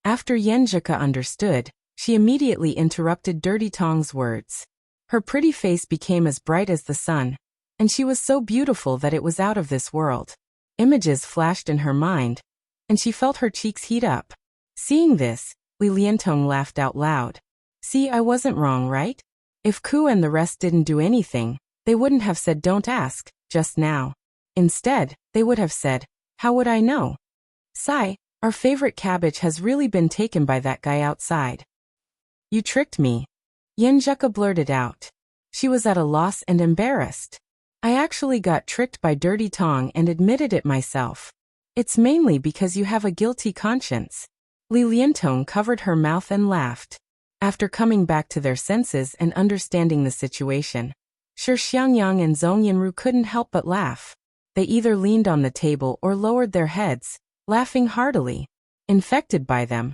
After Yanjika understood, she immediately interrupted Dirty Tong's words. Her pretty face became as bright as the sun, and she was so beautiful that it was out of this world. Images flashed in her mind, and she felt her cheeks heat up. Seeing this, Li Liantong laughed out loud. "See, I wasn't wrong, right? If Ku and the rest didn't do anything, they wouldn't have said don't ask, just now. Instead, they would have said, how would I know? Sai, our favorite Cabbage has really been taken by that guy outside." "You tricked me." Yanjika blurted out. She was at a loss and embarrassed. "I actually got tricked by Dirty Tong and admitted it myself. It's mainly because you have a guilty conscience." Li Liantong covered her mouth and laughed. After coming back to their senses and understanding the situation, Shi Xiangyang and Zhong Yanru couldn't help but laugh. They either leaned on the table or lowered their heads, laughing heartily. Infected by them,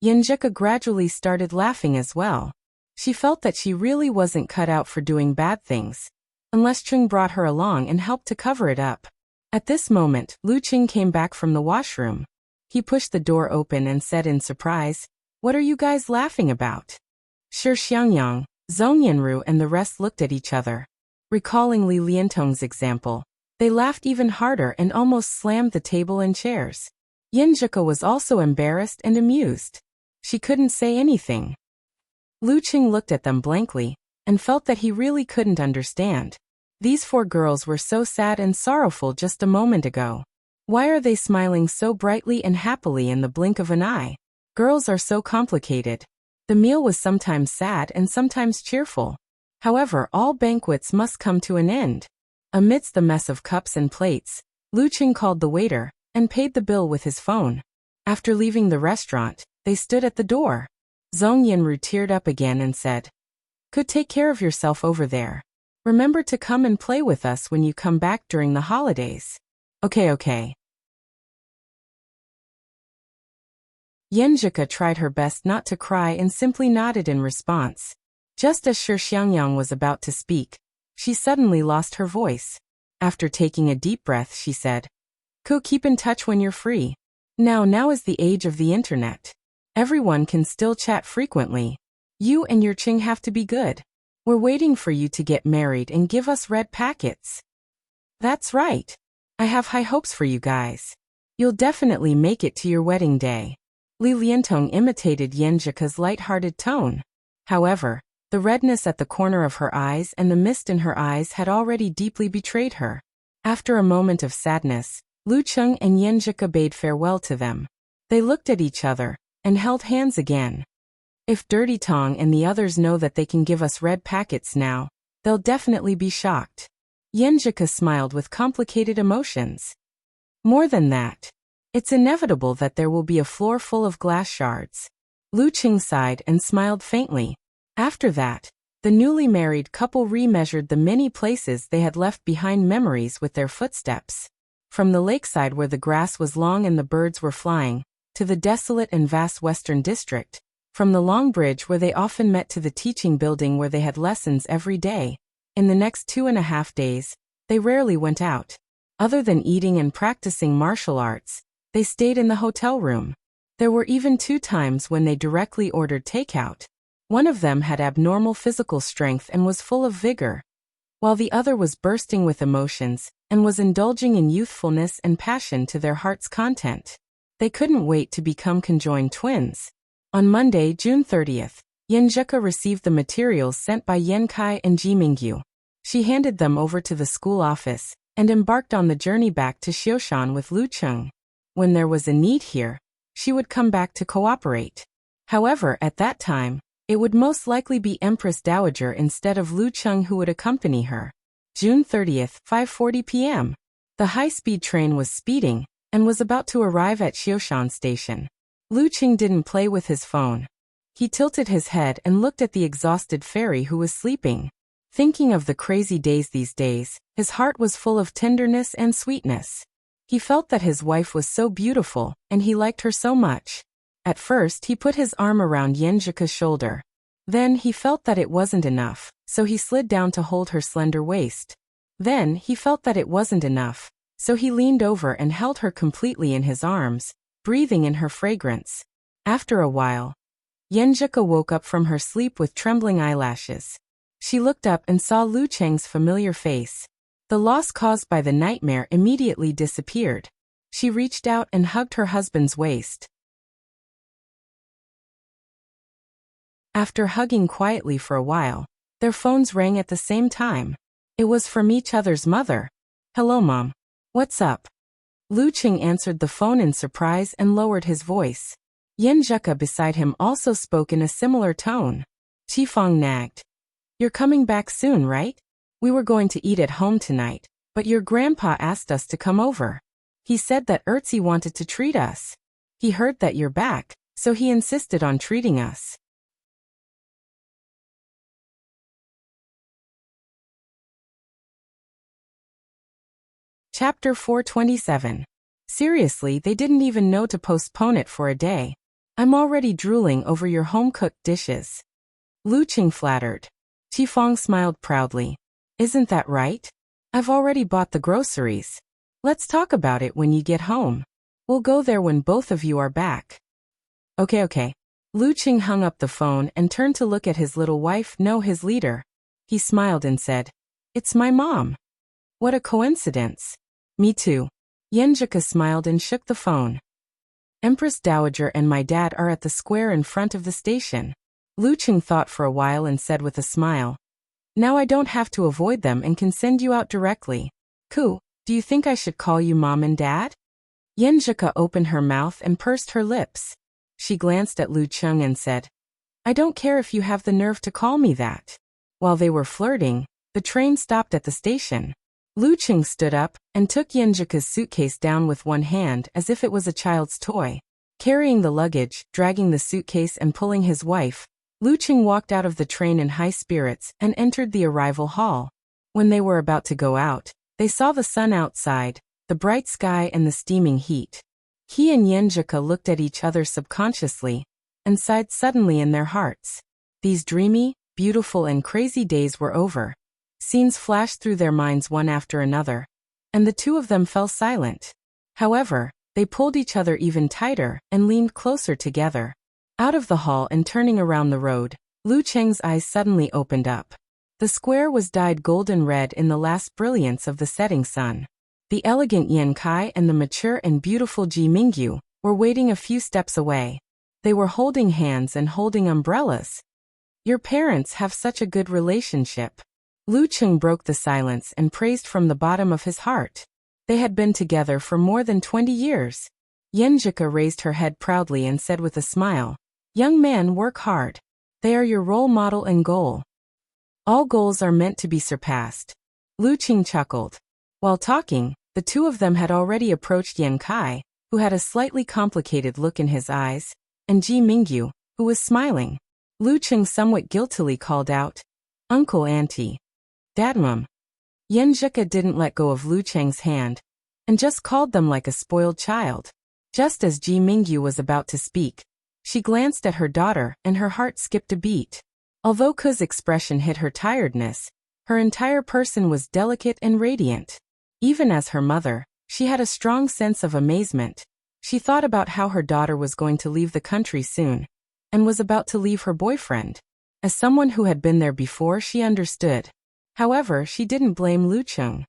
Yanjika gradually started laughing as well. She felt that she really wasn't cut out for doing bad things, unless Chung brought her along and helped to cover it up. At this moment, Lu Qing came back from the washroom. He pushed the door open and said in surprise, "What are you guys laughing about?" Shi Xiangyang, Zhong Yanru and the rest looked at each other. Recalling Li Liantong's example, they laughed even harder and almost slammed the table and chairs. Yanjika was also embarrassed and amused. She couldn't say anything. Lu Qing looked at them blankly, and felt that he really couldn't understand. These 4 girls were so sad and sorrowful just a moment ago. Why are they smiling so brightly and happily in the blink of an eye? Girls are so complicated. The meal was sometimes sad and sometimes cheerful. However, all banquets must come to an end. Amidst the mess of cups and plates, Lu Qing called the waiter, and paid the bill with his phone. After leaving the restaurant, they stood at the door. Zhong Yanru teared up again and said, "Could take care of yourself over there. Remember to come and play with us when you come back during the holidays." Okay. Yenjika tried her best not to cry and simply nodded in response. Just as Shi Xiangyang was about to speak, she suddenly lost her voice. After taking a deep breath, she said, Keep in touch when you're free. Now is the age of the internet. Everyone can still chat frequently. You and your Qing have to be good. We're waiting for you to get married and give us red packets. That's right. I have high hopes for you guys. You'll definitely make it to your wedding day. Li Liantong imitated Yenjika's light-hearted tone. However, the redness at the corner of her eyes and the mist in her eyes had already deeply betrayed her. After a moment of sadness, Lu Cheng and Yenjika bade farewell to them. They looked at each other and held hands again. If Dirty Tong and the others know that they can give us red packets now, they'll definitely be shocked. Yenjika smiled with complicated emotions. More than that, it's inevitable that there will be a floor full of glass shards. Lu Qing sighed and smiled faintly. After that, the newly married couple remeasured the many places they had left behind memories with their footsteps. From the lakeside where the grass was long and the birds were flying, to the desolate and vast western district, from the long bridge where they often met to the teaching building where they had lessons every day. In the next 2.5 days, they rarely went out. Other than eating and practicing martial arts, they stayed in the hotel room. There were even 2 times when they directly ordered takeout. One of them had abnormal physical strength and was full of vigor, while the other was bursting with emotions and was indulging in youthfulness and passion to their heart's content. They couldn't wait to become conjoined twins. On Monday, June 30th, Yenjika received the materials sent by Yenkai and Jimingyu. She handed them over to the school office and embarked on the journey back to Xioshan with Lu Cheng. When there was a need here, she would come back to cooperate. However, at that time, it would most likely be Empress Dowager instead of Lu Cheng who would accompany her. June 30th, 5:40 p.m. The high-speed train was speeding and was about to arrive at Xioshan Station. Lu Cheng didn't play with his phone. He tilted his head and looked at the exhausted fairy who was sleeping. Thinking of the crazy days these days, his heart was full of tenderness and sweetness. He felt that his wife was so beautiful, and he liked her so much. At first, he put his arm around Yenjika's shoulder. Then he felt that it wasn't enough, so he slid down to hold her slender waist. Then he felt that it wasn't enough, so he leaned over and held her completely in his arms, breathing in her fragrance. After a while, Yenjika woke up from her sleep with trembling eyelashes. She looked up and saw Lu Cheng's familiar face. The loss caused by the nightmare immediately disappeared. She reached out and hugged her husband's waist. After hugging quietly for a while, their phones rang at the same time. It was from each other's mother. "Hello, Mom. What's up?" Lu Cheng answered the phone in surprise and lowered his voice. Yenjika beside him also spoke in a similar tone. Qifeng nagged. "You're coming back soon, right? We were going to eat at home tonight, but your grandpa asked us to come over. He said that Erzi wanted to treat us. He heard that you're back, so he insisted on treating us." Chapter 427. Seriously, they didn't even know to postpone it for a day. I'm already drooling over your home-cooked dishes. Lu Cheng flattered. Qifeng smiled proudly. Isn't that right? I've already bought the groceries. Let's talk about it when you get home. We'll go there when both of you are back. Okay. Lu Cheng hung up the phone and turned to look at his little wife, no, his leader. He smiled and said, "It's my mom. What a coincidence." "Me too." Yenjika smiled and shook the phone. "Empress Dowager and my dad are at the square in front of the station." Lu Cheng thought for a while and said with a smile, "Now I don't have to avoid them and can send you out directly. Do you think I should call you Mom and Dad?" Yenjika opened her mouth and pursed her lips. She glanced at Lu Cheng and said, "I don't care if you have the nerve to call me that." While they were flirting, the train stopped at the station. Lu Cheng stood up and took Yenjika's suitcase down with one hand as if it was a child's toy. Carrying the luggage, dragging the suitcase and pulling his wife, Lu Cheng walked out of the train in high spirits and entered the arrival hall. When they were about to go out, they saw the sun outside, the bright sky and the steaming heat. He and Yenjika looked at each other subconsciously and sighed suddenly in their hearts. These dreamy, beautiful and crazy days were over. Scenes flashed through their minds one after another, and the two of them fell silent. However, they pulled each other even tighter and leaned closer together. Out of the hall and turning around the road, Lu Cheng's eyes suddenly opened up. The square was dyed golden red in the last brilliance of the setting sun. The elegant Yan Kai and the mature and beautiful Ji Mingyu were waiting a few steps away. They were holding hands and holding umbrellas. Your parents have such a good relationship. Lu Cheng broke the silence and praised from the bottom of his heart. They had been together for more than 20 years. Yenjika raised her head proudly and said with a smile, "Young man, work hard. They are your role model and goal. All goals are meant to be surpassed." Lu Qing chuckled. While talking, the two of them had already approached Yan Kai, who had a slightly complicated look in his eyes, and Ji Mingyu, who was smiling. Lu Qing somewhat guiltily called out, "Uncle, Auntie, Dad, Mom." Yenjika didn't let go of Lu Cheng's hand, and just called them like a spoiled child. Just as Ji Mingyu was about to speak, she glanced at her daughter and her heart skipped a beat. Although Ku's expression hid her tiredness, her entire person was delicate and radiant. Even as her mother, she had a strong sense of amazement. She thought about how her daughter was going to leave the country soon, and was about to leave her boyfriend. As someone who had been there before, she understood. However, she didn't blame Lu Cheng.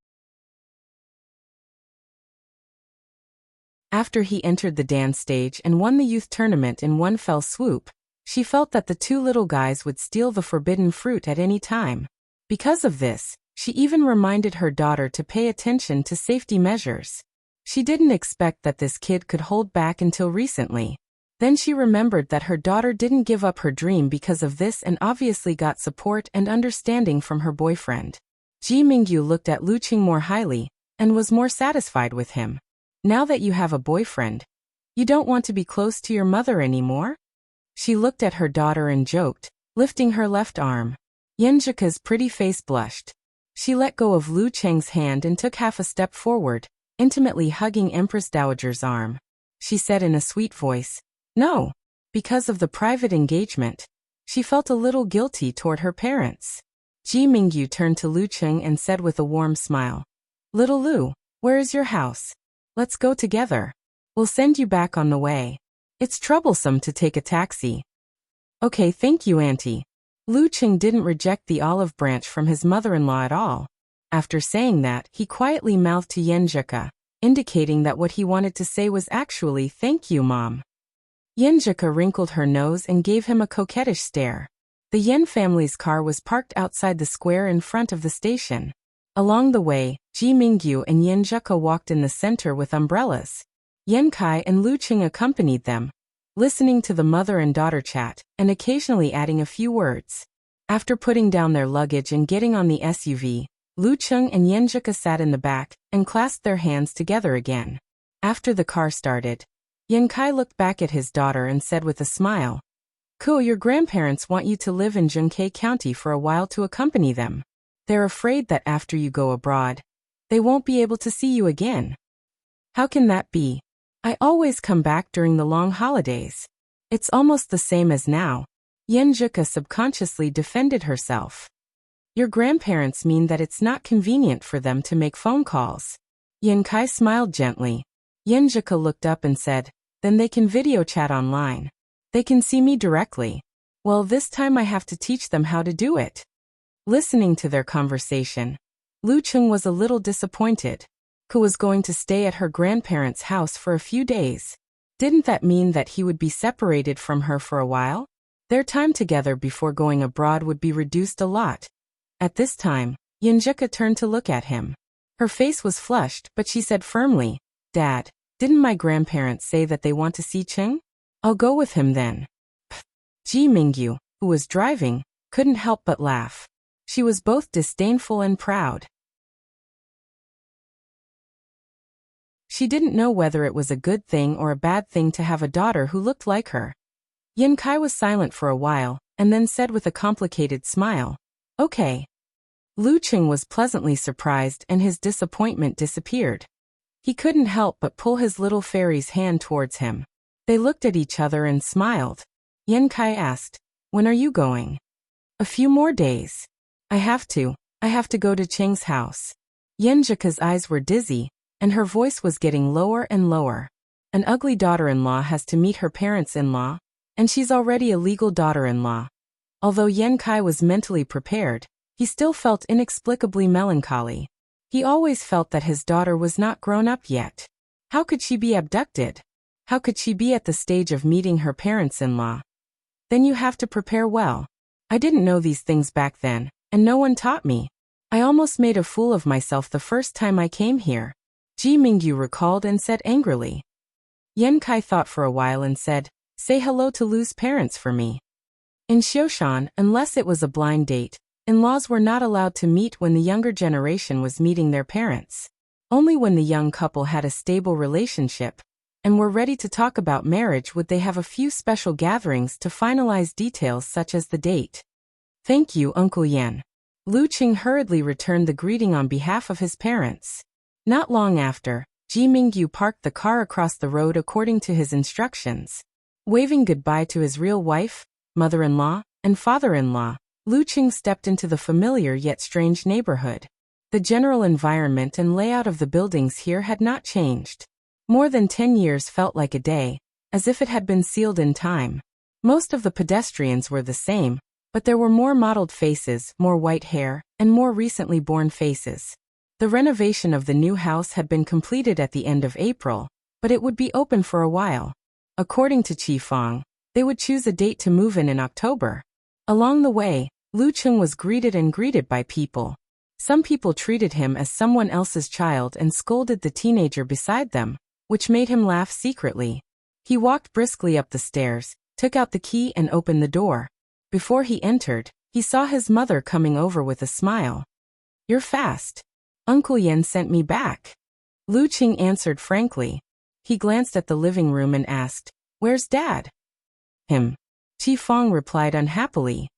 After he entered the dance stage and won the youth tournament in one fell swoop, she felt that the two little guys would steal the forbidden fruit at any time. Because of this, she even reminded her daughter to pay attention to safety measures. She didn't expect that this kid could hold back until recently. Then she remembered that her daughter didn't give up her dream because of this and obviously got support and understanding from her boyfriend. Ji Mingyu looked at Lu Qing more highly and was more satisfied with him. "Now that you have a boyfriend, you don't want to be close to your mother anymore?" She looked at her daughter and joked, lifting her left arm. Yenjika's pretty face blushed. She let go of Lu Cheng's hand and took half a step forward, intimately hugging Empress Dowager's arm. She said in a sweet voice, "No." Because of the private engagement, she felt a little guilty toward her parents. Ji Mingyu turned to Lu Cheng and said with a warm smile, "Little Lu, where is your house? Let's go together. We'll send you back on the way. It's troublesome to take a taxi." "Okay, thank you, Auntie." Lu Cheng didn't reject the olive branch from his mother-in-law at all. After saying that, he quietly mouthed to Yenjika, indicating that what he wanted to say was actually, "Thank you, Mom." Yenjika wrinkled her nose and gave him a coquettish stare. The Yen family's car was parked outside the square in front of the station. Along the way, Ji Mingyu and Yenjika walked in the center with umbrellas. Yan Kai and Lu Qing accompanied them, listening to the mother and daughter chat, and occasionally adding a few words. After putting down their luggage and getting on the SUV, Lu Qing and Yenjika sat in the back and clasped their hands together again. After the car started, Yan Kai looked back at his daughter and said with a smile, "Ko, your grandparents want you to live in Junkei County for a while to accompany them. They're afraid that after you go abroad, they won't be able to see you again." "How can that be? I always come back during the long holidays. It's almost the same as now." Yenjika subconsciously defended herself. "Your grandparents mean that it's not convenient for them to make phone calls." Yan Kai smiled gently. Yenjika looked up and said, "Then they can video chat online. They can see me directly. Well, this time I have to teach them how to do it." Listening to their conversation, Lu Cheng was a little disappointed. Ko was going to stay at her grandparents' house for a few days. Didn't that mean that he would be separated from her for a while? Their time together before going abroad would be reduced a lot. At this time, Yenjika turned to look at him. Her face was flushed, but she said firmly, "Dad, didn't my grandparents say that they want to see Cheng? I'll go with him then." Ji Mingyu, who was driving, couldn't help but laugh. She was both disdainful and proud. She didn't know whether it was a good thing or a bad thing to have a daughter who looked like her. Yan Kai was silent for a while, and then said with a complicated smile, "Okay." Lu Cheng was pleasantly surprised and his disappointment disappeared. He couldn't help but pull his little fairy's hand towards him. They looked at each other and smiled. Yan Kai asked, "When are you going?" "A few more days. I have to go to Cheng's house." Yan Zhika's eyes were dizzy, and her voice was getting lower and lower. An ugly daughter-in-law has to meet her parents-in-law, and she's already a legal daughter-in-law. Although Yan Kai was mentally prepared, he still felt inexplicably melancholy. He always felt that his daughter was not grown up yet. How could she be abducted? How could she be at the stage of meeting her parents-in-law? Then you have to prepare well. I didn't know these things back then, and no one taught me. I almost made a fool of myself the first time I came here. Ji Mingyu recalled and said angrily. Yan Kai thought for a while and said, "Say hello to Lu's parents for me." In Xioshan, unless it was a blind date, in-laws were not allowed to meet when the younger generation was meeting their parents. Only when the young couple had a stable relationship and were ready to talk about marriage would they have a few special gatherings to finalize details such as the date. "Thank you, Uncle Yan." Lu Qing hurriedly returned the greeting on behalf of his parents. Not long after, Ji Mingyu parked the car across the road according to his instructions. Waving goodbye to his real wife, mother-in-law, and father-in-law, Lu Qing stepped into the familiar yet strange neighborhood. The general environment and layout of the buildings here had not changed. More than 10 years felt like a day, as if it had been sealed in time. Most of the pedestrians were the same, but there were more mottled faces, more white hair, and more recently born faces. The renovation of the new house had been completed at the end of April, but it would be open for a while. According to Qi Fang, they would choose a date to move in October. Along the way, Lu Qing was greeted by people. Some people treated him as someone else's child and scolded the teenager beside them, which made him laugh secretly. He walked briskly up the stairs, took out the key and opened the door. Before he entered, he saw his mother coming over with a smile. "You're fast. Uncle Yan sent me back." Lu Qing answered frankly. He glanced at the living room and asked, "Where's Dad?" "Him." Qi Fang replied unhappily.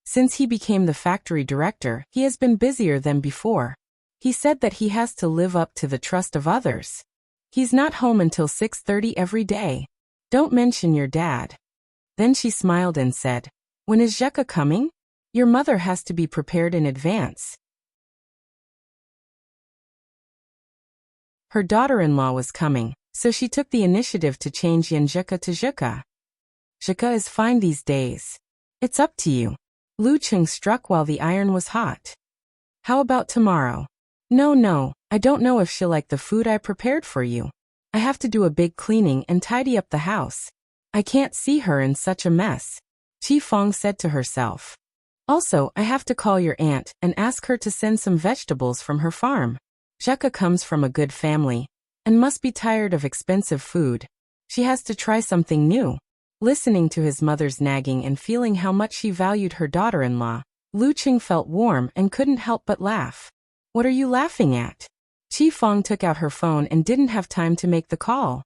Since he became the factory director, he has been busier than before. He said that he has to live up to the trust of others. He's not home until 6:30 every day. Don't mention your dad. Then she smiled and said, "When is Zheka coming? Your mother has to be prepared in advance." Her daughter-in-law was coming, so she took the initiative to change Yanzhika to Zhika. "Zhika is fine these days. It's up to you." Lu Qing struck while the iron was hot. "How about tomorrow?" No, I don't know if she'll like the food I prepared for you. I have to do a big cleaning and tidy up the house. I can't see her in such a mess," Qi Fang said to herself. "Also, I have to call your aunt and ask her to send some vegetables from her farm. Zheka comes from a good family and must be tired of expensive food. She has to try something new." Listening to his mother's nagging and feeling how much she valued her daughter-in-law, Lu Qing felt warm and couldn't help but laugh. "What are you laughing at?" Qi Fang took out her phone and didn't have time to make the call.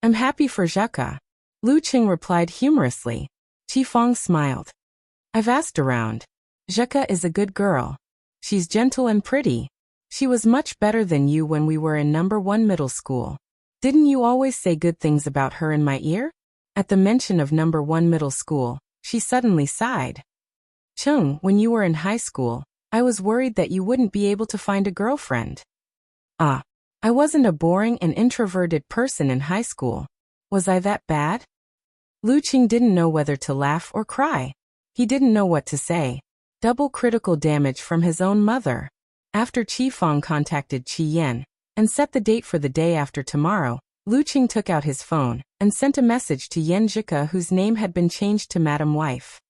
"I'm happy for Zheka," Lu Qing replied humorously. Qi Fang smiled. "I've asked around. Zheka is a good girl. She's gentle and pretty. She was much better than you when we were in number 1 middle school. Didn't you always say good things about her in my ear?" At the mention of number 1 middle school, she suddenly sighed. "Chung, when you were in high school, I was worried that you wouldn't be able to find a girlfriend." "Ah, I wasn't a boring and introverted person in high school. Was I that bad?" Lu Qing didn't know whether to laugh or cry. He didn't know what to say. Double critical damage from his own mother. After Qi Fang contacted Qi Yan and set the date for the day after tomorrow, Lu Qing took out his phone and sent a message to Yan Zhika, whose name had been changed to Madam Wife.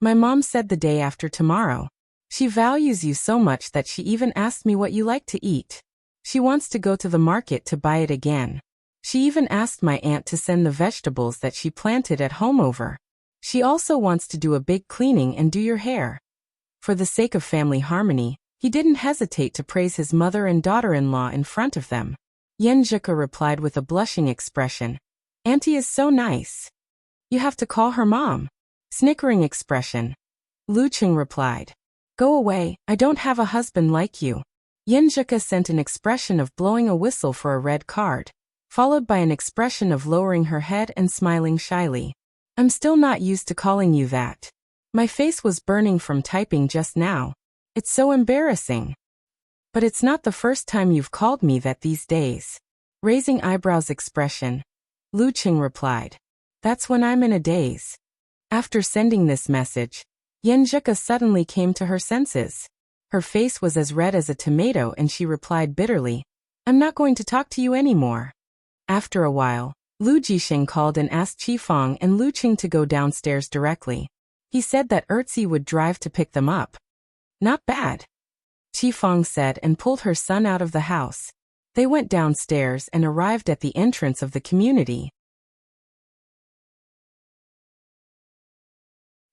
"My mom said the day after tomorrow. She values you so much that she even asked me what you like to eat. She wants to go to the market to buy it again. She even asked my aunt to send the vegetables that she planted at home over. She also wants to do a big cleaning and do your hair." For the sake of family harmony, he didn't hesitate to praise his mother and daughter-in-law in front of them. Yan Zhika replied with a blushing expression, "Auntie is so nice." "You have to call her mom." Snickering expression. Lu Qing replied, "Go away, I don't have a husband like you." Yenjika sent an expression of blowing a whistle for a red card, followed by an expression of lowering her head and smiling shyly. I'm still not used to calling you that. My face was burning from typing just now. It's so embarrassing. But it's not the first time you've called me that these days. Raising eyebrows expression, Luqing replied. That's when I'm in a daze. After sending this message, Yenjika suddenly came to her senses. Her face was as red as a tomato and she replied bitterly, I'm not going to talk to you anymore. After a while, Lu Jixing called and asked Qifeng and Luqing to go downstairs directly. He said that Erzi would drive to pick them up. Not bad, Qifeng said and pulled her son out of the house. They went downstairs and arrived at the entrance of the community.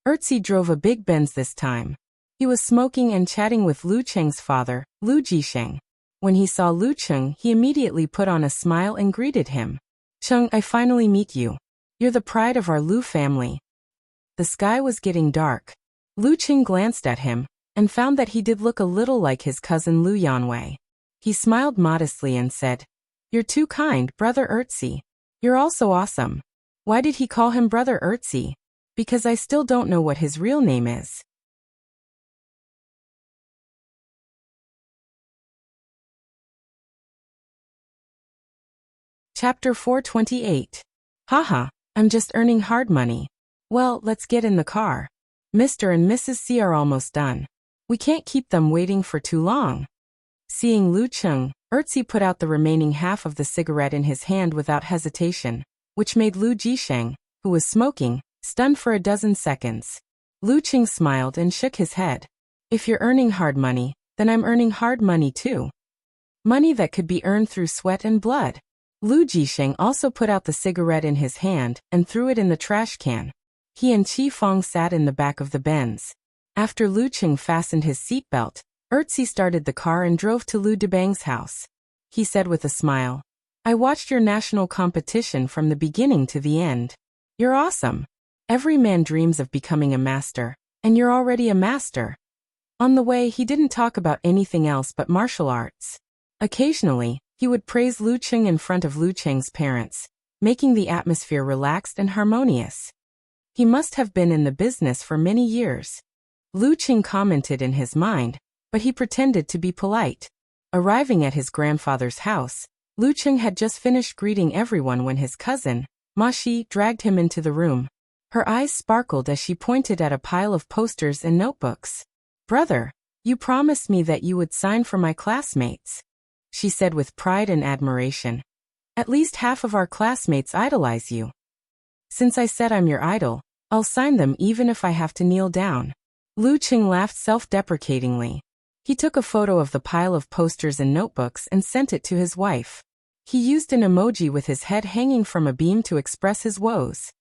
Erzi drove a big Benz this time. He was smoking and chatting with Luqing's father, Lu Jixing. When he saw Luqing, he immediately put on a smile and greeted him. Cheng, I finally meet you. You're the pride of our Lu family. The sky was getting dark. Luqing glanced at him and found that he did look a little like his cousin Lu Yanwei. He smiled modestly and said, You're too kind, Brother Erzi. You're also awesome. Why did he call him Brother Erzi? Because I still don't know what his real name is. Chapter 428. Haha, I'm just earning hard money. Well, let's get in the car. Mr. and Mrs. C are almost done. We can't keep them waiting for too long. Seeing Luqing, Erzi put out the remaining half of the cigarette in his hand without hesitation, which made Lu Jixing, who was smoking, stunned for a dozen seconds. Luqing smiled and shook his head. If you're earning hard money, then I'm earning hard money too. Money that could be earned through sweat and blood. Lu Jixing also put out the cigarette in his hand and threw it in the trash can. He and Qifeng sat in the back of the Benz. After Luqing fastened his seatbelt, Erzi started the car and drove to Lu Debang's house. He said with a smile, I watched your national competition from the beginning to the end. You're awesome. Every man dreams of becoming a master, and you're already a master. On the way, he didn't talk about anything else but martial arts. Occasionally, he would praise Luqing in front of Luqing's parents, making the atmosphere relaxed and harmonious. He must have been in the business for many years. Luqing commented in his mind, but he pretended to be polite. Arriving at his grandfather's house, Luqing had just finished greeting everyone when his cousin, Ma Shi, dragged him into the room. Her eyes sparkled as she pointed at a pile of posters and notebooks. Brother, you promised me that you would sign for my classmates, she said with pride and admiration. At least half of our classmates idolize you. Since I said I'm your idol, I'll sign them even if I have to kneel down. Luqing laughed self-deprecatingly. He took a photo of the pile of posters and notebooks and sent it to his wife. He used an emoji with his head hanging from a beam to express his woes.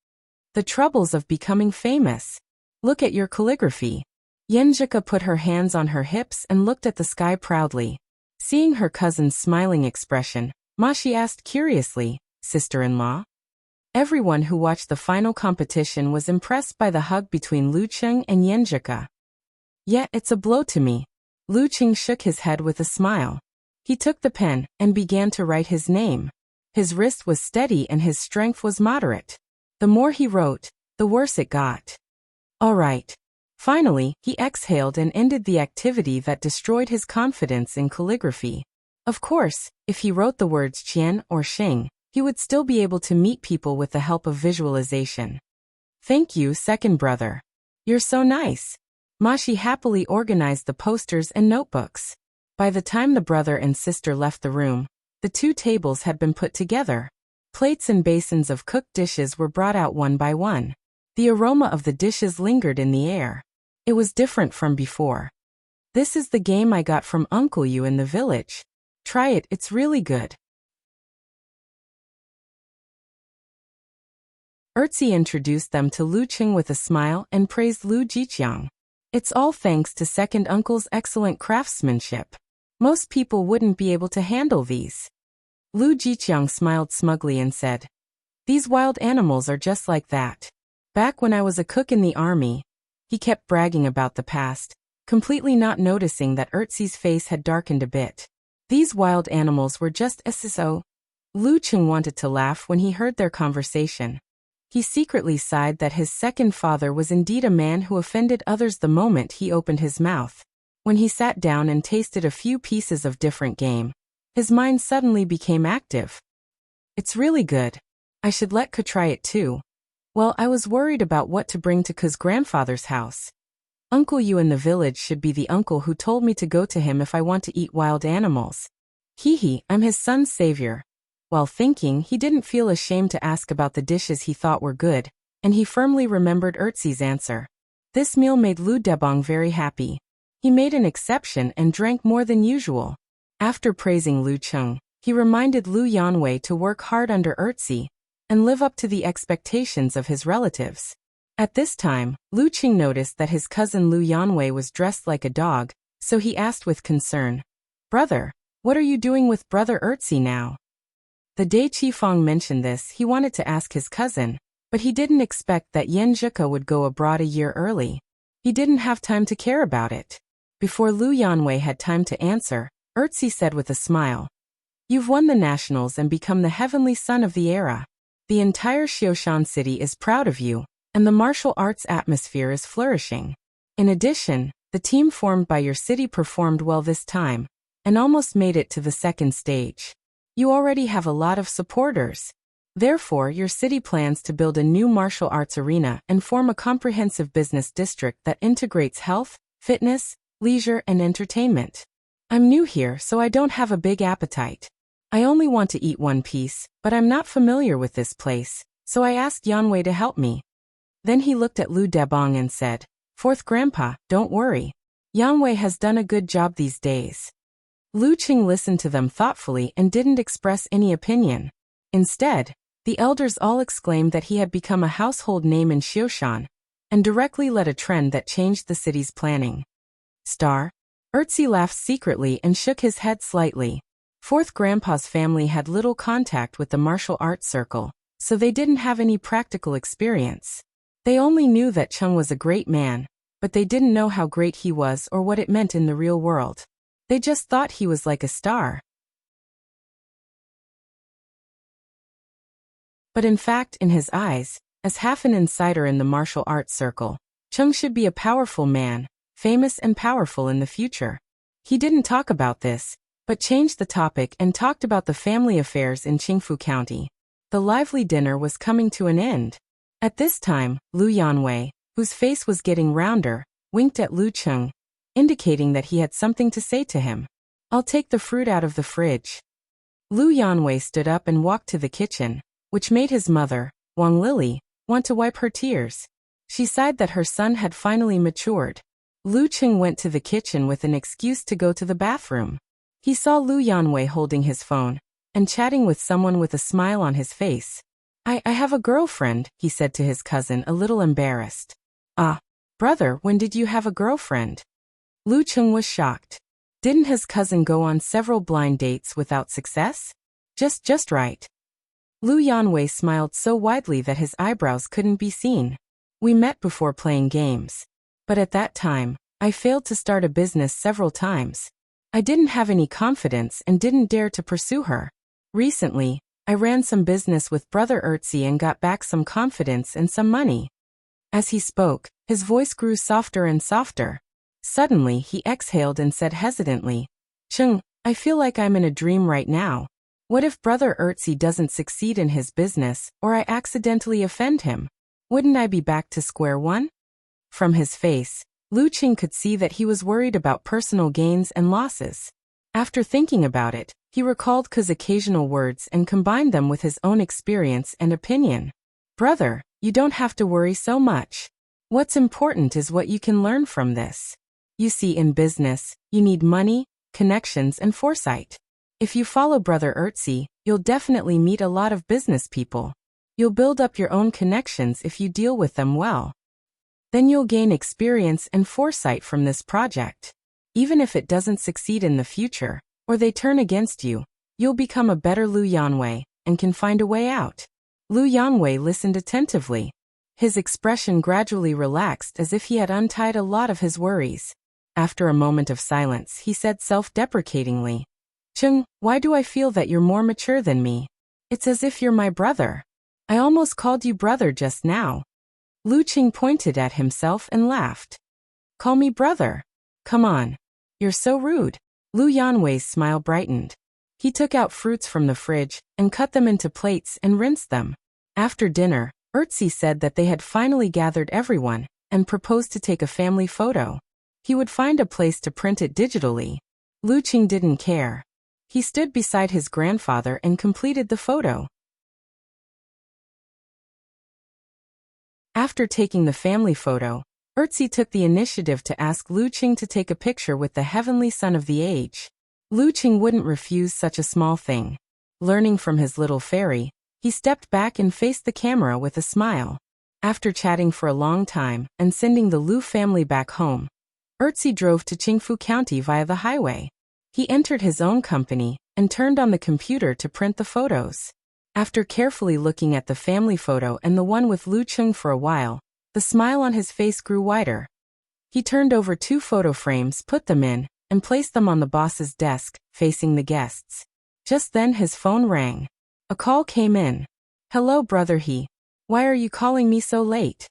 The troubles of becoming famous. Look at your calligraphy. Yenjika put her hands on her hips and looked at the sky proudly. Seeing her cousin's smiling expression, Ma Shi asked curiously, Sister-in-law? Everyone who watched the final competition was impressed by the hug between Luqing and Yenjika. Yet it's a blow to me. Luqing shook his head with a smile. He took the pen and began to write his name. His wrist was steady and his strength was moderate. The more he wrote, the worse it got. All right. Finally, he exhaled and ended the activity that destroyed his confidence in calligraphy. Of course, if he wrote the words Qian or Xing, he would still be able to meet people with the help of visualization. Thank you, second brother. You're so nice. Ma Shi happily organized the posters and notebooks. By the time the brother and sister left the room, the two tables had been put together. Plates and basins of cooked dishes were brought out one by one. The aroma of the dishes lingered in the air. It was different from before. This is the game I got from Uncle Yu in the village. Try it, it's really good. Erzi introduced them to Luqing with a smile and praised Lu Jiqiang. It's all thanks to second uncle's excellent craftsmanship. Most people wouldn't be able to handle these. Lu Jiqiang smiled smugly and said, These wild animals are just like that. Back when I was a cook in the army, he kept bragging about the past, completely not noticing that Ertzi's face had darkened a bit. These wild animals were just SSO. Lu Cheng wanted to laugh when he heard their conversation. He secretly sighed that his second father was indeed a man who offended others the moment he opened his mouth. When he sat down and tasted a few pieces of different game, his mind suddenly became active. It's really good. I should let Ka try it too. Well, I was worried about what to bring to Ka's grandfather's house. Uncle Yu in the village should be the uncle who told me to go to him if I want to eat wild animals. Hee, I'm his son's savior. While thinking, he didn't feel ashamed to ask about the dishes he thought were good, and he firmly remembered Ertzi's answer. This meal made Lu Debong very happy. He made an exception and drank more than usual. After praising Lu Cheng, he reminded Lu Yanwei to work hard under Ertzi and live up to the expectations of his relatives. At this time, Lu Cheng noticed that his cousin Lu Yanwei was dressed like a dog, so he asked with concern, "Brother, what are you doing with Brother Ertzi now?" The day Qifeng mentioned this, he wanted to ask his cousin, but he didn't expect that Yan Zhika would go abroad a year early. He didn't have time to care about it. Before Lu Yanwei had time to answer, Ertzi said with a smile, "You've won the nationals and become the heavenly son of the era. The entire Xioshan city is proud of you, and the martial arts atmosphere is flourishing. In addition, the team formed by your city performed well this time, and almost made it to the second stage. You already have a lot of supporters. Therefore, your city plans to build a new martial arts arena and form a comprehensive business district that integrates health, fitness, leisure, and entertainment. I'm new here, so I don't have a big appetite. I only want to eat one piece, but I'm not familiar with this place, so I asked Yanwei to help me." Then he looked at Lu Debong and said, "Fourth Grandpa, don't worry. Yanwei has done a good job these days." Lu Cheng listened to them thoughtfully and didn't express any opinion. Instead, the elders all exclaimed that he had become a household name in Xioshan, and directly led a trend that changed the city's planning. Star? Ertzi laughed secretly and shook his head slightly. Fourth Grandpa's family had little contact with the martial arts circle, so they didn't have any practical experience. They only knew that Cheng was a great man, but they didn't know how great he was or what it meant in the real world. They just thought he was like a star. But in fact, in his eyes, as half an insider in the martial arts circle, Cheng should be a powerful man, famous and powerful in the future. He didn't talk about this, but changed the topic and talked about the family affairs in Qingfu County. The lively dinner was coming to an end. At this time, Lu Yanwei, whose face was getting rounder, winked at Lu Cheng, indicating that he had something to say to him. "I'll take the fruit out of the fridge." Lu Yanwei stood up and walked to the kitchen, which made his mother, Wang Lily, want to wipe her tears. She sighed that her son had finally matured. Lu Cheng went to the kitchen with an excuse to go to the bathroom. He saw Lu Yanwei holding his phone and chatting with someone with a smile on his face. I have a girlfriend," he said to his cousin, a little embarrassed. "Ah, brother, when did you have a girlfriend?" Lu Cheng was shocked. Didn't his cousin go on several blind dates without success? Just right. Lu Yanwei smiled so widely that his eyebrows couldn't be seen. "We met before playing games. But at that time, I failed to start a business several times. I didn't have any confidence and didn't dare to pursue her. Recently, I ran some business with Brother Ertzi and got back some confidence and some money." As he spoke, his voice grew softer and softer. Suddenly, he exhaled and said hesitantly, "Cheng, I feel like I'm in a dream right now. What if Brother Ertzi doesn't succeed in his business, or I accidentally offend him? Wouldn't I be back to square one?" From his face, Lu Cheng could see that he was worried about personal gains and losses. After thinking about it, he recalled Ka's occasional words and combined them with his own experience and opinion. "Brother, you don't have to worry so much. What's important is what you can learn from this. You see, in business, you need money, connections, and foresight. If you follow Brother Ertzi, you'll definitely meet a lot of business people. You'll build up your own connections if you deal with them well. Then you'll gain experience and foresight from this project. Even if it doesn't succeed in the future, or they turn against you, you'll become a better Lu Yanwei and can find a way out." Lu Yanwei listened attentively. His expression gradually relaxed as if he had untied a lot of his worries. After a moment of silence, he said self-deprecatingly, Chung, why do I feel that you're more mature than me? It's as if you're my brother. I almost called you brother just now. Lu Qing pointed at himself and laughed. Call me brother. Come on. You're so rude. Lu Yanwei's smile brightened. He took out fruits from the fridge and cut them into plates and rinsed them. After dinner, Erzi said that they had finally gathered everyone and proposed to take a family photo. He would find a place to print it digitally. Lu Qing didn't care. He stood beside his grandfather and completed the photo. After taking the family photo, Erzi took the initiative to ask Lu Qing to take a picture with the heavenly son of the age. Lu Qing wouldn't refuse such a small thing. Learning from his little fairy, he stepped back and faced the camera with a smile. After chatting for a long time and sending the Lu family back home, Erzi drove to Qingfu County via the highway. He entered his own company and turned on the computer to print the photos. After carefully looking at the family photo and the one with Lu Qing for a while, the smile on his face grew wider. He turned over 2 photo frames, put them in, and placed them on the boss's desk, facing the guests. Just then his phone rang. A call came in. Hello, brother He. Why are you calling me so late?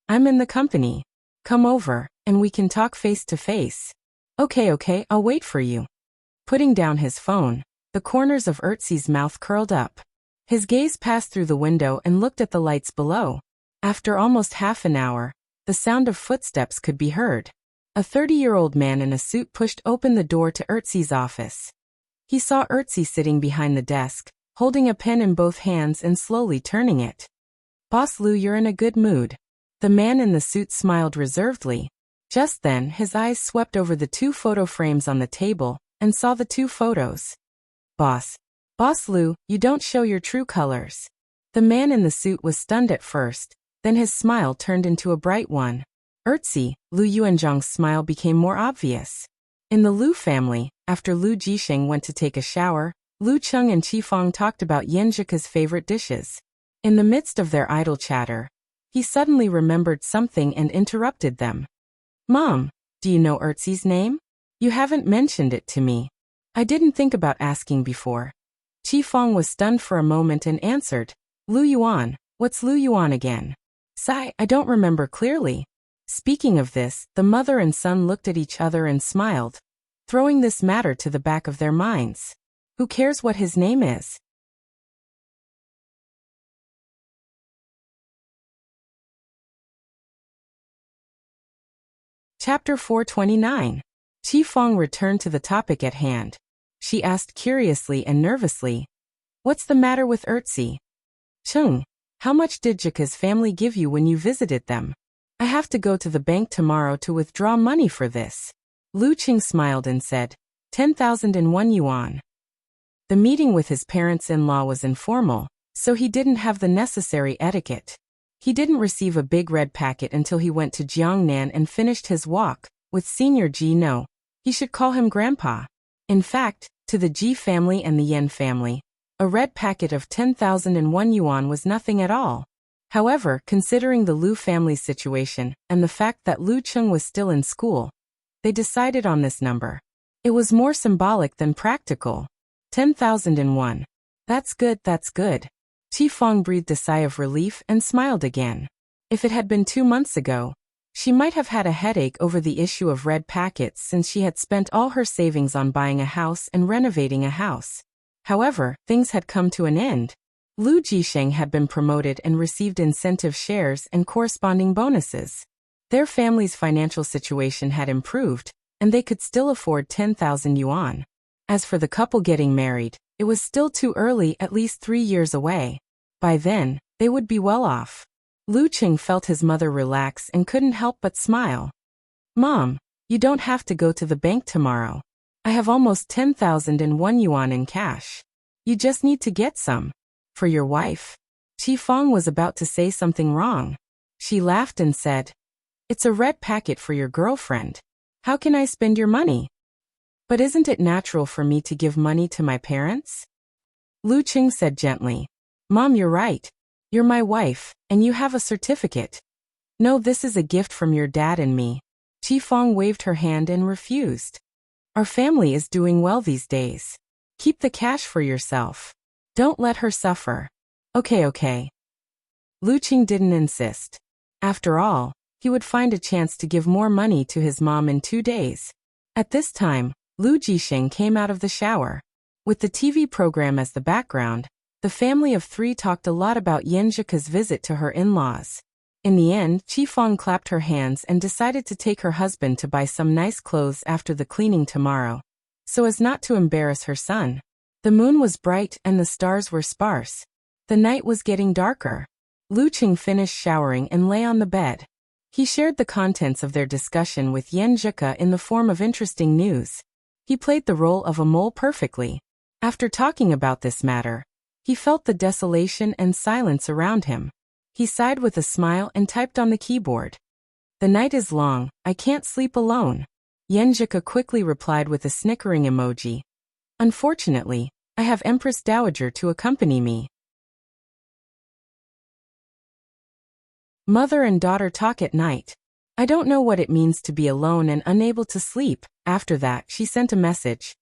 I'm in the company. Come over, and we can talk face to face. Okay, I'll wait for you. Putting down his phone, the corners of Erzi's mouth curled up. His gaze passed through the window and looked at the lights below. After almost half an hour, the sound of footsteps could be heard. A 30-year-old man in a suit pushed open the door to Erzi's office. He saw Erzi sitting behind the desk, holding a pen in both hands and slowly turning it. Boss Lu, you're in a good mood. The man in the suit smiled reservedly. Just then, his eyes swept over the 2 photo frames on the table and saw the 2 photos. Boss Lu, you don't show your true colors. The man in the suit was stunned at first, then his smile turned into a bright one. Erzi, Lu Yuanzhang's smile became more obvious. In the Lu family, after Lu Jisheng went to take a shower, Lu Cheng and Qifeng talked about Yanzhika's favorite dishes. In the midst of their idle chatter, he suddenly remembered something and interrupted them. Mom, do you know Erzi's name? You haven't mentioned it to me. I didn't think about asking before. Qifeng was stunned for a moment and answered, Lu Yuan, what's Lu Yuan again? Sigh, I don't remember clearly. Speaking of this, the mother and son looked at each other and smiled, throwing this matter to the back of their minds. Who cares what his name is? Chapter 429. Qifeng returned to the topic at hand. She asked curiously and nervously, What's the matter with Erzi? Chung, how much did Jika's family give you when you visited them? I have to go to the bank tomorrow to withdraw money for this. Lu Qing smiled and said, 10,001 yuan. The meeting with his parents-in-law was informal, so he didn't have the necessary etiquette. He didn't receive a big red packet until he went to Jiangnan and finished his walk with Senior Ji. No, he should call him Grandpa. In fact, to the Ji family and the Yen family, a red packet of 10,001 yuan was nothing at all. However, considering the Lu family's situation and the fact that Lu Cheng was still in school, they decided on this number. It was more symbolic than practical. 10,001. That's good. Qifeng breathed a sigh of relief and smiled again. If it had been 2 months ago, she might have had a headache over the issue of red packets since she had spent all her savings on buying a house and renovating a house. However, things had come to an end. Lu Jisheng had been promoted and received incentive shares and corresponding bonuses. Their family's financial situation had improved, and they could still afford 10,000 yuan. As for the couple getting married, it was still too early, at least 3 years away. By then, they would be well off. Lu Qing felt his mother relax and couldn't help but smile. Mom, you don't have to go to the bank tomorrow. I have almost 10,001 yuan in cash. You just need to get some. For your wife. Qifeng was about to say something wrong. She laughed and said, It's a red packet for your girlfriend. How can I spend your money? But isn't it natural for me to give money to my parents? Lu Qing said gently, Mom, you're right. You're my wife, and you have a certificate. No, this is a gift from your dad and me. Qifeng waved her hand and refused. Our family is doing well these days. Keep the cash for yourself. Don't let her suffer. Okay. Luqing didn't insist. After all, he would find a chance to give more money to his mom in 2 days. At this time, Lu Jisheng came out of the shower. With the TV program as the background, the family of 3 talked a lot about Yanjika's visit to her in-laws. In the end, Qifeng clapped her hands and decided to take her husband to buy some nice clothes after the cleaning tomorrow, so as not to embarrass her son. The moon was bright and the stars were sparse. The night was getting darker. Luqing finished showering and lay on the bed. He shared the contents of their discussion with Yanjika in the form of interesting news. He played the role of a mole perfectly. After talking about this matter, he felt the desolation and silence around him. He sighed with a smile and typed on the keyboard. The night is long, I can't sleep alone. Yanjika quickly replied with a snickering emoji. Unfortunately, I have Empress Dowager to accompany me. Mother and daughter talk at night. I don't know what it means to be alone and unable to sleep. After that, she sent a message.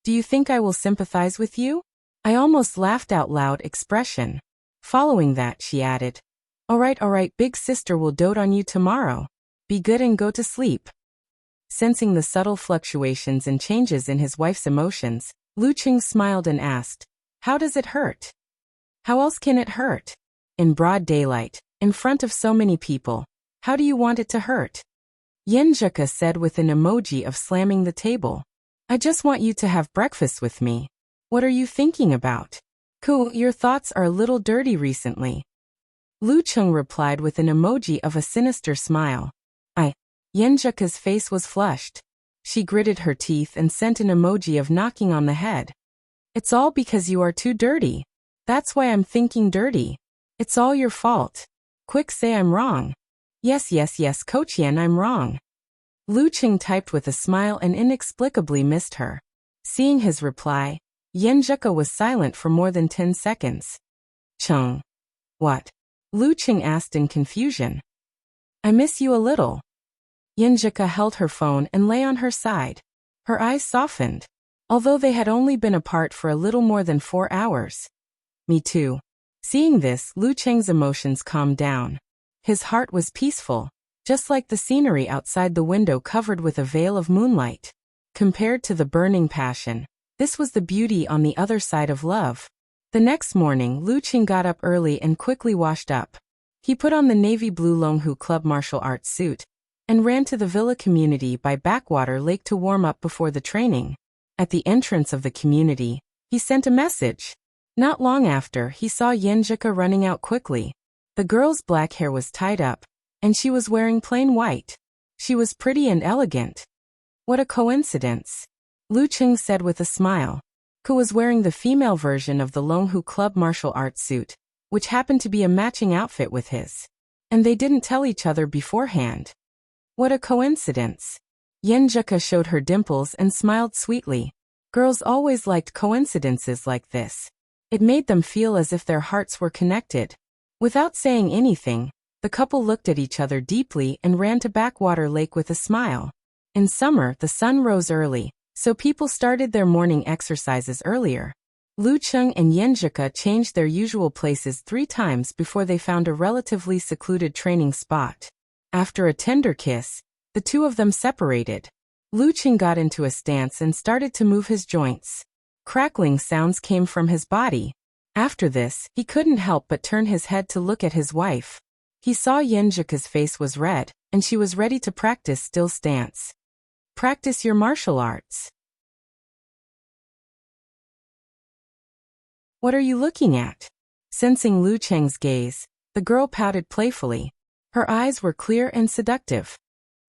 Do you think I will sympathize with you? I almost laughed out loud expression. Following that, she added. Alright, big sister will dote on you tomorrow. Be good and go to sleep. Sensing the subtle fluctuations and changes in his wife's emotions, Luqing smiled and asked, how does it hurt? How else can it hurt? In broad daylight, in front of so many people. How do you want it to hurt? Yanjika said with an emoji of slamming the table. I just want you to have breakfast with me. What are you thinking about? Cool, your thoughts are a little dirty recently. Luqing replied with an emoji of a sinister smile. Yanjika's face was flushed. She gritted her teeth and sent an emoji of knocking on the head. It's all because you are too dirty. That's why I'm thinking dirty. It's all your fault. Quick, say I'm wrong. Yes, Kochian, I'm wrong. Luqing typed with a smile and inexplicably missed her. Seeing his reply, Yanjika was silent for more than 10 seconds. Chung. What? Luqing asked in confusion. I miss you a little. Yanjika held her phone and lay on her side. Her eyes softened, although they had only been apart for a little more than 4 hours. Me too. Seeing this, Luqing's emotions calmed down. His heart was peaceful, just like the scenery outside the window covered with a veil of moonlight. Compared to the burning passion, this was the beauty on the other side of love. The next morning, Luqing got up early and quickly washed up. He put on the navy blue Longhu Club martial arts suit and ran to the villa community by Backwater Lake to warm up before the training. At the entrance of the community, he sent a message. Not long after, he saw Yanjika running out quickly. The girl's black hair was tied up, and she was wearing plain white. She was pretty and elegant. What a coincidence, Luqing said with a smile. Ku was wearing the female version of the Longhu Club martial arts suit, which happened to be a matching outfit with his. And they didn't tell each other beforehand. What a coincidence. Yanjika showed her dimples and smiled sweetly. Girls always liked coincidences like this. It made them feel as if their hearts were connected. Without saying anything, the couple looked at each other deeply and ran to Backwater Lake with a smile. In summer, the sun rose early, so people started their morning exercises earlier. Luqing and Yanjika changed their usual places 3 times before they found a relatively secluded training spot. After a tender kiss, the two of them separated. Luqing got into a stance and started to move his joints. Crackling sounds came from his body. After this, he couldn't help but turn his head to look at his wife. He saw Yanjika's face was red, and she was ready to practice still stance. Practice your martial arts. What are you looking at? Sensing Luqing's gaze, the girl pouted playfully. Her eyes were clear and seductive.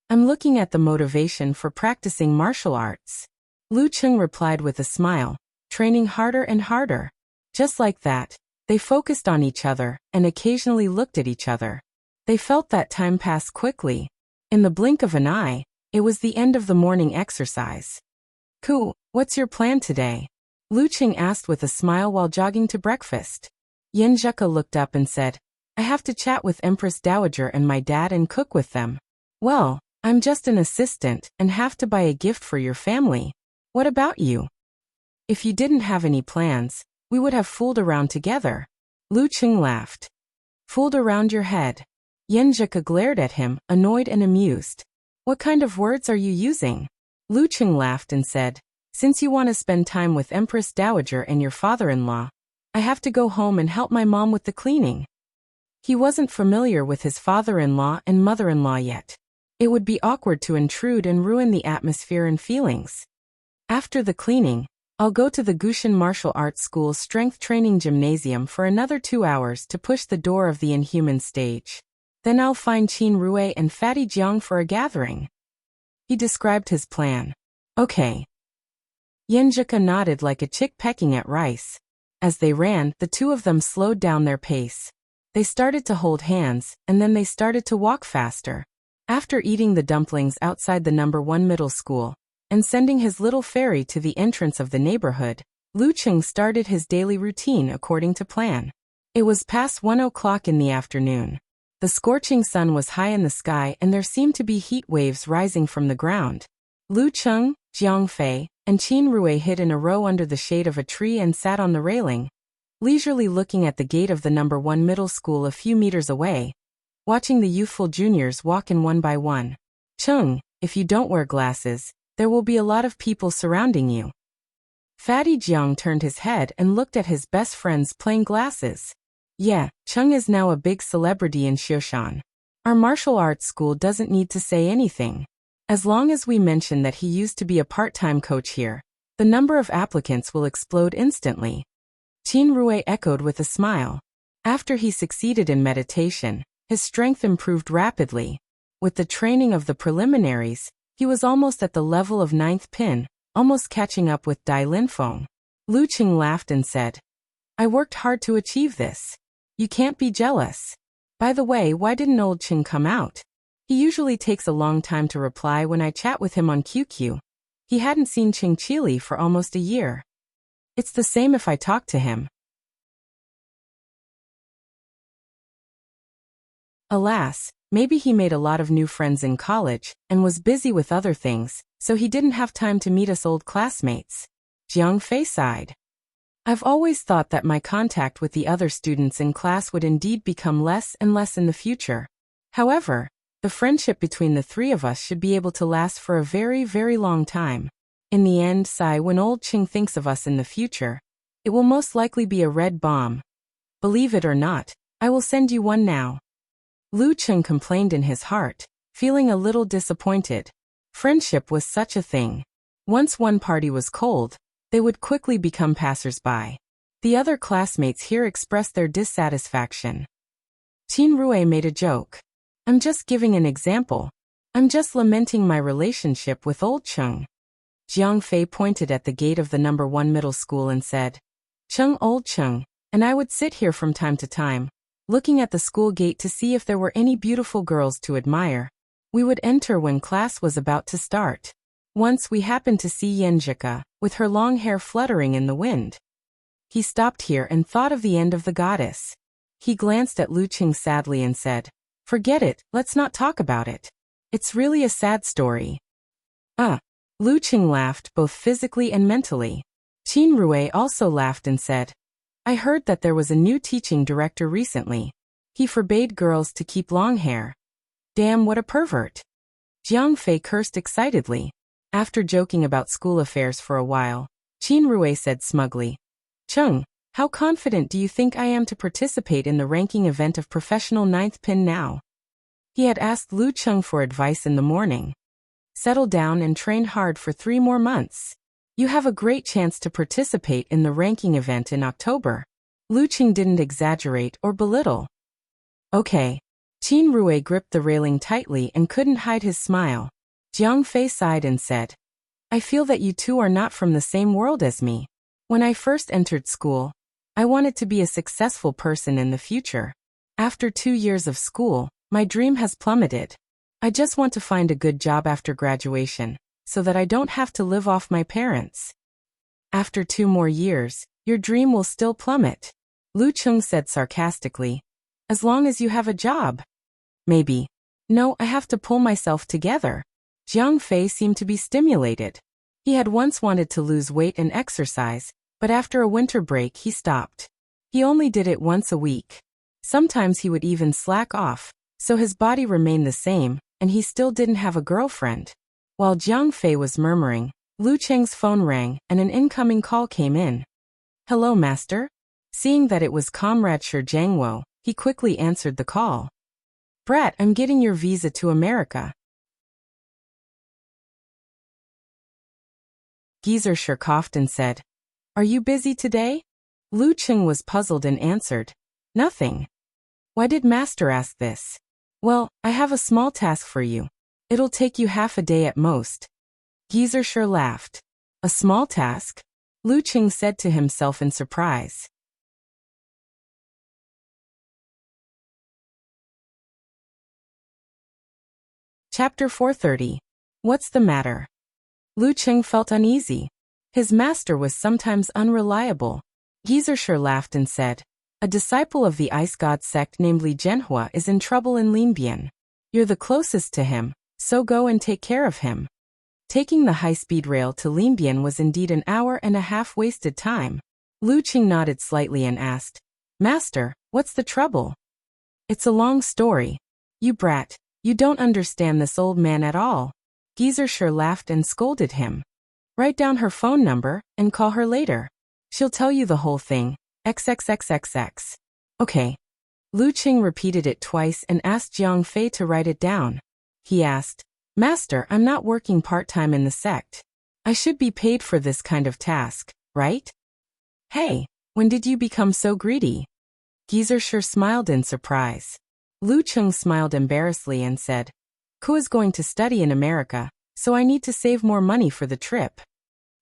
I'm looking at the motivation for practicing martial arts. Luqing replied with a smile, training harder and harder. Just like that, they focused on each other and occasionally looked at each other. They felt that time pass quickly. In the blink of an eye, it was the end of the morning exercise. Cool, what's your plan today? Luqing asked with a smile while jogging to breakfast. Yanjika looked up and said, I have to chat with Empress Dowager and my dad and cook with them. Well, I'm just an assistant and have to buy a gift for your family. What about you? If you didn't have any plans, we would have fooled around together. Lu Qing laughed. Fooled around your head. Yenjika glared at him, annoyed and amused. What kind of words are you using? Lu Qing laughed and said, since you want to spend time with Empress Dowager and your father-in-law, I have to go home and help my mom with the cleaning. He wasn't familiar with his father-in-law and mother-in-law yet. It would be awkward to intrude and ruin the atmosphere and feelings. After the cleaning, I'll go to the Gushin Martial Arts School's strength training gymnasium for another 2 hours to push the door of the inhuman stage. Then I'll find Qin Rui and Fatty Jiang for a gathering. He described his plan. Okay. Yenjika nodded like a chick pecking at rice. As they ran, the two of them slowed down their pace. They started to hold hands, and then they started to walk faster. After eating the dumplings outside the No. 1 middle school, and sending his little fairy to the entrance of the neighborhood, Lu Qing started his daily routine according to plan. It was past 1 o'clock in the afternoon. The scorching sun was high in the sky and there seemed to be heat waves rising from the ground. Lu Qing, Jiang Fei, and Qin Rui hid in a row under the shade of a tree and sat on the railing, leisurely looking at the gate of the No. 1 middle school a few meters away, watching the youthful juniors walk in one by one. Qing, if you don't wear glasses, there will be a lot of people surrounding you. Fatty Jiang turned his head and looked at his best friends playing glasses. Yeah, Qing is now a big celebrity in Xioshan. Our martial arts school doesn't need to say anything. As long as we mention that he used to be a part-time coach here, the number of applicants will explode instantly. Qin Rui echoed with a smile. After he succeeded in meditation, his strength improved rapidly. With the training of the preliminaries, he was almost at the level of 9th pin, almost catching up with Dai Linfeng. Lu Qing laughed and said, I worked hard to achieve this. You can't be jealous. By the way, why didn't old Qing come out? He usually takes a long time to reply when I chat with him on QQ. He hadn't seen Qing Chili for almost a year. It's the same if I talk to him. Alas, maybe he made a lot of new friends in college and was busy with other things, so he didn't have time to meet us old classmates. Jiang Fei sighed. I've always thought that my contact with the other students in class would indeed become less and less in the future. However, the friendship between the three of us should be able to last for a very, very long time. In the end, when old Qing thinks of us in the future, it will most likely be a red bomb. Believe it or not, I will send you one now. Lu Qing complained in his heart, feeling a little disappointed. Friendship was such a thing. Once one party was cold, they would quickly become passers-by. The other classmates here expressed their dissatisfaction. Qin Rui made a joke. I'm just giving an example. I'm just lamenting my relationship with old Qing. Jiang Fei pointed at the gate of the No. 1 middle school and said, Qing, old Qing, and I would sit here from time to time, looking at the school gate to see if there were any beautiful girls to admire. We would enter when class was about to start. Once we happened to see Yenjika, with her long hair fluttering in the wind. He stopped here and thought of the end of the goddess. He glanced at Lu Qing sadly and said, Forget it, let's not talk about it. It's really a sad story. Lu Qing laughed both physically and mentally. Qin Rui also laughed and said, I heard that there was a new teaching director recently. He forbade girls to keep long hair. Damn, what a pervert. Jiang Fei cursed excitedly. After joking about school affairs for a while, Qin Rui said smugly, Qing, how confident do you think I am to participate in the ranking event of professional 9th pin now? He had asked Lu Qing for advice in the morning. Settle down and train hard for 3 more months. You have a great chance to participate in the ranking event in October. Lu Qing didn't exaggerate or belittle. Okay. Qin Rui gripped the railing tightly and couldn't hide his smile. Jiang Fei sighed and said, I feel that you two are not from the same world as me. When I first entered school, I wanted to be a successful person in the future. After 2 years of school, my dream has plummeted. I just want to find a good job after graduation, so that I don't have to live off my parents. After 2 more years, your dream will still plummet. Lu Qing said sarcastically. As long as you have a job. Maybe. No, I have to pull myself together. Jiang Fei seemed to be stimulated. He had once wanted to lose weight and exercise, but after a winter break he stopped. He only did it once a week. Sometimes he would even slack off, so his body remained the same, and he still didn't have a girlfriend. While Jiang Fei was murmuring, Lu Cheng's phone rang and an incoming call came in. Hello, Master? Seeing that it was Comrade Shi Jiangwo, he quickly answered the call. Brat, I'm getting your visa to America. Geezer Shi coughed and said, Are you busy today? Lu Cheng was puzzled and answered, Nothing. Why did Master ask this? Well, I have a small task for you. It'll take you half a day at most. Geezer Shi laughed. A small task? Lu Cheng said to himself in surprise. Chapter 430. What's the matter? Lu Cheng felt uneasy. His master was sometimes unreliable. Geezer Shi laughed and said, A disciple of the ice god sect named Li Zhenhua is in trouble in Linbian. You're the closest to him, so go and take care of him. Taking the high-speed rail to Linbian was indeed an hour and a half wasted time. Lu Cheng nodded slightly and asked, Master, what's the trouble? It's a long story. You brat, you don't understand this old man at all. Geezer Shi laughed and scolded him. Write down her phone number and call her later. She'll tell you the whole thing. XXXXX. Okay. Lu Cheng repeated it twice and asked Jiang Fei to write it down. He asked, Master, I'm not working part-time in the sect. I should be paid for this kind of task, right? Hey, when did you become so greedy? Geezer Shi smiled in surprise. Lu Cheng smiled embarrassedly and said, Ku is going to study in America, so I need to save more money for the trip.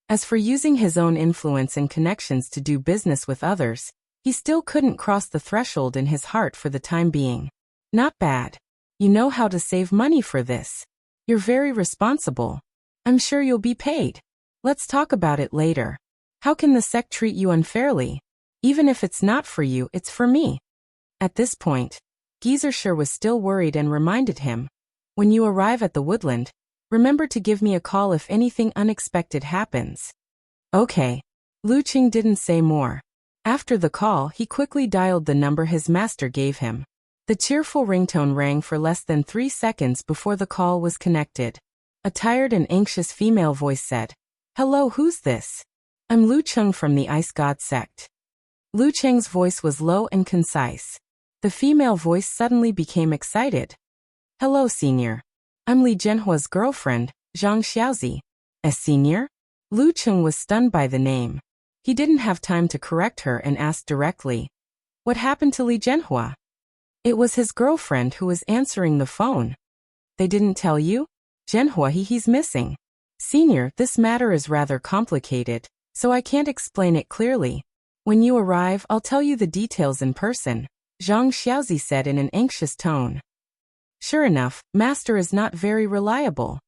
As for using his own influence and connections to do business with others, he still couldn't cross the threshold in his heart for the time being. Not bad. You know how to save money for this. You're very responsible. I'm sure you'll be paid. Let's talk about it later. How can the sect treat you unfairly? Even if it's not for you, it's for me. At this point, Geezer Shi was still worried and reminded him, When you arrive at the woodland, remember to give me a call if anything unexpected happens. Okay. Lu Cheng didn't say more. After the call, he quickly dialed the number his master gave him. The cheerful ringtone rang for less than 3 seconds before the call was connected. A tired and anxious female voice said, Hello, who's this? I'm Lu Cheng from the Ice God sect. Lu Cheng's voice was low and concise. The female voice suddenly became excited. Hello, senior. I'm Li Zhenhua's girlfriend, Zhang Xiaozi. As senior? Lu Cheng was stunned by the name. He didn't have time to correct her and asked directly, What happened to Li Zhenhua? It was his girlfriend who was answering the phone. They didn't tell you? Zhenhua, he's missing. Senior, this matter is rather complicated, so I can't explain it clearly. When you arrive, I'll tell you the details in person, Zhang Xiaozi said in an anxious tone. Sure enough, Master is not very reliable.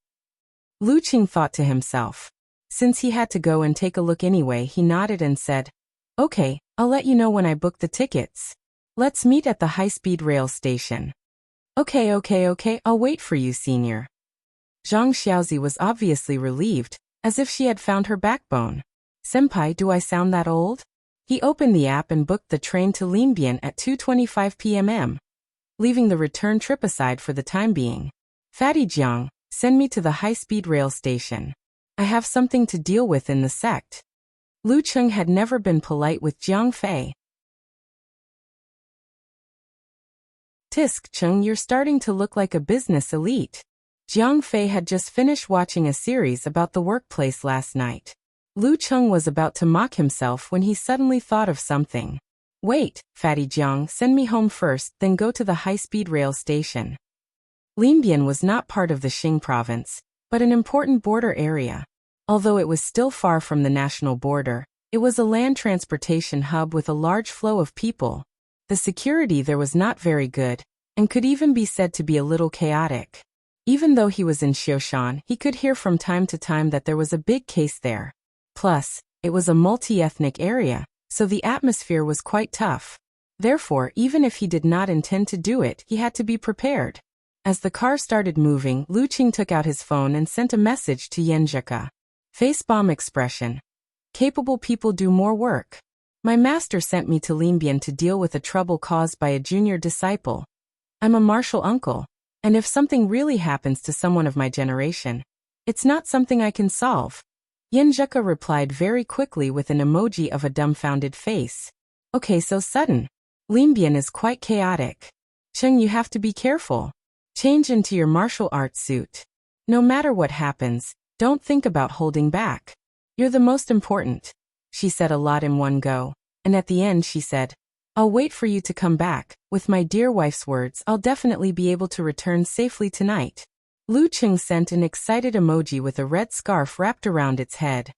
Lu Cheng thought to himself. Since he had to go and take a look anyway, he nodded and said, Okay, I'll let you know when I book the tickets. Let's meet at the high-speed rail station. Okay, I'll wait for you, senior. Zhang Xiaozi was obviously relieved, as if she had found her backbone. Senpai, do I sound that old? He opened the app and booked the train to Linbian at 2:25 p.m. Leaving the return trip aside for the time being. Fatty Jiang, send me to the high-speed rail station. I have something to deal with in the sect. Lu Cheng had never been polite with Jiang Fei. Tisk Cheng, you're starting to look like a business elite. Jiang Fei had just finished watching a series about the workplace last night. Lu Cheng was about to mock himself when he suddenly thought of something. Wait, Fatty Jiang, send me home first, then go to the high-speed rail station. Linbian was not part of the Xing province, but an important border area. Although it was still far from the national border, it was a land transportation hub with a large flow of people. The security there was not very good, and could even be said to be a little chaotic. Even though he was in Xioshan, he could hear from time to time that there was a big case there. Plus, it was a multi-ethnic area, so the atmosphere was quite tough. Therefore, even if he did not intend to do it, he had to be prepared. As the car started moving, Lu Qing took out his phone and sent a message to Yenjika. Facebomb expression. Capable people do more work. My master sent me to Linbian to deal with a trouble caused by a junior disciple. I'm a martial uncle, and if something really happens to someone of my generation, it's not something I can solve. Yenjika replied very quickly with an emoji of a dumbfounded face. Okay, so sudden. Linbian is quite chaotic. Cheng, you have to be careful. Change into your martial arts suit. No matter what happens, don't think about holding back. You're the most important. She said a lot in one go, and at the end she said, I'll wait for you to come back. With my dear wife's words, I'll definitely be able to return safely tonight. Lu Qing sent an excited emoji with a red scarf wrapped around its head.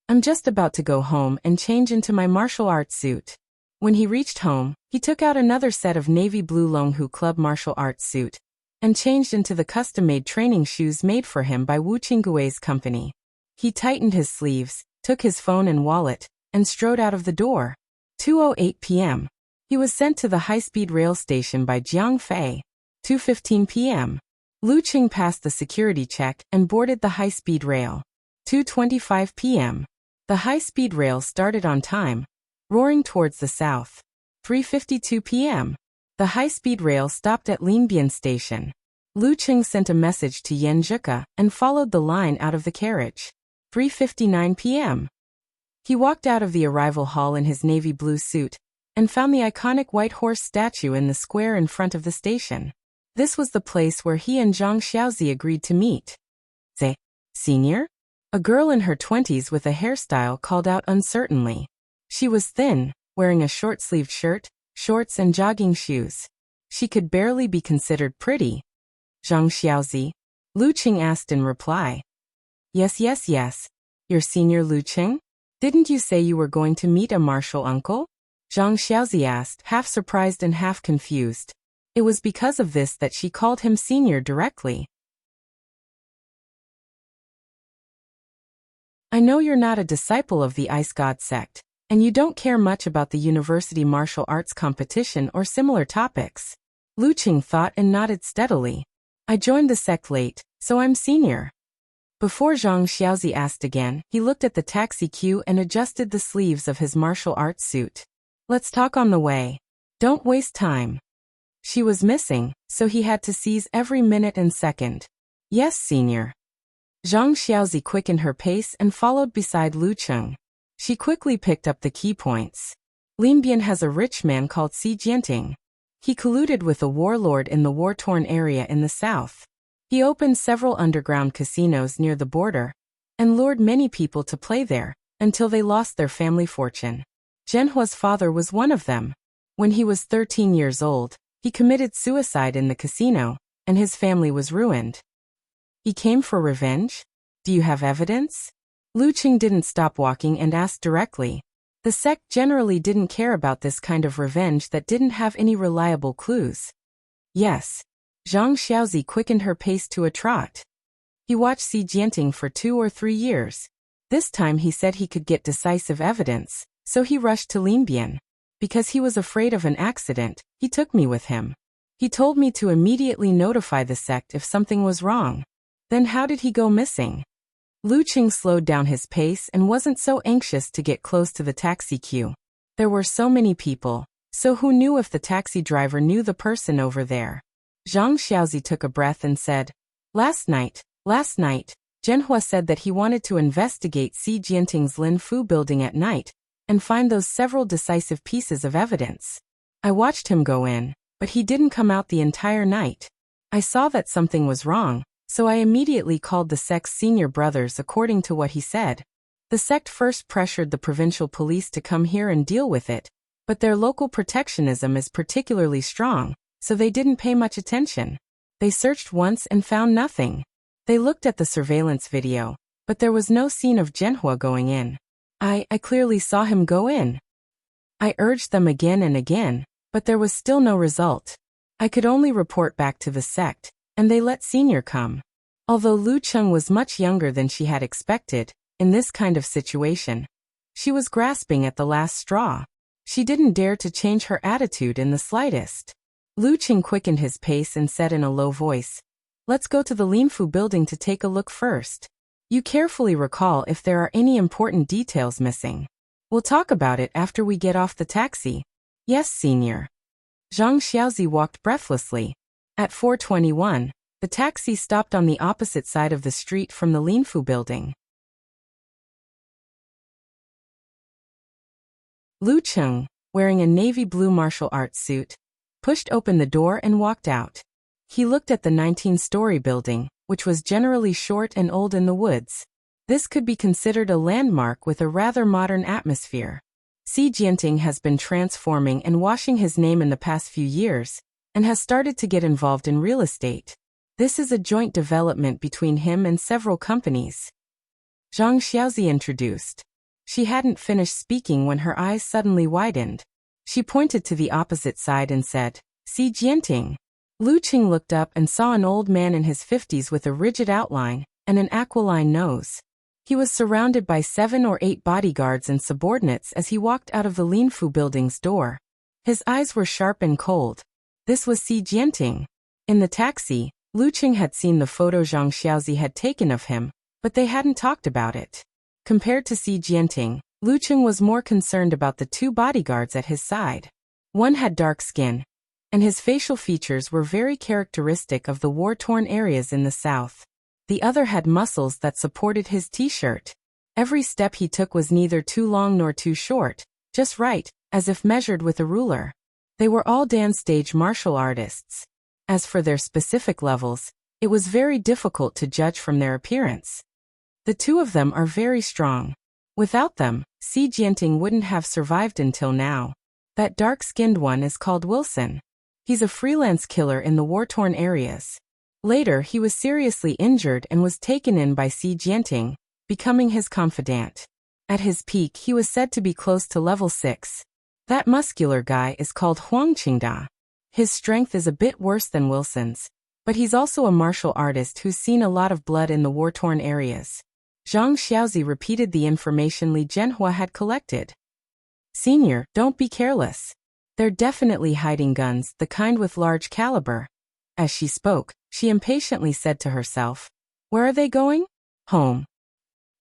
I'm just about to go home and change into my martial arts suit. When he reached home, he took out another set of navy blue Longhu Club martial arts suit and changed into the custom-made training shoes made for him by Wu Qinggui's company. He tightened his sleeves, took his phone and wallet, and strode out of the door. 2:08 p.m. He was sent to the high-speed rail station by Jiang Fei. 2:15 p.m. Lu Qing passed the security check and boarded the high-speed rail. 2:25 p.m. The high-speed rail started on time, roaring towards the south. 3:52 p.m. The high-speed rail stopped at Linbian Station. Lu Qing sent a message to Yenjika and followed the line out of the carriage. 3:59 p.m. He walked out of the arrival hall in his navy blue suit and found the iconic white horse statue in the square in front of the station. This was the place where he and Zhang Xiaozi agreed to meet. Zhe, senior? A girl in her 20s with a hairstyle called out uncertainly. She was thin, wearing a short-sleeved shirt, shorts and jogging shoes. She could barely be considered pretty. Zhang Xiaozi? Lu Qing asked in reply. Yes. Your senior Lu Qing? Didn't you say you were going to meet a martial uncle? Zhang Xiaozi asked, half surprised and half confused. It was because of this that she called him senior directly. I know you're not a disciple of the Ice God sect, and you don't care much about the university martial arts competition or similar topics. Lu Qing thought and nodded steadily. I joined the sect late, so I'm senior. Before Zhang Xiaozi asked again, he looked at the taxi queue and adjusted the sleeves of his martial arts suit. Let's talk on the way. Don't waste time. She was missing, so he had to seize every minute and second. Yes, senior. Zhang Xiaozi quickened her pace and followed beside Lu Qing. She quickly picked up the key points. Linbian has a rich man called Si Jianting. He colluded with a warlord in the war-torn area in the south. He opened several underground casinos near the border and lured many people to play there until they lost their family fortune. Zhenhua's father was one of them. When he was 13 years old, he committed suicide in the casino, and his family was ruined. He came for revenge? Do you have evidence? Lu Qing didn't stop walking and asked directly. The sect generally didn't care about this kind of revenge that didn't have any reliable clues. Yes. Zhang Xiaozi quickened her pace to a trot. He watched Si Jianting for 2 or 3 years. This time he said he could get decisive evidence, so he rushed to Linbian. Because he was afraid of an accident, he took me with him. He told me to immediately notify the sect if something was wrong. Then how did he go missing? Lu Qing slowed down his pace and wasn't so anxious to get close to the taxi queue. There were so many people, so who knew if the taxi driver knew the person over there? Zhang Xiaozi took a breath and said, Last night, Zhenhua said that he wanted to investigate Si Jianting's Lin Fu building at night and find those several decisive pieces of evidence. I watched him go in, but he didn't come out the entire night. I saw that something was wrong, so I immediately called the sect's senior brothers according to what he said. The sect first pressured the provincial police to come here and deal with it, but their local protectionism is particularly strong, so they didn't pay much attention. They searched once and found nothing. They looked at the surveillance video, but there was no scene of Zhenhua going in. I clearly saw him go in. I urged them again and again, but there was still no result. I could only report back to the sect, and they let senior come. Although Lu Qing was much younger than she had expected, in this kind of situation, she was grasping at the last straw. She didn't dare to change her attitude in the slightest. Lu Qing quickened his pace and said in a low voice, "Let's go to the Linfu building to take a look first. You carefully recall if there are any important details missing. We'll talk about it after we get off the taxi." "Yes, senior." Zhang Xiaozi walked breathlessly. At 4:21, the taxi stopped on the opposite side of the street from the Linfu building. Lu Qing, wearing a navy blue martial arts suit, pushed open the door and walked out. He looked at the 19-story building, which was generally short and old in the woods. This could be considered a landmark with a rather modern atmosphere. Xi Jinping has been transforming and washing his name in the past few years, and has started to get involved in real estate. This is a joint development between him and several companies. Zhang Xiaozi introduced. She hadn't finished speaking when her eyes suddenly widened. She pointed to the opposite side and said, "Xi Jinping." Lu Qing looked up and saw an old man in his 50s with a rigid outline and an aquiline nose. He was surrounded by 7 or 8 bodyguards and subordinates as he walked out of the Linfu building's door. His eyes were sharp and cold. This was Xi Jinping. In the taxi, Lu Qing had seen the photo Zhang Xiaozi had taken of him, but they hadn't talked about it. Compared to Xi Jinping, Lu Qing was more concerned about the 2 bodyguards at his side. One had dark skin, and his facial features were very characteristic of the war-torn areas in the south. The other had muscles that supported his t-shirt. Every step he took was neither too long nor too short, just right, as if measured with a ruler. They were all dance-stage martial artists. As for their specific levels, it was very difficult to judge from their appearance. The 2 of them are very strong. Without them, Xi Jinping wouldn't have survived until now. That dark-skinned one is called Wilson. He's a freelance killer in the war-torn areas. Later he was seriously injured and was taken in by Xi Jinping, becoming his confidant. At his peak he was said to be close to level 6. That muscular guy is called Huang Qingda. His strength is a bit worse than Wilson's, but he's also a martial artist who's seen a lot of blood in the war-torn areas. Zhang Xiaozi repeated the information Li Zhenhua had collected. "Senior, don't be careless. They're definitely hiding guns, the kind with large caliber." As she spoke, she impatiently said to herself, "Where are they going? Home.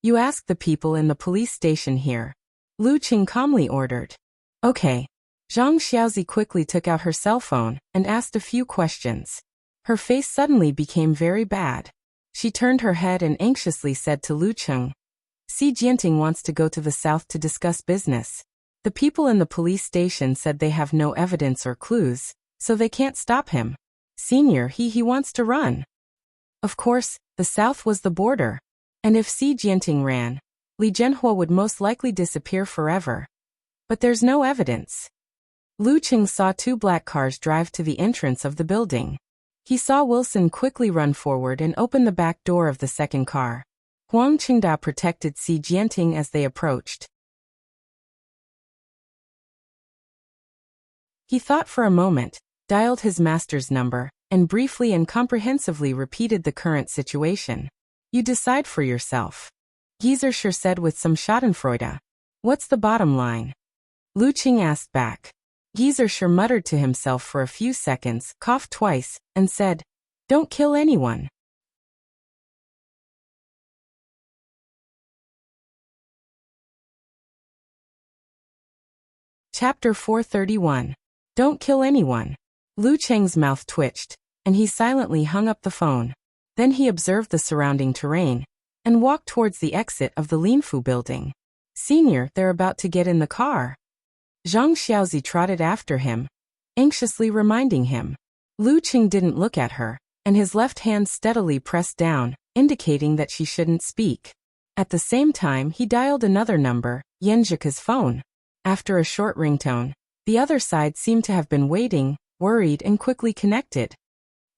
You ask the people in the police station here." Lu Qing calmly ordered. "Okay." Zhang Xiaozi quickly took out her cell phone and asked a few questions. Her face suddenly became very bad. She turned her head and anxiously said to Lu Qing, "Xi Jinping wants to go to the south to discuss business. The people in the police station said they have no evidence or clues, so they can't stop him. Senior, he wants to run." Of course, the south was the border. And if Xi Jinping ran, Li Zhenhua would most likely disappear forever. But there's no evidence. Lu Qing saw 2 black cars drive to the entrance of the building. He saw Wilson quickly run forward and open the back door of the second car. Huang Qingda protected Xi Jinping as they approached. He thought for a moment, dialed his master's number, and briefly and comprehensively repeated the current situation. "You decide for yourself," Gieserscher said with some schadenfreude. "What's the bottom line?" Lu Qing asked back. Gieserscher muttered to himself for a few seconds, coughed twice, and said, "Don't kill anyone." Chapter 431. Don't kill anyone. Lu Cheng's mouth twitched, and he silently hung up the phone. Then he observed the surrounding terrain, and walked towards the exit of the Linfu building. "Senior, they're about to get in the car." Zhang Xiaozi trotted after him, anxiously reminding him. Lu Qing didn't look at her, and his left hand steadily pressed down, indicating that she shouldn't speak. At the same time he dialed another number, Yanzhika's phone. After a short ringtone, the other side seemed to have been waiting, worried and quickly connected.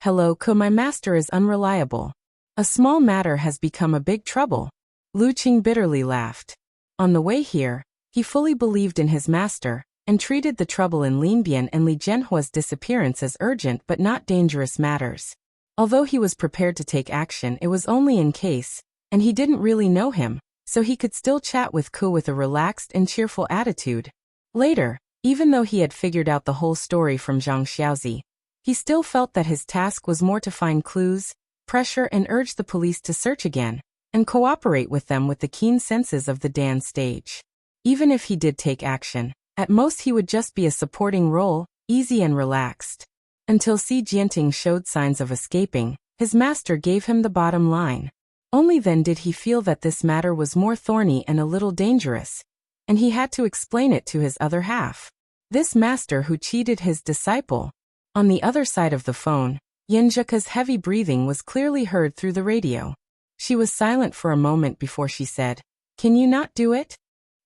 "Hello, my master is unreliable. A small matter has become a big trouble." Lu Qing bitterly laughed. On the way here, he fully believed in his master, and treated the trouble in Linbian and Li Zhenhua's disappearance as urgent but not dangerous matters. Although he was prepared to take action, it was only in case, and he didn't really know him, so he could still chat with Ku with a relaxed and cheerful attitude. Later, even though he had figured out the whole story from Zhang Xiaozi, He still felt that his task was more to find clues, pressure and urge the police to search again, and cooperate with them with the keen senses of the dance stage. Even if he did take action, at most he would just be a supporting role, easy and relaxed. Until Si Jianting showed signs of escaping, his master gave him the bottom line. Only then did he feel that this matter was more thorny and a little dangerous, and he had to explain it to his other half. This master who cheated his disciple. On the other side of the phone, Yenjika's heavy breathing was clearly heard through the radio. She was silent for a moment before she said, "Can you not do it?"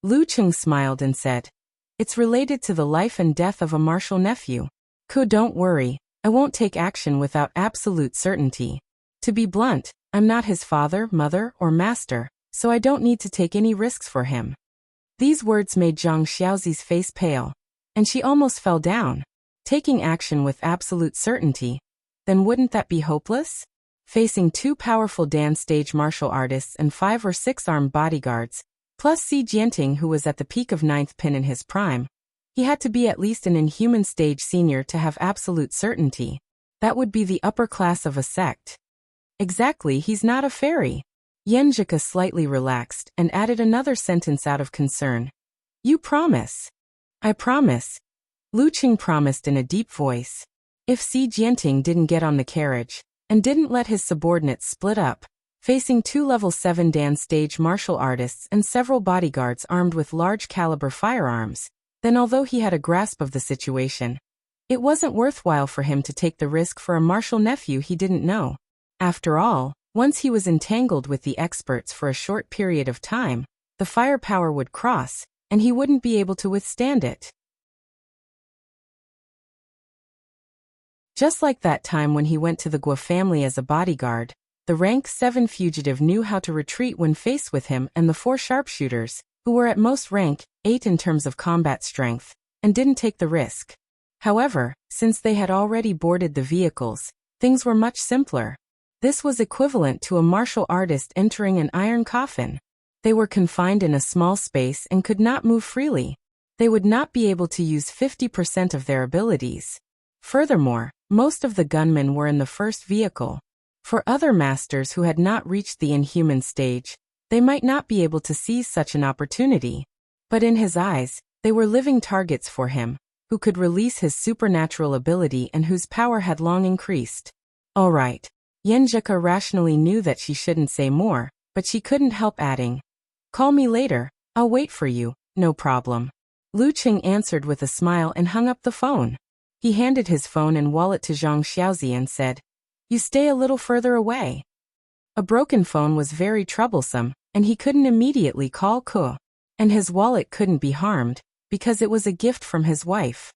Lucheng smiled and said, "It's related to the life and death of a martial nephew. Don't worry, I won't take action without absolute certainty. To be blunt, I'm not his father, mother, or master, so I don't need to take any risks for him." These words made Zhang Xiaozi's face pale, and she almost fell down. Taking action with absolute certainty, then wouldn't that be hopeless? Facing two powerful dance stage martial artists and 5 or 6 armed bodyguards, plus Si Jianting who was at the peak of 9th pin in his prime, he had to be at least an inhuman stage senior to have absolute certainty. That would be the upper class of a sect. Exactly, he's not a fairy. Yenjika slightly relaxed and added another sentence out of concern. "You promise?" "I promise." Lucheng promised in a deep voice. If Si Jianting didn't get on the carriage, and didn't let his subordinates split up, facing 2 level 7 dance stage martial artists and several bodyguards armed with large caliber firearms, then although he had a grasp of the situation, it wasn't worthwhile for him to take the risk for a martial nephew he didn't know. After all, once he was entangled with the experts for a short period of time, the firepower would cross, and he wouldn't be able to withstand it. Just like that time when he went to the Guo family as a bodyguard, the rank 7 fugitive knew how to retreat when faced with him and the 4 sharpshooters, who were at most rank 8 in terms of combat strength, and didn't take the risk. However, since they had already boarded the vehicles, things were much simpler. This was equivalent to a martial artist entering an iron coffin. They were confined in a small space and could not move freely. They would not be able to use 50% of their abilities. Furthermore, most of the gunmen were in the first vehicle. For other masters who had not reached the inhuman stage, they might not be able to seize such an opportunity. But in his eyes, they were living targets for him, who could release his supernatural ability and whose power had long increased. All right. Yenjika rationally knew that she shouldn't say more, but she couldn't help adding, "Call me later, I'll wait for you, no problem." Lucheng answered with a smile and hung up the phone. He handed his phone and wallet to Zhang Xiaozi and said, "You stay a little further away." A broken phone was very troublesome, and he couldn't immediately call Ke. And his wallet couldn't be harmed, because it was a gift from his wife.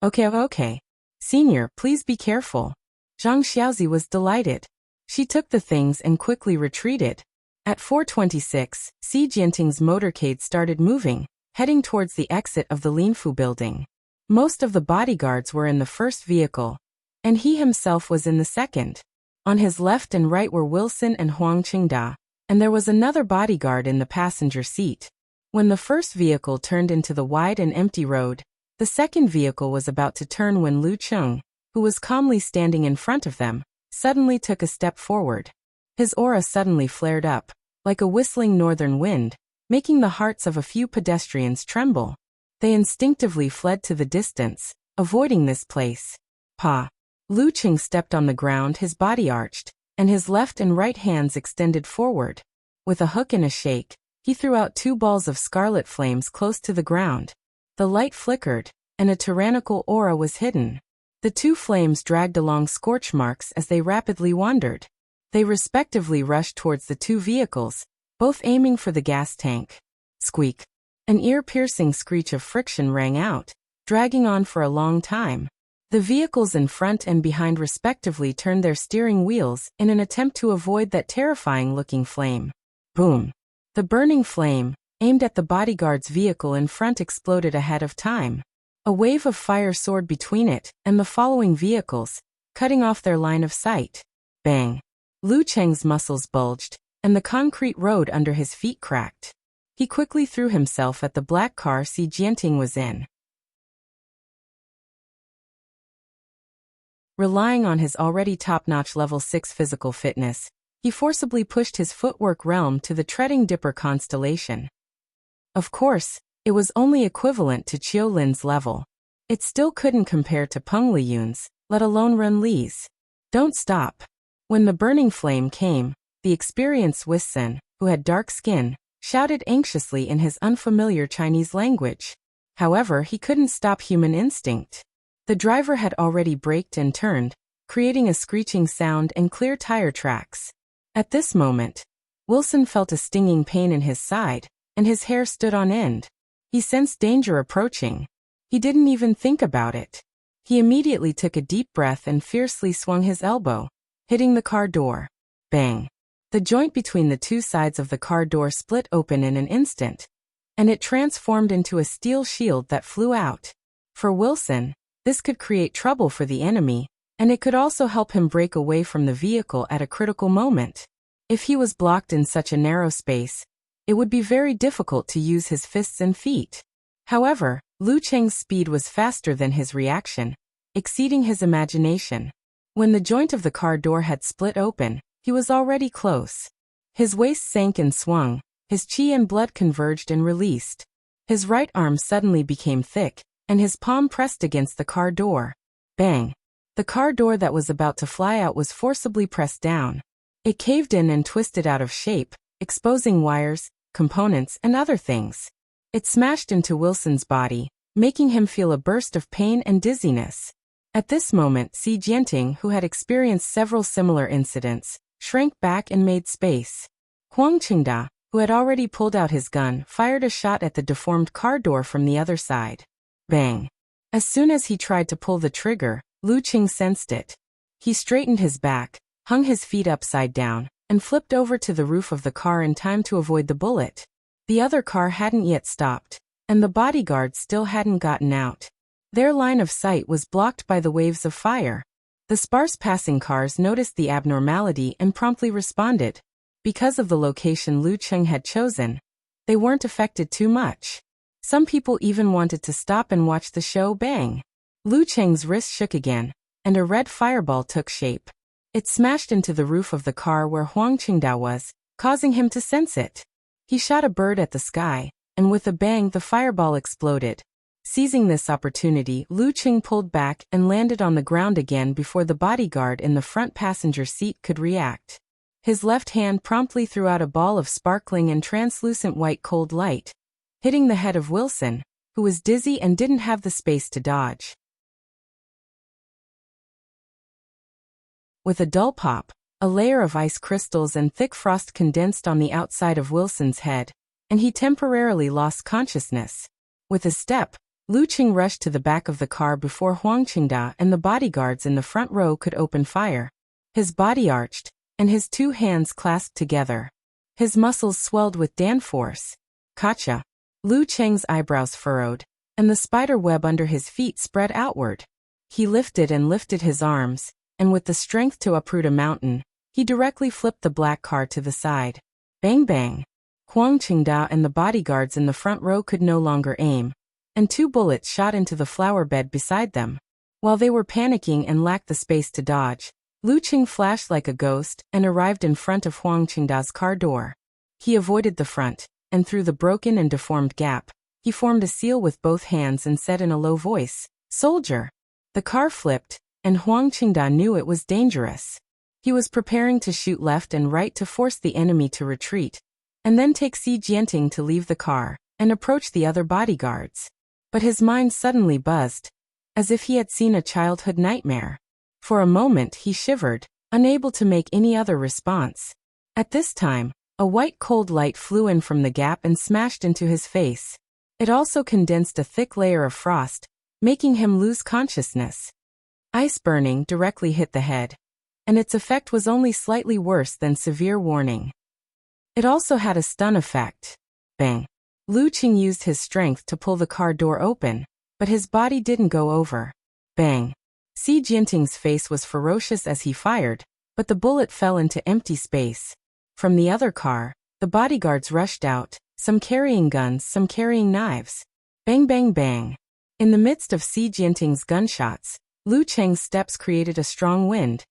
Okay. Senior, please be careful." Zhang Xiaozi was delighted. She took the things and quickly retreated. At 4:26, Si Jianting's motorcade started moving, heading towards the exit of the Linfu building. Most of the bodyguards were in the first vehicle, and he himself was in the second. On his left and right were Wilson and Huang Qingda, and there was another bodyguard in the passenger seat. When the first vehicle turned into the wide and empty road, the second vehicle was about to turn when Lu Cheng, who was calmly standing in front of them, suddenly took a step forward. His aura suddenly flared up, like a whistling northern wind, making the hearts of a few pedestrians tremble. They instinctively fled to the distance, avoiding this place. Pa. Lu Cheng stepped on the ground, his body arched, and his left and right hands extended forward. With a hook and a shake, he threw out 2 balls of scarlet flames close to the ground. The light flickered, and a tyrannical aura was hidden. The 2 flames dragged along scorch marks as they rapidly wandered. They respectively rushed towards the 2 vehicles, both aiming for the gas tank. Squeak. An ear-piercing screech of friction rang out, dragging on for a long time. The vehicles in front and behind respectively turned their steering wheels in an attempt to avoid that terrifying-looking flame. Boom. The burning flame, aimed at the bodyguard's vehicle in front, exploded ahead of time. A wave of fire soared between it and the following vehicles, cutting off their line of sight. Bang. Lu Cheng's muscles bulged, and the concrete road under his feet cracked. He quickly threw himself at the black car Si Jianting was in. Relying on his already top-notch level 6 physical fitness, he forcibly pushed his footwork realm to the treading dipper constellation. Of course, it was only equivalent to Qiu Lin's level. It still couldn't compare to Peng Liyun's, let alone Ren Li's. Don't stop. When the burning flame came, the experienced Wuxia, who had dark skin, shouted anxiously in his unfamiliar Chinese language. However, he couldn't stop human instinct. The driver had already braked and turned, creating a screeching sound and clear tire tracks. At this moment, Wuxia felt a stinging pain in his side, and his hair stood on end. He sensed danger approaching. He didn't even think about it. He immediately took a deep breath and fiercely swung his elbow, hitting the car door. Bang! The joint between the two sides of the car door split open in an instant, and it transformed into a steel shield that flew out. For Wuxia, this could create trouble for the enemy, and it could also help him break away from the vehicle at a critical moment. If he was blocked in such a narrow space, it would be very difficult to use his fists and feet. However, Lu Cheng's speed was faster than his reaction, exceeding his imagination. When the joint of the car door had split open, he was already close. His waist sank and swung, his qi and blood converged and released. His right arm suddenly became thick, and his palm pressed against the car door. Bang! The car door that was about to fly out was forcibly pressed down. It caved in and twisted out of shape, exposing wires, components, and other things. It smashed into Wuxia's body, making him feel a burst of pain and dizziness. At this moment, Xi Jianting, who had experienced several similar incidents, shrank back and made space. Huang Qingda, who had already pulled out his gun, fired a shot at the deformed car door from the other side. Bang! As soon as he tried to pull the trigger, Lu Qing sensed it. He straightened his back, hung his feet upside down, and flipped over to the roof of the car in time to avoid the bullet. The other car hadn't yet stopped, and the bodyguards still hadn't gotten out. Their line of sight was blocked by the waves of fire. The sparse passing cars noticed the abnormality and promptly responded. Because of the location Lu Cheng had chosen, they weren't affected too much. Some people even wanted to stop and watch the show. Bang! Lu Cheng's wrist shook again, and a red fireball took shape. It smashed into the roof of the car where Huang Qingda was, causing him to sense it. He shot a bird at the sky, and with a bang the fireball exploded. Seizing this opportunity, Lu Cheng pulled back and landed on the ground again before the bodyguard in the front passenger seat could react. His left hand promptly threw out a ball of sparkling and translucent white cold light, hitting the head of Wuxia, who was dizzy and didn't have the space to dodge. With a dull pop, a layer of ice crystals and thick frost condensed on the outside of Wuxia's head, and he temporarily lost consciousness. With a step, Lu Cheng rushed to the back of the car before Huang Qingda and the bodyguards in the front row could open fire. His body arched, and his two hands clasped together. His muscles swelled with Dan force. Gotcha! Lu Cheng's eyebrows furrowed, and the spider web under his feet spread outward. He lifted and lifted his arms, and with the strength to uproot a mountain, he directly flipped the black car to the side. Bang bang! Huang Qingda and the bodyguards in the front row could no longer aim, and two bullets shot into the flower bed beside them. While they were panicking and lacked the space to dodge, Lu Cheng flashed like a ghost and arrived in front of Huang Qingda's car door. He avoided the front, and through the broken and deformed gap, he formed a seal with both hands and said in a low voice, "Soldier!" The car flipped, and Huang Qingda knew it was dangerous. He was preparing to shoot left and right to force the enemy to retreat, and then take Xi Jianting to leave the car and approach the other bodyguards. But his mind suddenly buzzed, as if he had seen a childhood nightmare. For a moment he shivered, unable to make any other response. At this time, a white cold light flew in from the gap and smashed into his face. It also condensed a thick layer of frost, making him lose consciousness. Ice burning directly hit the head, and its effect was only slightly worse than severe warning. It also had a stun effect. Bang! Lu Cheng used his strength to pull the car door open, but his body didn't go over. Bang! Xi Jianting's face was ferocious as he fired, but the bullet fell into empty space. From the other car, the bodyguards rushed out, some carrying guns, some carrying knives. Bang bang bang! In the midst of Xi Jianting's gunshots, Lu Cheng's steps created a strong wind,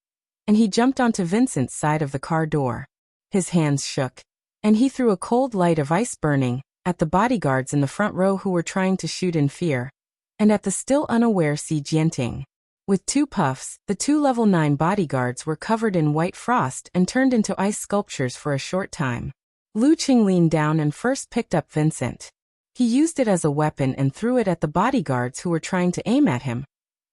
and he jumped onto Vincent's side of the car door. His hands shook, and he threw a cold light of ice burning at the bodyguards in the front row who were trying to shoot in fear, and at the still unaware Xi Jianting. With 2 puffs, the 2 level 9 bodyguards were covered in white frost and turned into ice sculptures for a short time. Lu Cheng leaned down and first picked up Vincent. He used it as a weapon and threw it at the bodyguards who were trying to aim at him,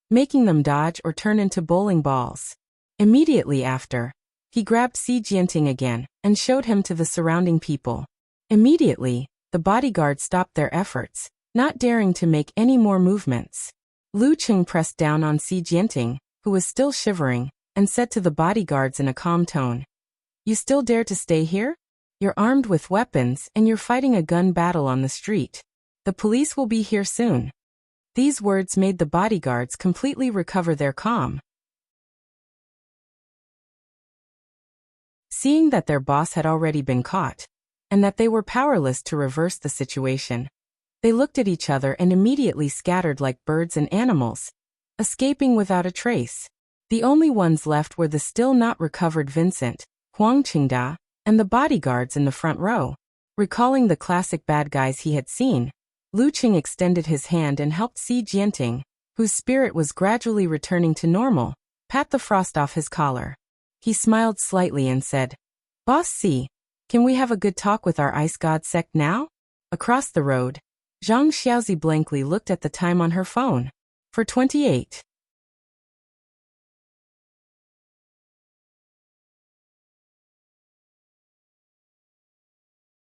making them dodge or turn into bowling balls. Immediately after, he grabbed Xi Jianting again and showed him to the surrounding people. Immediately, the bodyguards stopped their efforts, not daring to make any more movements. Lu Cheng pressed down on Xi Jianting, who was still shivering, and said to the bodyguards in a calm tone, "You still dare to stay here? You're armed with weapons and you're fighting a gun battle on the street. The police will be here soon." These words made the bodyguards completely recover their calm. Seeing that their boss had already been caught, and that they were powerless to reverse the situation, they looked at each other and immediately scattered like birds and animals, escaping without a trace. The only ones left were the still not recovered Vincent, Huang Qingda, and the bodyguards in the front row. Recalling the classic bad guys he had seen, Lu Cheng extended his hand and helped Xi Jianting, whose spirit was gradually returning to normal, pat the frost off his collar. He smiled slightly and said, "Boss Xi, can we have a good talk with our ice god sect now?" Across the road, Zhang Xiaozi blankly looked at the time on her phone. 4:28.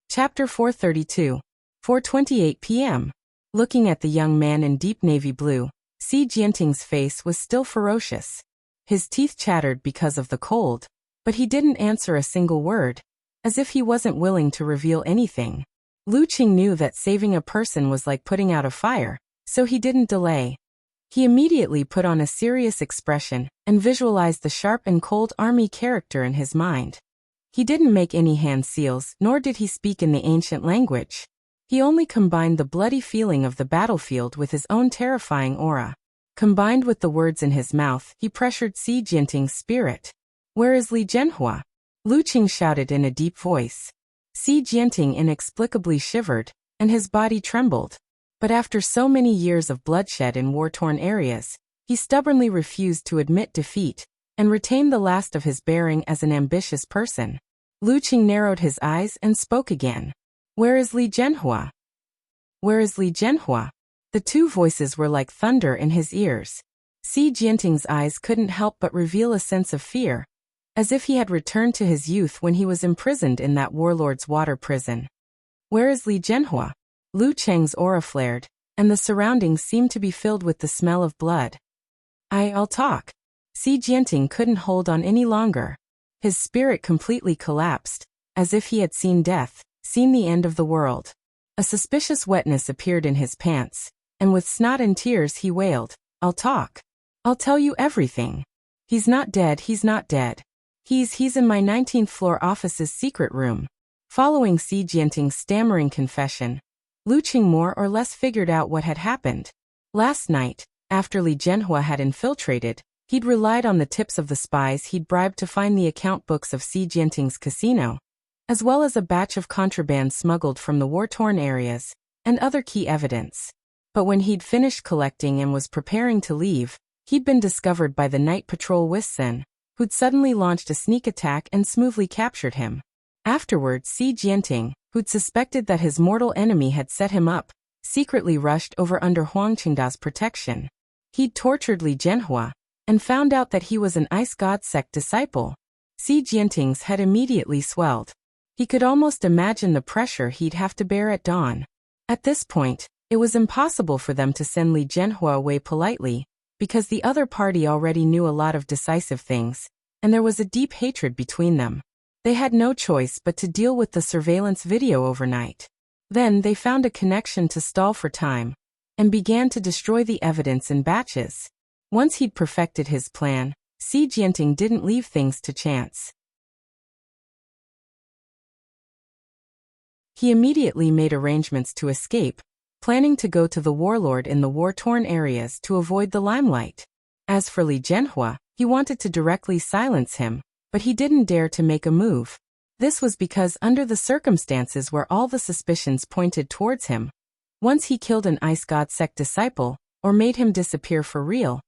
Chapter 432. 4:28 p.m. Looking at the young man in deep navy blue, Xi Jianting's face was still ferocious. His teeth chattered because of the cold, but he didn't answer a single word, as if he wasn't willing to reveal anything. Lu Cheng knew that saving a person was like putting out a fire, so he didn't delay. He immediately put on a serious expression and visualized the sharp and cold army character in his mind. He didn't make any hand seals, nor did he speak in the ancient language. He only combined the bloody feeling of the battlefield with his own terrifying aura. Combined with the words in his mouth, he pressured Xi Jianting's spirit. "Where is Li Zhenhua?" Lu Cheng shouted in a deep voice. Xi Jianting inexplicably shivered, and his body trembled. But after so many years of bloodshed in war-torn areas, he stubbornly refused to admit defeat, and retained the last of his bearing as an ambitious person. Lu Cheng narrowed his eyes and spoke again. "Where is Li Zhenhua? Where is Li Zhenhua?" The 2 voices were like thunder in his ears. Xi Jianting's eyes couldn't help but reveal a sense of fear, as if he had returned to his youth when he was imprisoned in that warlord's water prison. "Where is Li Zhenhua?" Lu Cheng's aura flared, and the surroundings seemed to be filled with the smell of blood. I'll talk." Xi Jianting couldn't hold on any longer. His spirit completely collapsed, as if he had seen death, seen the end of the world. A suspicious wetness appeared in his pants, and with snot and tears he wailed, "I'll talk. I'll tell you everything. He's not dead, he's not dead. He's in my 19th floor office's secret room." Following Xi Jianting's stammering confession, Lu Cheng more or less figured out what had happened. Last night, after Li Zhenhua had infiltrated, he'd relied on the tips of the spies he'd bribed to find the account books of Xi Jianting's casino, as well as a batch of contraband smuggled from the war-torn areas, and other key evidence. But when he'd finished collecting and was preparing to leave, he'd been discovered by the night patrol Wuxia, who'd suddenly launched a sneak attack and smoothly captured him. Afterwards, Xi Jianting, who'd suspected that his mortal enemy had set him up, secretly rushed over under Huang Qingda's protection. He'd tortured Li Zhenhua, and found out that he was an ice god sect disciple. Xi Jianting's head immediately swelled. He could almost imagine the pressure he'd have to bear at dawn. At this point, it was impossible for them to send Li Zhenhua away politely, because the other party already knew a lot of decisive things, and there was a deep hatred between them. They had no choice but to deal with the surveillance video overnight. Then they found a connection to stall for time, and began to destroy the evidence in batches. Once he'd perfected his plan, Xi Jianting didn't leave things to chance. He immediately made arrangements to escape, planning to go to the warlord in the war-torn areas to avoid the limelight. As for Li Jianhua, he wanted to directly silence him, but he didn't dare to make a move. This was because under the circumstances where all the suspicions pointed towards him, once he killed an Ice God sect disciple, or made him disappear for real,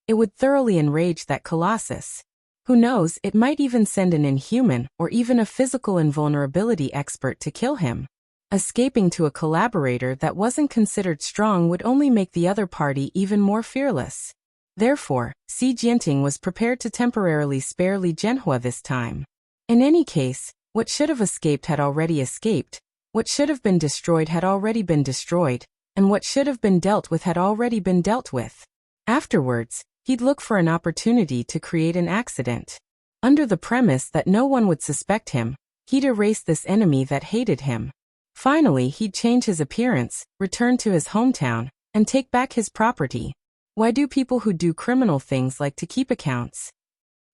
it would thoroughly enrage that colossus. Who knows, it might even send an inhuman or even a physical invulnerability expert to kill him. Escaping to a collaborator that wasn't considered strong would only make the other party even more fearless. Therefore, Xi Jinping was prepared to temporarily spare Li Jianhua this time. In any case, what should have escaped had already escaped, what should have been destroyed had already been destroyed, and what should have been dealt with had already been dealt with. Afterwards, he'd look for an opportunity to create an accident. Under the premise that no one would suspect him, he'd erase this enemy that hated him. Finally, he'd change his appearance, return to his hometown, and take back his property. Why do people who do criminal things like to keep accounts?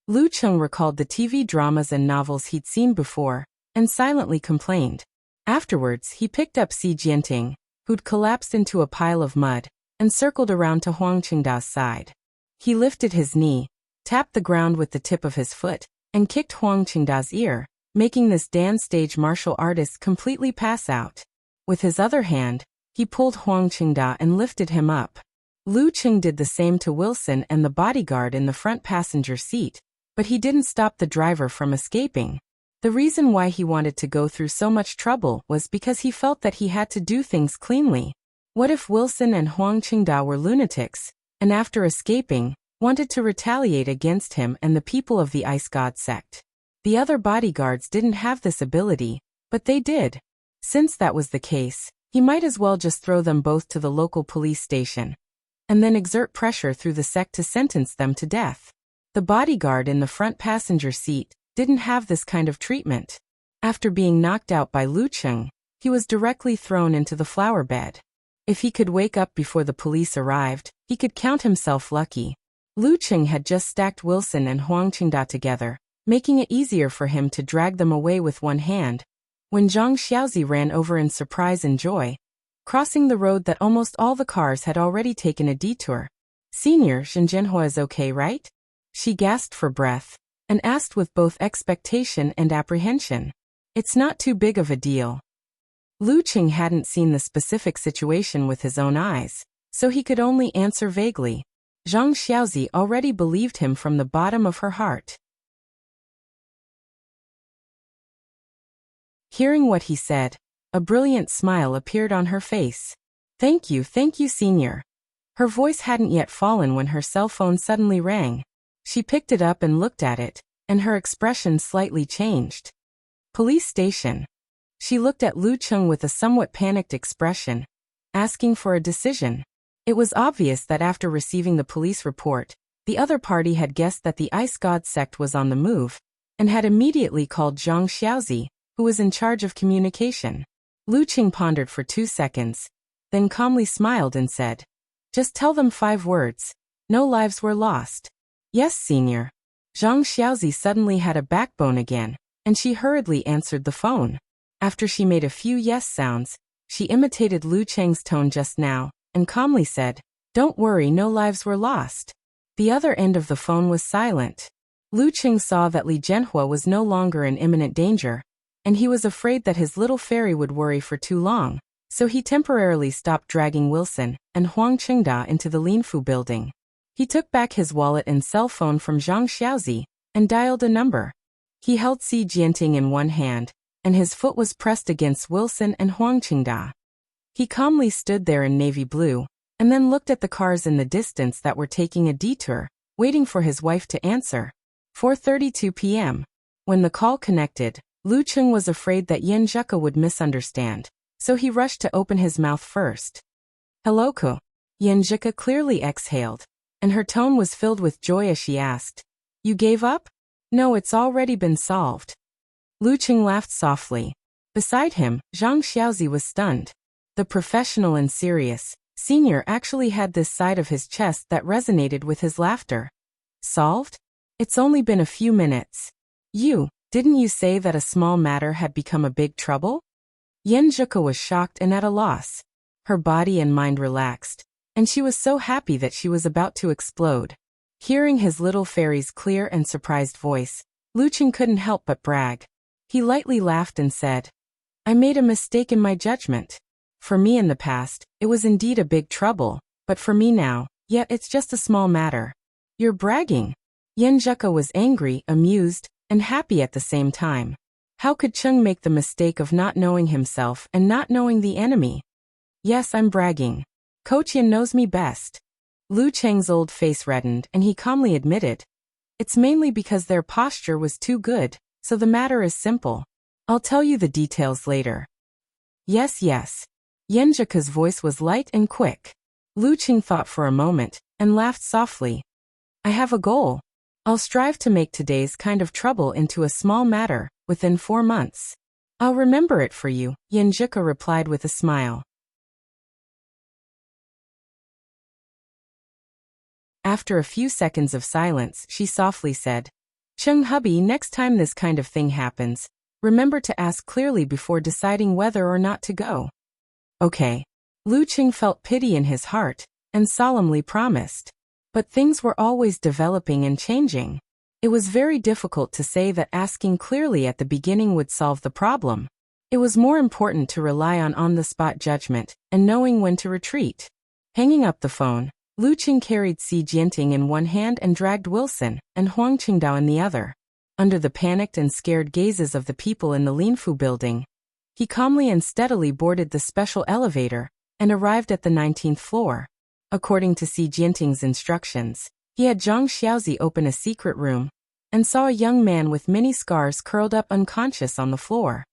Lu Cheng recalled the TV dramas and novels he'd seen before, and silently complained. Afterwards, he picked up Xi Jinping, who'd collapsed into a pile of mud, and circled around to Huang Qingda's side. He lifted his knee, tapped the ground with the tip of his foot, and kicked Huang Qingda's ear, making this dance stage martial artist completely pass out. With his other hand, he pulled Huang Qingda and lifted him up. Lu Cheng did the same to Wilson and the bodyguard in the front passenger seat, but he didn't stop the driver from escaping. The reason why he wanted to go through so much trouble was because he felt that he had to do things cleanly. What if Wilson and Huang Qingda were lunatics, and after escaping, wanted to retaliate against him and the people of the Ice God sect? The other bodyguards didn't have this ability, but they did. Since that was the case, he might as well just throw them both to the local police station, and then exert pressure through the sect to sentence them to death. The bodyguard in the front passenger seat didn't have this kind of treatment. After being knocked out by Lu Cheng, he was directly thrown into the flower bed. If he could wake up before the police arrived, he could count himself lucky. Lu Cheng had just stacked Wilson and Huang Qingda together, making it easier for him to drag them away with one hand, when Zhang Xiaozi ran over in surprise and joy, crossing the road that almost all the cars had already taken a detour. "Senior, Shen Jianhua is okay, right?" She gasped for breath, and asked with both expectation and apprehension. "It's not too big of a deal." Lu Cheng hadn't seen the specific situation with his own eyes, so he could only answer vaguely. Zhang Xiaozi already believed him from the bottom of her heart. Hearing what he said, a brilliant smile appeared on her face. Thank you, senior." Her voice hadn't yet fallen when her cell phone suddenly rang. She picked it up and looked at it, and her expression slightly changed. "Police station." She looked at Lu Cheng with a somewhat panicked expression, asking for a decision. It was obvious that after receiving the police report, the other party had guessed that the Ice God sect was on the move, and had immediately called Zhang Xiaozi, who was in charge of communication. Lu Cheng pondered for 2 seconds, then calmly smiled and said, "Just tell them 5 words. No lives were lost." "Yes, senior." Zhang Xiaozi suddenly had a backbone again, and she hurriedly answered the phone. After she made a few yes sounds, she imitated Lu Cheng's tone just now, and calmly said, "Don't worry, no lives were lost." The other end of the phone was silent. Lu Cheng saw that Li Jianhua was no longer in imminent danger, and he was afraid that his little fairy would worry for too long, so he temporarily stopped dragging Wilson and Huang Qingda into the Linfu building. He took back his wallet and cell phone from Zhang Xiaozi, and dialed a number. He held Xi Jinping in one hand, and his foot was pressed against Wilson and Huang Qingda. He calmly stood there in navy blue, and then looked at the cars in the distance that were taking a detour, waiting for his wife to answer. 4:32 p.m. When the call connected, Lu Cheng was afraid that Yan Zheka would misunderstand, so he rushed to open his mouth first. "Hello, Ko." Yan Zheka clearly exhaled, and her tone was filled with joy as she asked, "You gave up?" "No, it's already been solved." Lu Cheng laughed softly. Beside him, Zhang Xiaozi was stunned. The professional and serious senior actually had this side of his chest that resonated with his laughter. "Solved? It's only been a few minutes. Didn't you say that a small matter had become a big trouble?" Yan Zheka was shocked and at a loss. Her body and mind relaxed, and she was so happy that she was about to explode. Hearing his little fairy's clear and surprised voice, Lucheng couldn't help but brag. He lightly laughed and said, I made a mistake in my judgment. For me in the past, it was indeed a big trouble, but for me now, yet it's just a small matter. You're bragging. Yenjuka was angry, amused, and happy at the same time. How could Cheng make the mistake of not knowing himself and not knowing the enemy? Yes, I'm bragging. Coach Yen knows me best. Lucheng's old face reddened and he calmly admitted. It's mainly because their posture was too good, so the matter is simple. I'll tell you the details later. Yes, yes. Yenjuka's voice was light and quick. Lucheng thought for a moment and laughed softly. I have a goal. I'll strive to make today's kind of trouble into a small matter within 4 months. I'll remember it for you, Yenjuka replied with a smile. After a few seconds of silence, she softly said, Cheng hubby, next time this kind of thing happens, remember to ask clearly before deciding whether or not to go. Okay. Lucheng felt pity in his heart and solemnly promised. But things were always developing and changing. It was very difficult to say that asking clearly at the beginning would solve the problem. It was more important to rely on on-the-spot judgment and knowing when to retreat. Hanging up the phone, Lucheng carried Si Jianting in one hand and dragged Wilson and Huang Qingdao in the other. Under the panicked and scared gazes of the people in the Linfu building, he calmly and steadily boarded the special elevator and arrived at the 19th floor. According to Si Jianting's instructions, he had Zhang Xiaozi open a secret room and saw a young man with many scars curled up unconscious on the floor.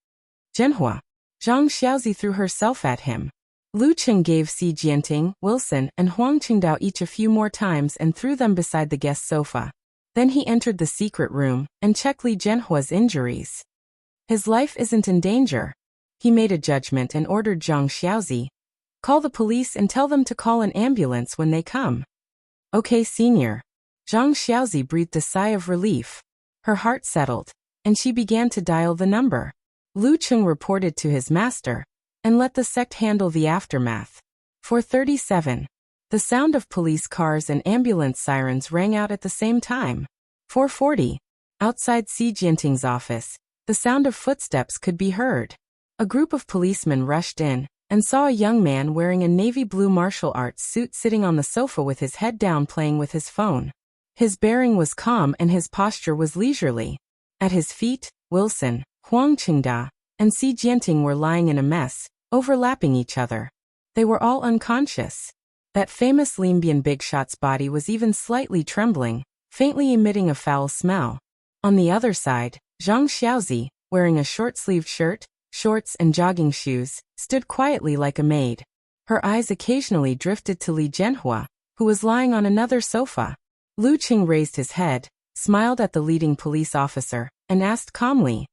Zhenhua. Zhang Xiaozi threw herself at him. Lucheng gave Si Jianting, Wilson, and Huang Qingdao each a few more times and threw them beside the guest sofa. Then he entered the secret room and checked Li Zhenhua's injuries. His life isn't in danger. He made a judgment and ordered Zhang Xiaozi, call the police and tell them to call an ambulance when they come. Okay, senior. Zhang Xiaozi breathed a sigh of relief. Her heart settled, and she began to dial the number. Lucheng reported to his master and let the sect handle the aftermath. 4:37. The sound of police cars and ambulance sirens rang out at the same time. 4:40. Outside Si Jianting's office, the sound of footsteps could be heard. A group of policemen rushed in and saw a young man wearing a navy blue martial arts suit sitting on the sofa with his head down playing with his phone. His bearing was calm and his posture was leisurely. At his feet, Wilson, Huang Qingdao, and Si Jianting were lying in a mess, overlapping each other. They were all unconscious. That famous Linbian big shot's body was even slightly trembling, faintly emitting a foul smell. On the other side, Zhang Xiaozi, wearing a short-sleeved shirt, shorts and jogging shoes, stood quietly like a maid. Her eyes occasionally drifted to Li Zhenhua, who was lying on another sofa. Lucheng raised his head, smiled at the leading police officer, and asked calmly,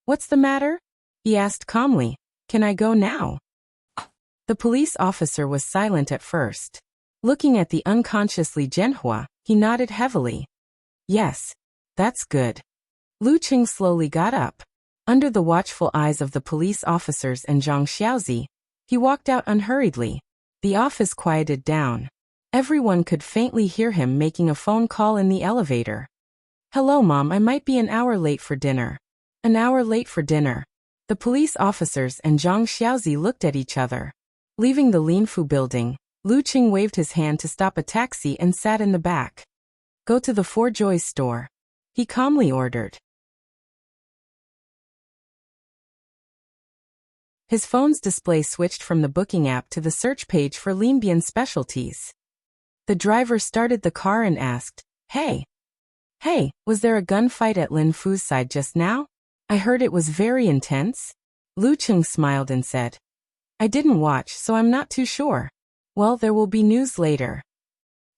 What's the matter? He asked calmly, Can I go now? The police officer was silent at first. Looking at the unconscious Li Zhenhua, he nodded heavily. Yes. That's good. Lucheng slowly got up. Under the watchful eyes of the police officers and Zhang Xiaozi, he walked out unhurriedly. The office quieted down. Everyone could faintly hear him making a phone call in the elevator. Hello, Mom, I might be an hour late for dinner. An hour late for dinner. The police officers and Zhang Xiaozi looked at each other. Leaving the Linfu building, Lucheng waved his hand to stop a taxi and sat in the back. Go to the Four Joys store. He calmly ordered. His phone's display switched from the booking app to the search page for Linbian specialties. The driver started the car and asked, Hey, was there a gunfight at Lin Fu's side just now? I heard it was very intense. Lucheng smiled and said, I didn't watch, so I'm not too sure. Well, there will be news later.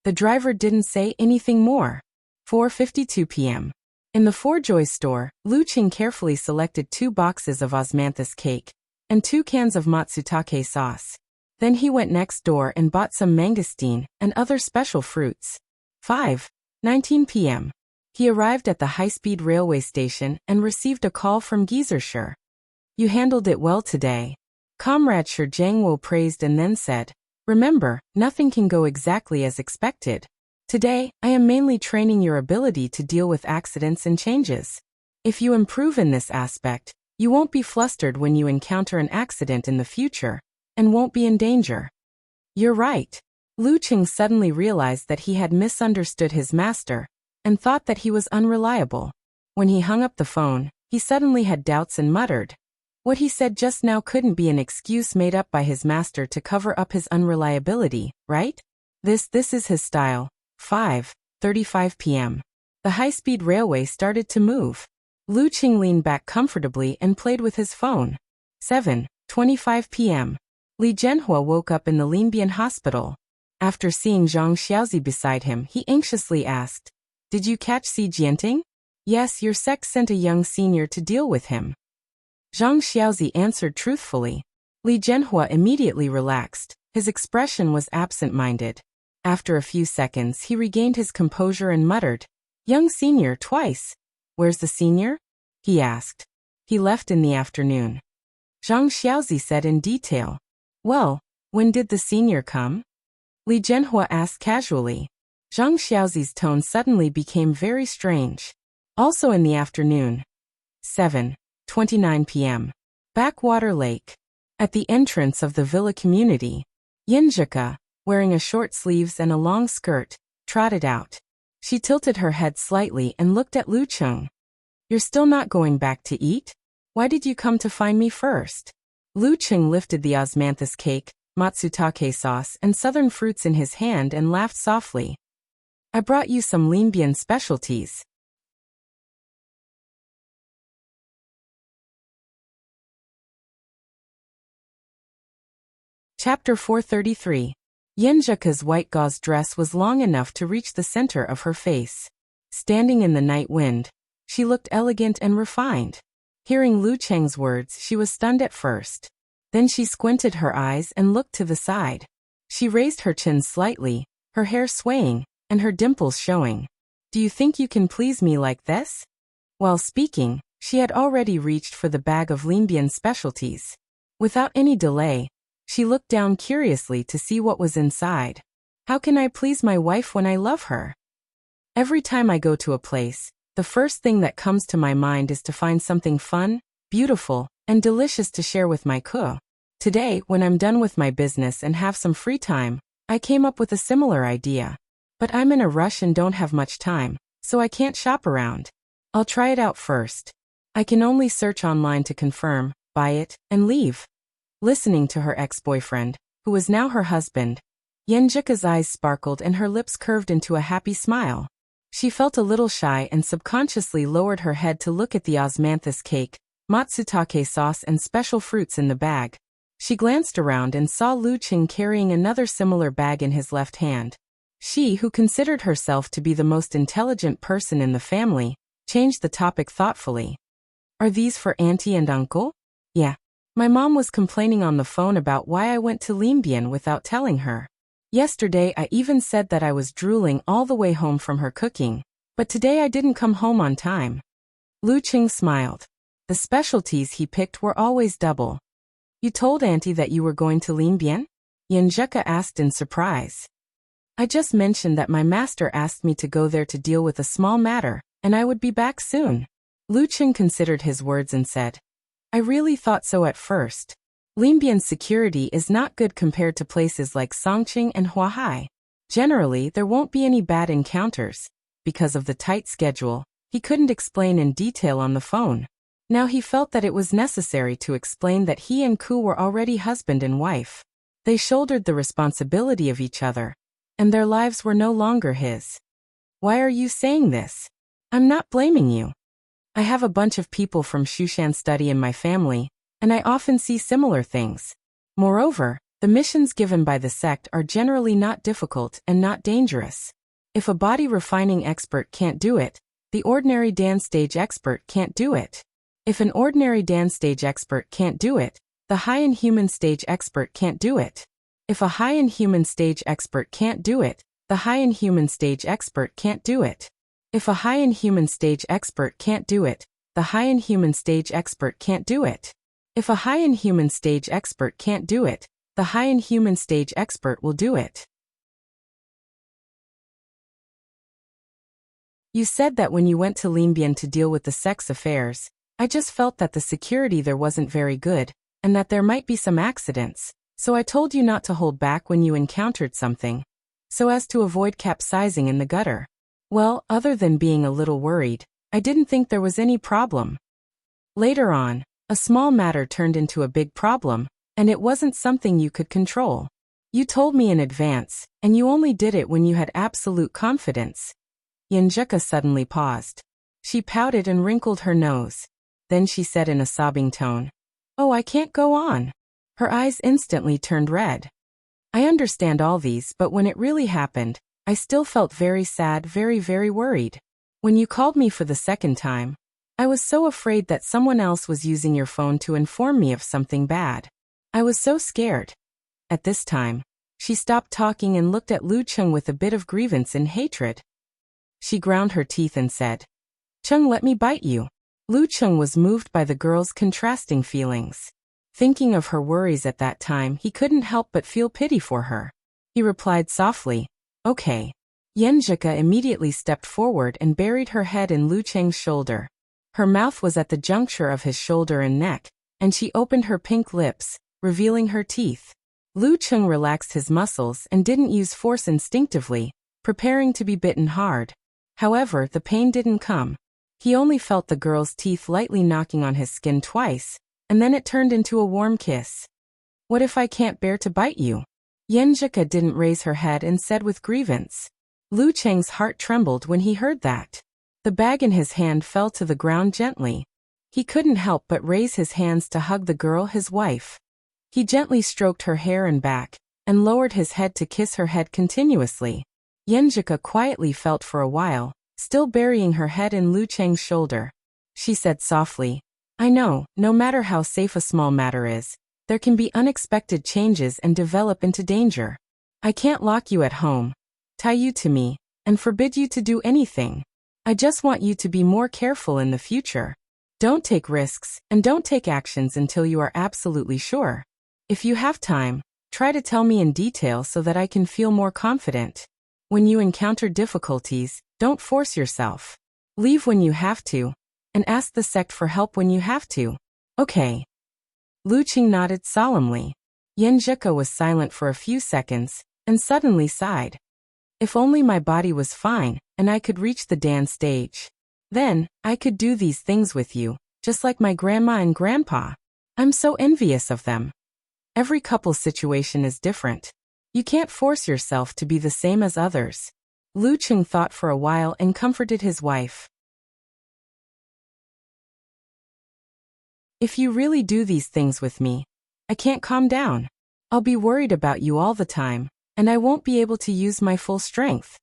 The driver didn't say anything more. 4:52 p.m. In the Four Joys store, Lucheng carefully selected 2 boxes of osmanthus cake and 2 cans of matsutake sauce. Then he went next door and bought some mangosteen and other special fruits. 5:19 p.m. He arrived at the high-speed railway station and received a call from Gizershur. You handled it well today. Comrade Shi Jiangwo praised and then said, Remember, nothing can go exactly as expected. Today, I am mainly training your ability to deal with accidents and changes. If you improve in this aspect, you won't be flustered when you encounter an accident in the future, and won't be in danger. You're right. Lu Qing suddenly realized that he had misunderstood his master, and thought that he was unreliable. When he hung up the phone, he suddenly had doubts and muttered. What he said just now couldn't be an excuse made up by his master to cover up his unreliability, right? This is his style. 5:35 p.m. The high-speed railway started to move. Lu Qing leaned back comfortably and played with his phone. 7:25 p.m. Li Zhenhua woke up in the Linbian hospital. After seeing Zhang Xiaozi beside him, he anxiously asked, "Did you catch Xi Jianting?" "Yes, your sect sent a young senior to deal with him." Zhang Xiaozi answered truthfully. Li Zhenhua immediately relaxed. His expression was absent-minded. After a few seconds, he regained his composure and muttered, "Young senior twice. Where's the senior?" he asked. "He left in the afternoon." Zhang Xiaozi said in detail. "Well, when did the senior come?" Li Zhenhua asked casually. Zhang Xiaozi's tone suddenly became very strange. "Also in the afternoon." 7:29 p.m. Backwater Lake. At the entrance of the villa community, Yinzhika, wearing a short sleeves and a long skirt, trotted out. She tilted her head slightly and looked at Lu Qing. "You're still not going back to eat? Why did you come to find me first?" Lu Qing lifted the osmanthus cake, matsutake sauce, and southern fruits in his hand and laughed softly. "I brought you some Linbian specialties." Chapter 433. Yinzhika's white gauze dress was long enough to reach the center of her face. Standing in the night wind, she looked elegant and refined. Hearing Lu Cheng's words, she was stunned at first. Then she squinted her eyes and looked to the side. She raised her chin slightly, her hair swaying, and her dimples showing. "Do you think you can please me like this?" While speaking, she had already reached for the bag of Linbian specialties. Without any delay, she looked down curiously to see what was inside. "How can I please my wife when I love her? Every time I go to a place, the first thing that comes to my mind is to find something fun, beautiful, and delicious to share with my ko. Today, when I'm done with my business and have some free time, I came up with a similar idea. But I'm in a rush and don't have much time, so I can't shop around. I'll try it out first. I can only search online to confirm, buy it, and leave." Listening to her ex-boyfriend, who was now her husband, Yinzhika's eyes sparkled and her lips curved into a happy smile. She felt a little shy and subconsciously lowered her head to look at the osmanthus cake, matsutake sauce and special fruits in the bag. She glanced around and saw Lu Qing carrying another similar bag in his left hand. She, who considered herself to be the most intelligent person in the family, changed the topic thoughtfully. "Are these for auntie and uncle?" "Yeah. My mom was complaining on the phone about why I went to Linbian without telling her. Yesterday I even said that I was drooling all the way home from her cooking, but today I didn't come home on time." Lu Qing smiled. The specialties he picked were always double. "You told auntie that you were going to Linbian?" Yinzhika asked in surprise. "I just mentioned that my master asked me to go there to deal with a small matter, and I would be back soon." Lu Qing considered his words and said, "I really thought so at first. Linbian's security is not good compared to places like Songqing and Huahai. Generally, there won't be any bad encounters. Because of the tight schedule, he couldn't explain in detail on the phone. Now he felt that it was necessary to explain that he and Ku were already husband and wife. They shouldered the responsibility of each other, and their lives were no longer his. "Why are you saying this? I'm not blaming you. I have a bunch of people from Shushan study in my family, and I often see similar things. Moreover, the missions given by the sect are generally not difficult and not dangerous. If a body refining expert can't do it, the ordinary dance stage expert can't do it. If an ordinary dance stage expert can't do it, the high-end human stage expert can't do it. If a high-end human stage expert can't do it, the high-end human stage expert can't do it. If a high-end human stage expert can't do it, the high-end human stage expert can't do it. If a high-end human stage expert can't do it, the high-end human stage expert will do it." You said that when you went to Linbian to deal with the sex affairs, I just felt that the security there wasn't very good, and that there might be some accidents, so I told you not to hold back when you encountered something, so as to avoid capsizing in the gutter. Well, other than being a little worried, I didn't think there was any problem. Later on, a small matter turned into a big problem, and it wasn't something you could control. You told me in advance, and you only did it when you had absolute confidence. Yenjuka suddenly paused. She pouted and wrinkled her nose. Then she said in a sobbing tone, "Oh, I can't go on." Her eyes instantly turned red. I understand all these, but when it really happened, I still felt very sad, very, very worried. When you called me for the second time, I was so afraid that someone else was using your phone to inform me of something bad. I was so scared. At this time, she stopped talking and looked at Lu Cheng with a bit of grievance and hatred. She ground her teeth and said, "Cheng, let me bite you." Lu Cheng was moved by the girl's contrasting feelings. Thinking of her worries at that time, he couldn't help but feel pity for her. He replied softly, "Okay." Yenjuka immediately stepped forward and buried her head in Lu Cheng's shoulder. Her mouth was at the juncture of his shoulder and neck, and she opened her pink lips, revealing her teeth. Lu Cheng relaxed his muscles and didn't use force instinctively, preparing to be bitten hard. However, the pain didn't come. He only felt the girl's teeth lightly knocking on his skin twice, and then it turned into a warm kiss. "What if I can't bear to bite you?" Yenjuka didn't raise her head and said with grievance. Lu Cheng's heart trembled when he heard that. The bag in his hand fell to the ground gently. He couldn't help but raise his hands to hug the girl, his wife. He gently stroked her hair and back, and lowered his head to kiss her head continuously. Yenjuka quietly felt for a while, still burying her head in Lu Cheng's shoulder. She said softly, "I know, no matter how safe a small matter is, there can be unexpected changes and develop into danger. I can't lock you at home, tie you to me, and forbid you to do anything. I just want you to be more careful in the future. Don't take risks, and don't take actions until you are absolutely sure. If you have time, try to tell me in detail so that I can feel more confident. When you encounter difficulties, don't force yourself. Leave when you have to, and ask the sect for help when you have to. Okay." Lu Cheng nodded solemnly. Yenjuka was silent for a few seconds, and suddenly sighed. "If only my body was fine, and I could reach the dance stage. Then, I could do these things with you, just like my grandma and grandpa. I'm so envious of them. Every couple's situation is different. You can't force yourself to be the same as others." Lu Cheng thought for a while and comforted his wife. "If you really do these things with me, I can't calm down. I'll be worried about you all the time, and I won't be able to use my full strength."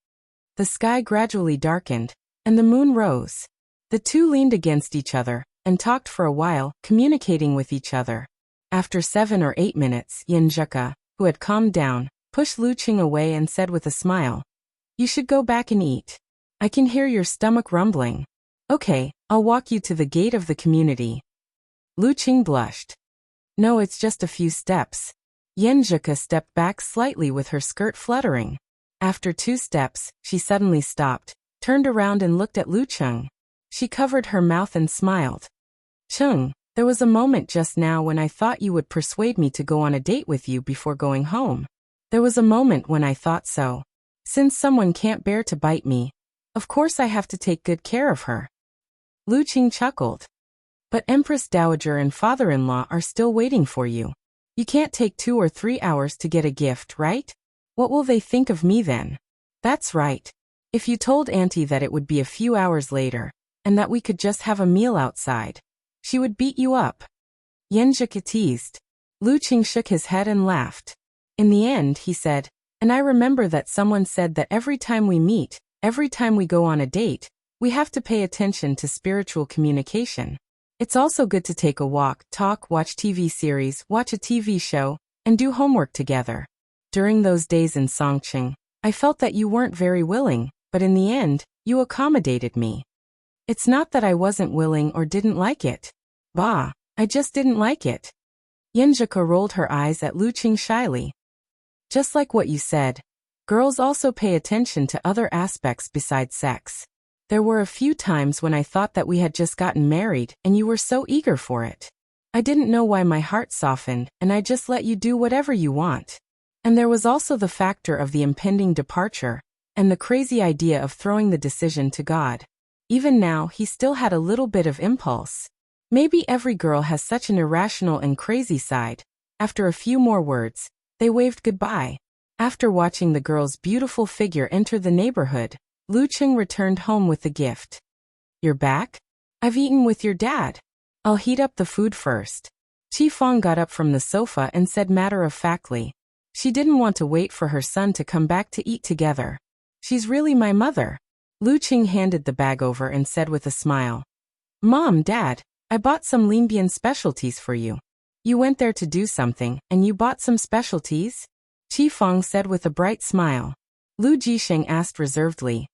The sky gradually darkened, and the moon rose. The two leaned against each other, and talked for a while, communicating with each other. After 7 or 8 minutes, Yenjuka, who had calmed down, pushed Lu Cheng away and said with a smile, "You should go back and eat. I can hear your stomach rumbling." "Okay, I'll walk you to the gate of the community." Lu Cheng blushed. "No, it's just a few steps." Yenjuka stepped back slightly with her skirt fluttering. After 2 steps, she suddenly stopped, turned around and looked at Lu Cheng. She covered her mouth and smiled. "Cheng, there was a moment just now when I thought you would persuade me to go on a date with you before going home. There was a moment when I thought so. Since someone can't bear to bite me, of course I have to take good care of her." Lu Cheng chuckled. "But Empress Dowager and father-in-law are still waiting for you. You can't take 2 or 3 hours to get a gift, right? What will they think of me then?" "That's right. If you told Auntie that it would be a few hours later, and that we could just have a meal outside, she would beat you up." Yenjuka teased. Lu Cheng shook his head and laughed. In the end, he said, "And I remember that someone said that every time we meet, every time we go on a date, we have to pay attention to spiritual communication. It's also good to take a walk, talk, watch TV series, watch a TV show, and do homework together. During those days in Songqing, I felt that you weren't very willing, but in the end, you accommodated me. It's not that I wasn't willing or didn't like it. Bah, I just didn't like it." Yenjuka rolled her eyes at Lu Cheng shyly. "Just like what you said, girls also pay attention to other aspects besides sex. There were a few times when I thought that we had just gotten married and you were so eager for it. I didn't know why my heart softened, and I just let you do whatever you want. And there was also the factor of the impending departure, and the crazy idea of throwing the decision to God. Even now, he still had a little bit of impulse. Maybe every girl has such an irrational and crazy side. After a few more words, they waved goodbye. After watching the girl's beautiful figure enter the neighborhood, Lucheng returned home with the gift. You're back? I've eaten with your dad. I'll heat up the food first. Qi Fang got up from the sofa and said matter-of-factly. She didn't want to wait for her son to come back to eat together. She's really my mother. Lucheng handed the bag over and said with a smile. Mom, Dad, I bought some Linbian specialties for you. You went there to do something, and you bought some specialties? Qi Fang said with a bright smile. Lu Jisheng asked reservedly.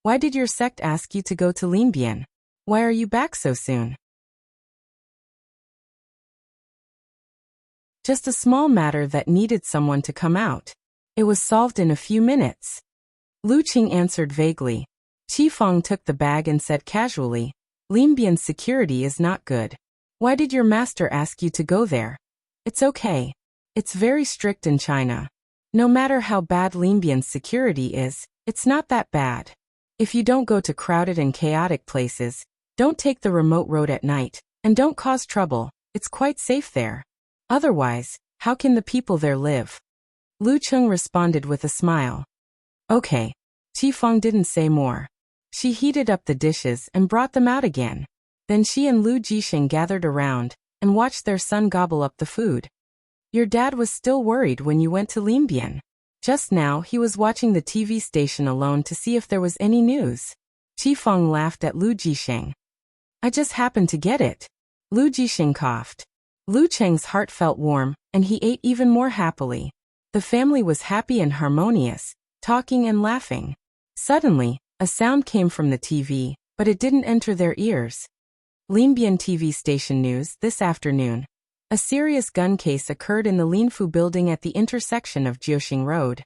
Why did your sect ask you to go to Linbian? Why are you back so soon? Just a small matter that needed someone to come out. It was solved in a few minutes. Lucheng answered vaguely. Qi Fang took the bag and said casually, Linbian's security is not good. Why did your master ask you to go there? It's okay. It's very strict in China. No matter how bad Linbian's security is, it's not that bad. If you don't go to crowded and chaotic places, don't take the remote road at night, and don't cause trouble, it's quite safe there. Otherwise, how can the people there live? Lucheng responded with a smile. Okay. Qi Fang didn't say more. She heated up the dishes and brought them out again. Then she and Lu Jisheng gathered around and watched their son gobble up the food. Your dad was still worried when you went to Linbian. Just now he was watching the TV station alone to see if there was any news. Qi Fang laughed at Lu Jisheng. I just happened to get it. Lu Jisheng coughed. Lucheng's heart felt warm, and he ate even more happily. The family was happy and harmonious, talking and laughing. Suddenly, a sound came from the TV, but it didn't enter their ears. Linbian TV station news this afternoon. A serious gun case occurred in the Linfu building at the intersection of Jiuxing Road.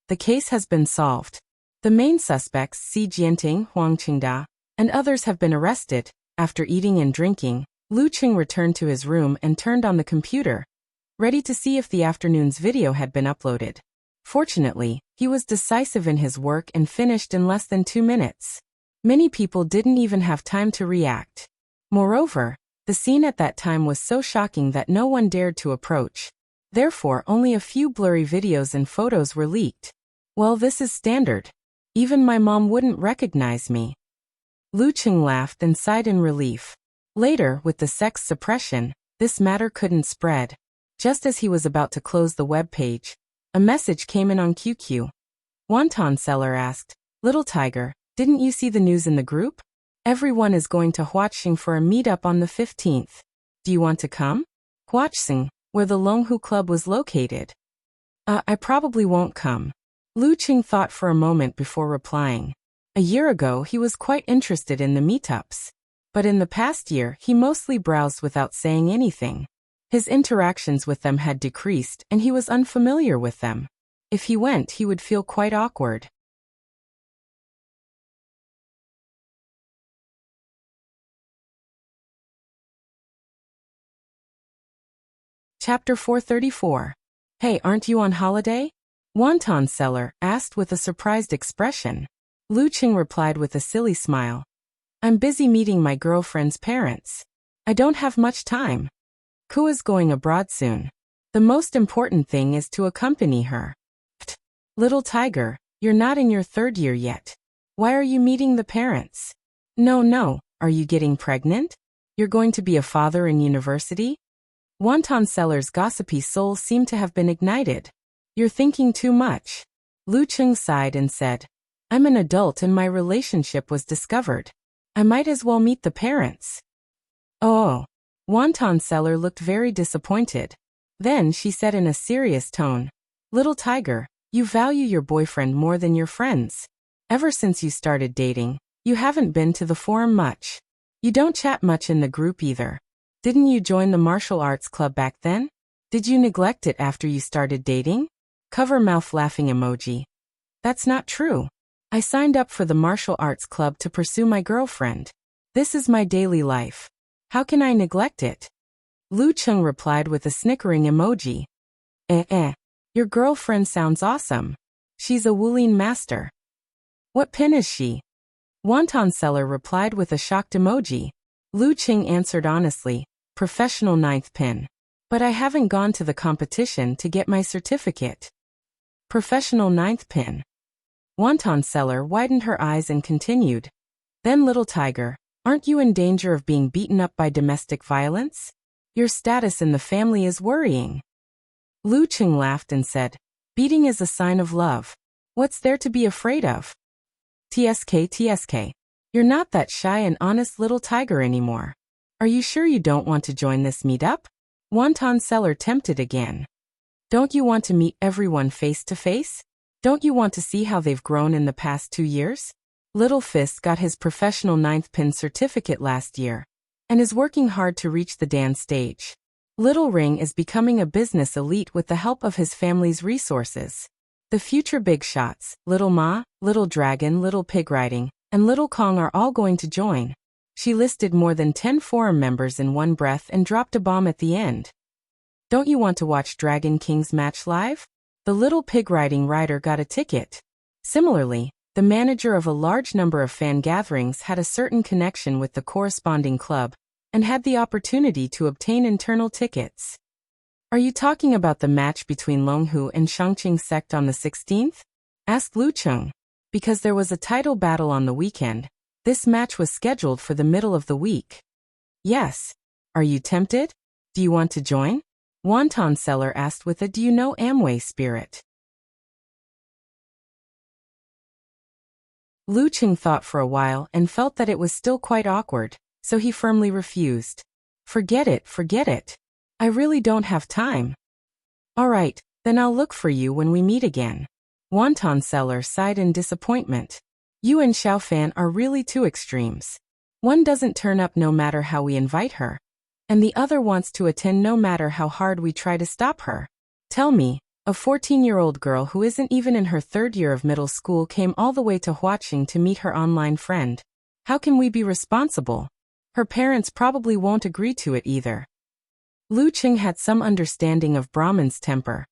The case has been solved. The main suspects, Si Jianting, Huang Qingda, and others have been arrested. After eating and drinking, Lucheng returned to his room and turned on the computer, ready to see if the afternoon's video had been uploaded. Fortunately, he was decisive in his work and finished in less than 2 minutes. Many people didn't even have time to react. Moreover, the scene at that time was so shocking that no one dared to approach. Therefore, only a few blurry videos and photos were leaked. Well, this is standard. Even my mom wouldn't recognize me. Lucheng laughed and sighed in relief. Later, with the sex suppression, this matter couldn't spread. Just as he was about to close the web page, a message came in on QQ. Wonton seller asked, Little Tiger, didn't you see the news in the group? Everyone is going to Huaqing for a meetup on the 15th. Do you want to come? Huaqing, where the Longhu Club was located. I probably won't come. Lucheng thought for a moment before replying. A year ago he was quite interested in the meetups. But in the past year he mostly browsed without saying anything. His interactions with them had decreased and he was unfamiliar with them. If he went he would feel quite awkward. Chapter 434. Hey, aren't you on holiday? Wonton seller asked with a surprised expression. Lucheng replied with a silly smile. I'm busy meeting my girlfriend's parents. I don't have much time. Ku is going abroad soon. The most important thing is to accompany her. Pht. Little Tiger, you're not in your 3rd year yet. Why are you meeting the parents? No, are you getting pregnant? You're going to be a father in university? Wonton seller's gossipy soul seemed to have been ignited. You're thinking too much. Lucheng sighed and said, I'm an adult and my relationship was discovered. I might as well meet the parents. Oh. Wonton seller looked very disappointed. Then she said in a serious tone, Little Tiger, you value your boyfriend more than your friends. Ever since you started dating, you haven't been to the forum much. You don't chat much in the group either. Didn't you join the martial arts club back then? Did you neglect it after you started dating? Cover mouth laughing emoji. That's not true. I signed up for the martial arts club to pursue my girlfriend. This is my daily life. How can I neglect it? Lu Cheng replied with a snickering emoji. Your girlfriend sounds awesome. She's a Wulin master. What pin is she? Wonton seller replied with a shocked emoji. Lu Cheng answered honestly, professional 9th pin. But I haven't gone to the competition to get my certificate. Professional 9th pin. Wonton seller widened her eyes and continued. Then little tiger, aren't you in danger of being beaten up by domestic violence? Your status in the family is worrying. Lu Cheng laughed and said, beating is a sign of love. What's there to be afraid of? TSK, you're not that shy and honest little tiger anymore. Are you sure you don't want to join this meetup? Wonton seller tempted again. Don't you want to meet everyone face to face? Don't you want to see how they've grown in the past 2 years? Little Fist got his professional 9th pin certificate last year and is working hard to reach the Dan stage. Little Ring is becoming a business elite with the help of his family's resources. The future big shots, Little Ma, Little Dragon, Little Pig Riding, and Little Kong are all going to join. She listed more than 10 forum members in one breath and dropped a bomb at the end. Don't you want to watch Dragon King's match live? The Little Pig Riding rider got a ticket. Similarly, the manager of a large number of fan gatherings had a certain connection with the corresponding club and had the opportunity to obtain internal tickets. Are you talking about the match between Longhu and Shangqing sect on the 16th? Asked Lu Cheng. Because there was a title battle on the weekend, this match was scheduled for the middle of the week. Yes. Are you tempted? Do you want to join? Wonton seller asked with a do you know Amway spirit. Lu Cheng thought for a while and felt that it was still quite awkward, so he firmly refused. Forget it. I really don't have time. All right, then I'll look for you when we meet again. Wonton seller sighed in disappointment. You and Xiaofan are really two extremes. One doesn't turn up no matter how we invite her, and the other wants to attend no matter how hard we try to stop her. Tell me, a 14-year-old girl who isn't even in her 3rd year of middle school came all the way to Huaqing to meet her online friend. How can we be responsible? Her parents probably won't agree to it either. Lu Cheng had some understanding of Brahman's temper.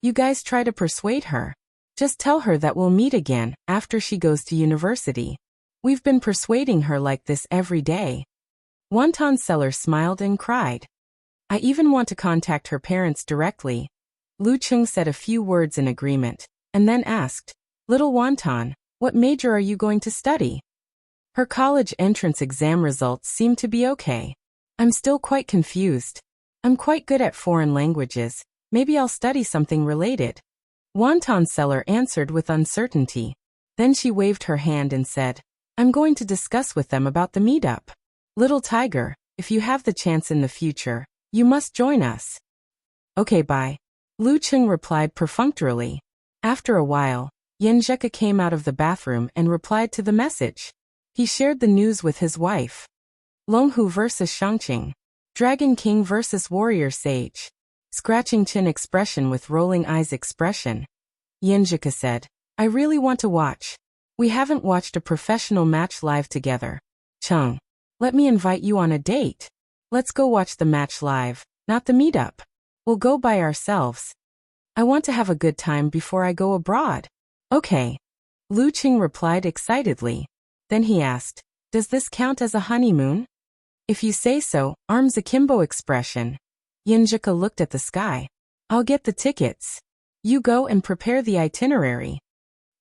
You guys try to persuade her. Just tell her that we'll meet again after she goes to university. We've been persuading her like this every day. Wonton seller smiled and cried. I even want to contact her parents directly. Lu Cheng said a few words in agreement, and then asked, Little Wonton, what major are you going to study? Her college entrance exam results seem to be okay. I'm still quite confused. I'm quite good at foreign languages. Maybe I'll study something related. Wonton seller answered with uncertainty. Then she waved her hand and said, I'm going to discuss with them about the meetup. Little tiger, if you have the chance in the future, you must join us. Okay, bye. Lu Cheng replied perfunctorily. After a while, Yanjeka came out of the bathroom and replied to the message. He shared the news with his wife. Longhu versus Shangqing. Dragon King versus Warrior Sage. Scratching chin expression with rolling eyes expression. Yanjika said, I really want to watch. We haven't watched a professional match live together. Cheng, let me invite you on a date. Let's go watch the match live, not the meetup. We'll go by ourselves. I want to have a good time before I go abroad. Okay. Lu Cheng replied excitedly. Then he asked, does this count as a honeymoon? If you say so, arms akimbo expression. Yanjika looked at the sky. I'll get the tickets. You go and prepare the itinerary.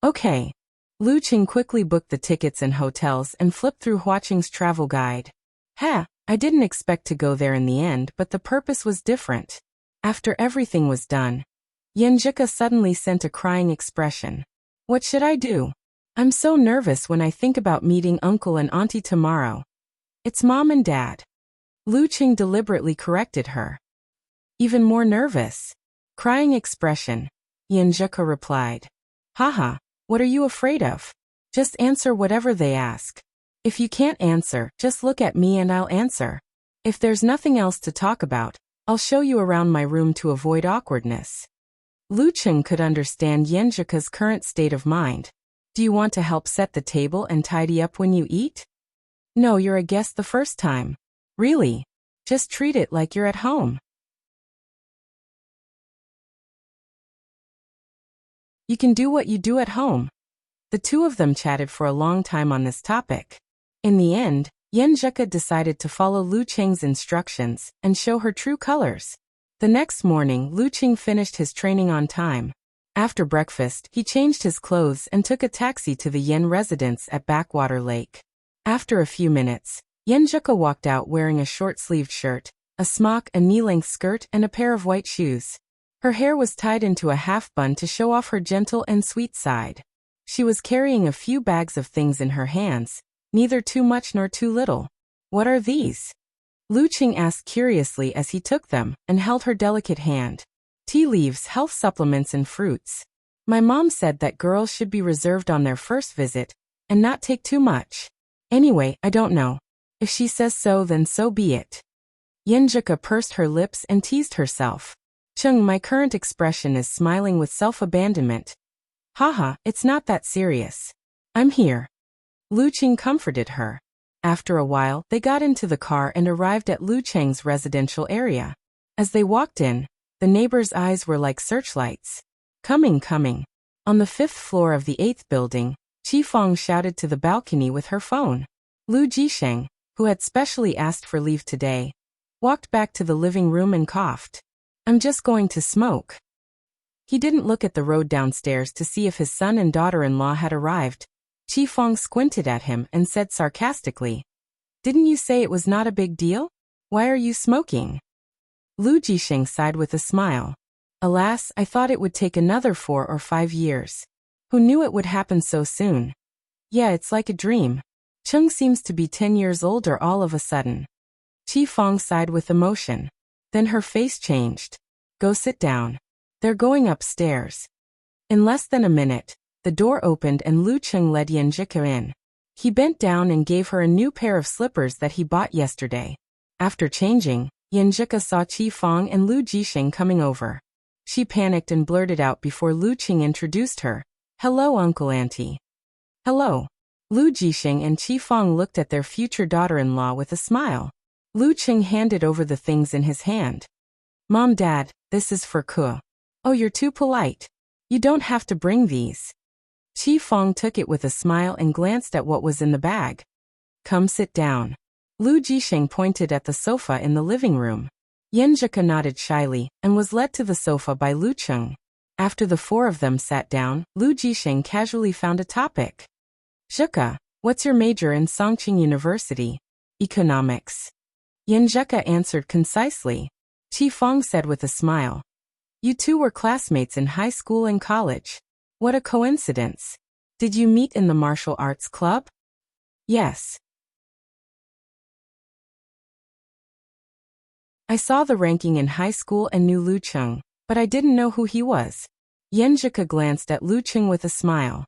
Okay. Lu Cheng quickly booked the tickets and hotels and flipped through Huaqing's travel guide. I didn't expect to go there in the end, but the purpose was different. After everything was done, Yanjika suddenly sent a crying expression. What should I do? I'm so nervous when I think about meeting uncle and auntie tomorrow. It's mom and dad. Lu Cheng deliberately corrected her. Even more nervous. Crying expression. Yanjika replied. Haha, what are you afraid of? Just answer whatever they ask. If you can't answer, just look at me and I'll answer. If there's nothing else to talk about, I'll show you around my room to avoid awkwardness. Lu Cheng could understand Yanjika's current state of mind. Do you want to help set the table and tidy up when you eat? No, you're a guest the first time. Really? Just treat it like you're at home. You can do what you do at home. The two of them chatted for a long time on this topic. In the end, Yenjika decided to follow Lu Cheng's instructions and show her true colors. The next morning, Lu Cheng finished his training on time. After breakfast, he changed his clothes and took a taxi to the Yen residence at Backwater Lake. After a few minutes, Yenjika walked out wearing a short-sleeved shirt, a smock, a knee-length skirt, and a pair of white shoes. Her hair was tied into a half bun to show off her gentle and sweet side. She was carrying a few bags of things in her hands, neither too much nor too little. What are these? Lu Cheng asked curiously as he took them and held her delicate hand. Tea leaves, health supplements, and fruits. My mom said that girls should be reserved on their first visit and not take too much. Anyway, I don't know. If she says so, then so be it. Yenjika pursed her lips and teased herself. Chung, my current expression is smiling with self-abandonment. Haha, it's not that serious. I'm here. Lu Cheng comforted her. After a while, they got into the car and arrived at Lu Cheng's residential area. As they walked in, the neighbors' eyes were like searchlights. Coming. On the 5th floor of the 8th building, Qi Fong shouted to the balcony with her phone. Lu Jisheng, who had specially asked for leave today, walked back to the living room and coughed. I'm just going to smoke. He didn't look at the road downstairs to see if his son and daughter-in-law had arrived. Qi Fong squinted at him and said sarcastically, Didn't you say it was not a big deal? Why are you smoking? Lu Jisheng sighed with a smile. Alas, I thought it would take another 4 or 5 years. Who knew it would happen so soon? Yeah, it's like a dream. Chung seems to be 10 years older all of a sudden. Qi Fong sighed with emotion. Then her face changed. Go sit down. They're going upstairs. In less than a minute, the door opened and Lu Cheng led Yenjika in. He bent down and gave her a new pair of slippers that he bought yesterday. After changing, Yenjika saw Qi Fong and Lu Jisheng coming over. She panicked and blurted out before Lu Cheng introduced her. Hello, Uncle Auntie. Hello. Lu Jisheng and Qi Fong looked at their future daughter-in-law with a smile. Lu Cheng handed over the things in his hand. Mom, Dad, this is for Ke. Oh, you're too polite. You don't have to bring these. Qi Fong took it with a smile and glanced at what was in the bag. Come sit down. Lu Jisheng pointed at the sofa in the living room. Yenjika nodded shyly and was led to the sofa by Lu Cheng. After the 4 of them sat down, Lu Jisheng casually found a topic. Zhika, what's your major in Songqing University? Economics. Yenjika answered concisely. Qi Fong said with a smile. You two were classmates in high school and college. What a coincidence. Did you meet in the martial arts club? Yes. I saw the ranking in high school and knew Lu Cheng, but I didn't know who he was. Yenjika glanced at Lu Cheng with a smile.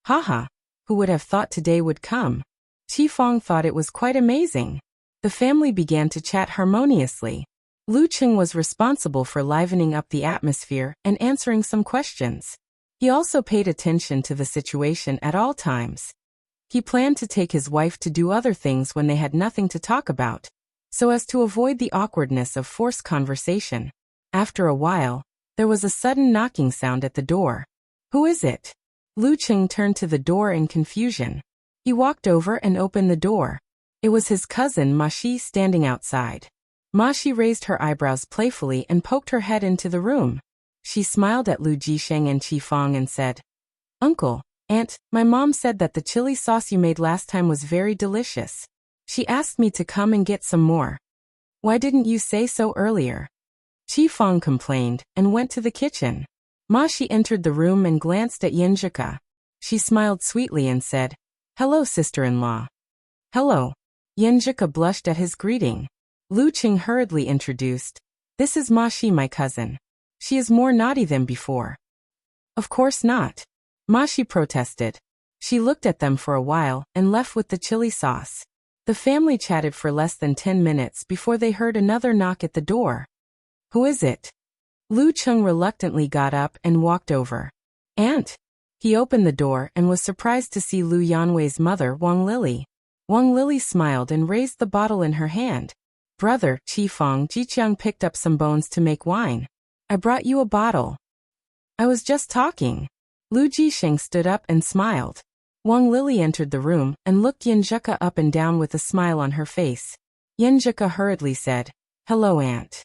Haha, who would have thought today would come? Qi Fong thought it was quite amazing. The family began to chat harmoniously. Lu Cheng was responsible for livening up the atmosphere and answering some questions. He also paid attention to the situation at all times. He planned to take his wife to do other things when they had nothing to talk about, so as to avoid the awkwardness of forced conversation. After a while, there was a sudden knocking sound at the door. Who is it? Lu Cheng turned to the door in confusion. He walked over and opened the door. It was his cousin Ma Shi standing outside. Ma Shi raised her eyebrows playfully and poked her head into the room. She smiled at Lu Jisheng and Qi Fong and said, Uncle, Aunt, my mom said that the chili sauce you made last time was very delicious. She asked me to come and get some more. Why didn't you say so earlier? Qi Fong complained and went to the kitchen. Ma Shi entered the room and glanced at Yenjika. She smiled sweetly and said, Hello, sister-in-law. Hello. Yenjika blushed at his greeting. Lu Cheng hurriedly introduced, This is Ma Shi, my cousin. She is more naughty than before. Of course not. Ma Shi protested. She looked at them for a while and left with the chili sauce. The family chatted for less than 10 minutes before they heard another knock at the door. Who is it? Lu Cheng reluctantly got up and walked over. Aunt. He opened the door and was surprised to see Lu Yanwei's mother, Wang Lily. Wang Lily smiled and raised the bottle in her hand. Brother, Qifeng, Jiqiang picked up some bones to make wine. I brought you a bottle. I was just talking. Lu Jisheng stood up and smiled. Wang Lily entered the room and looked Yanzhika up and down with a smile on her face. Yanzhika hurriedly said, "Hello, Aunt."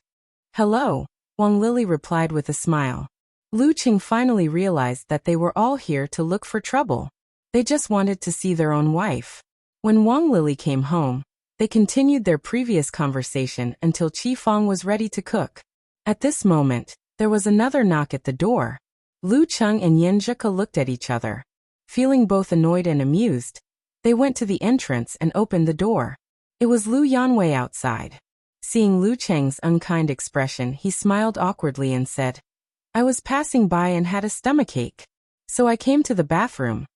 "Hello," Wang Lily replied with a smile. Lu Qing finally realized that they were all here to look for trouble. They just wanted to see their own wife. When Wang Lily came home, they continued their previous conversation until Qifeng was ready to cook. At this moment, there was another knock at the door. Lu Cheng and Yanzhika looked at each other. Feeling both annoyed and amused, they went to the entrance and opened the door. It was Lu Yanwei outside. Seeing Lu Cheng's unkind expression, he smiled awkwardly and said, "I was passing by and had a stomachache, so I came to the bathroom."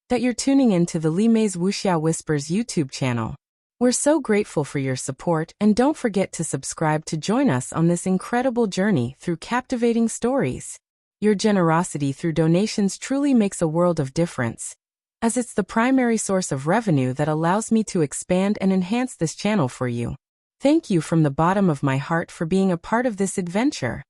That you're tuning in to the Li Mei's Wuxia Whispers YouTube channel. We're so grateful for your support, and don't forget to subscribe to join us on this incredible journey through captivating stories. Your generosity through donations truly makes a world of difference, as it's the primary source of revenue that allows me to expand and enhance this channel for you. Thank you from the bottom of my heart for being a part of this adventure.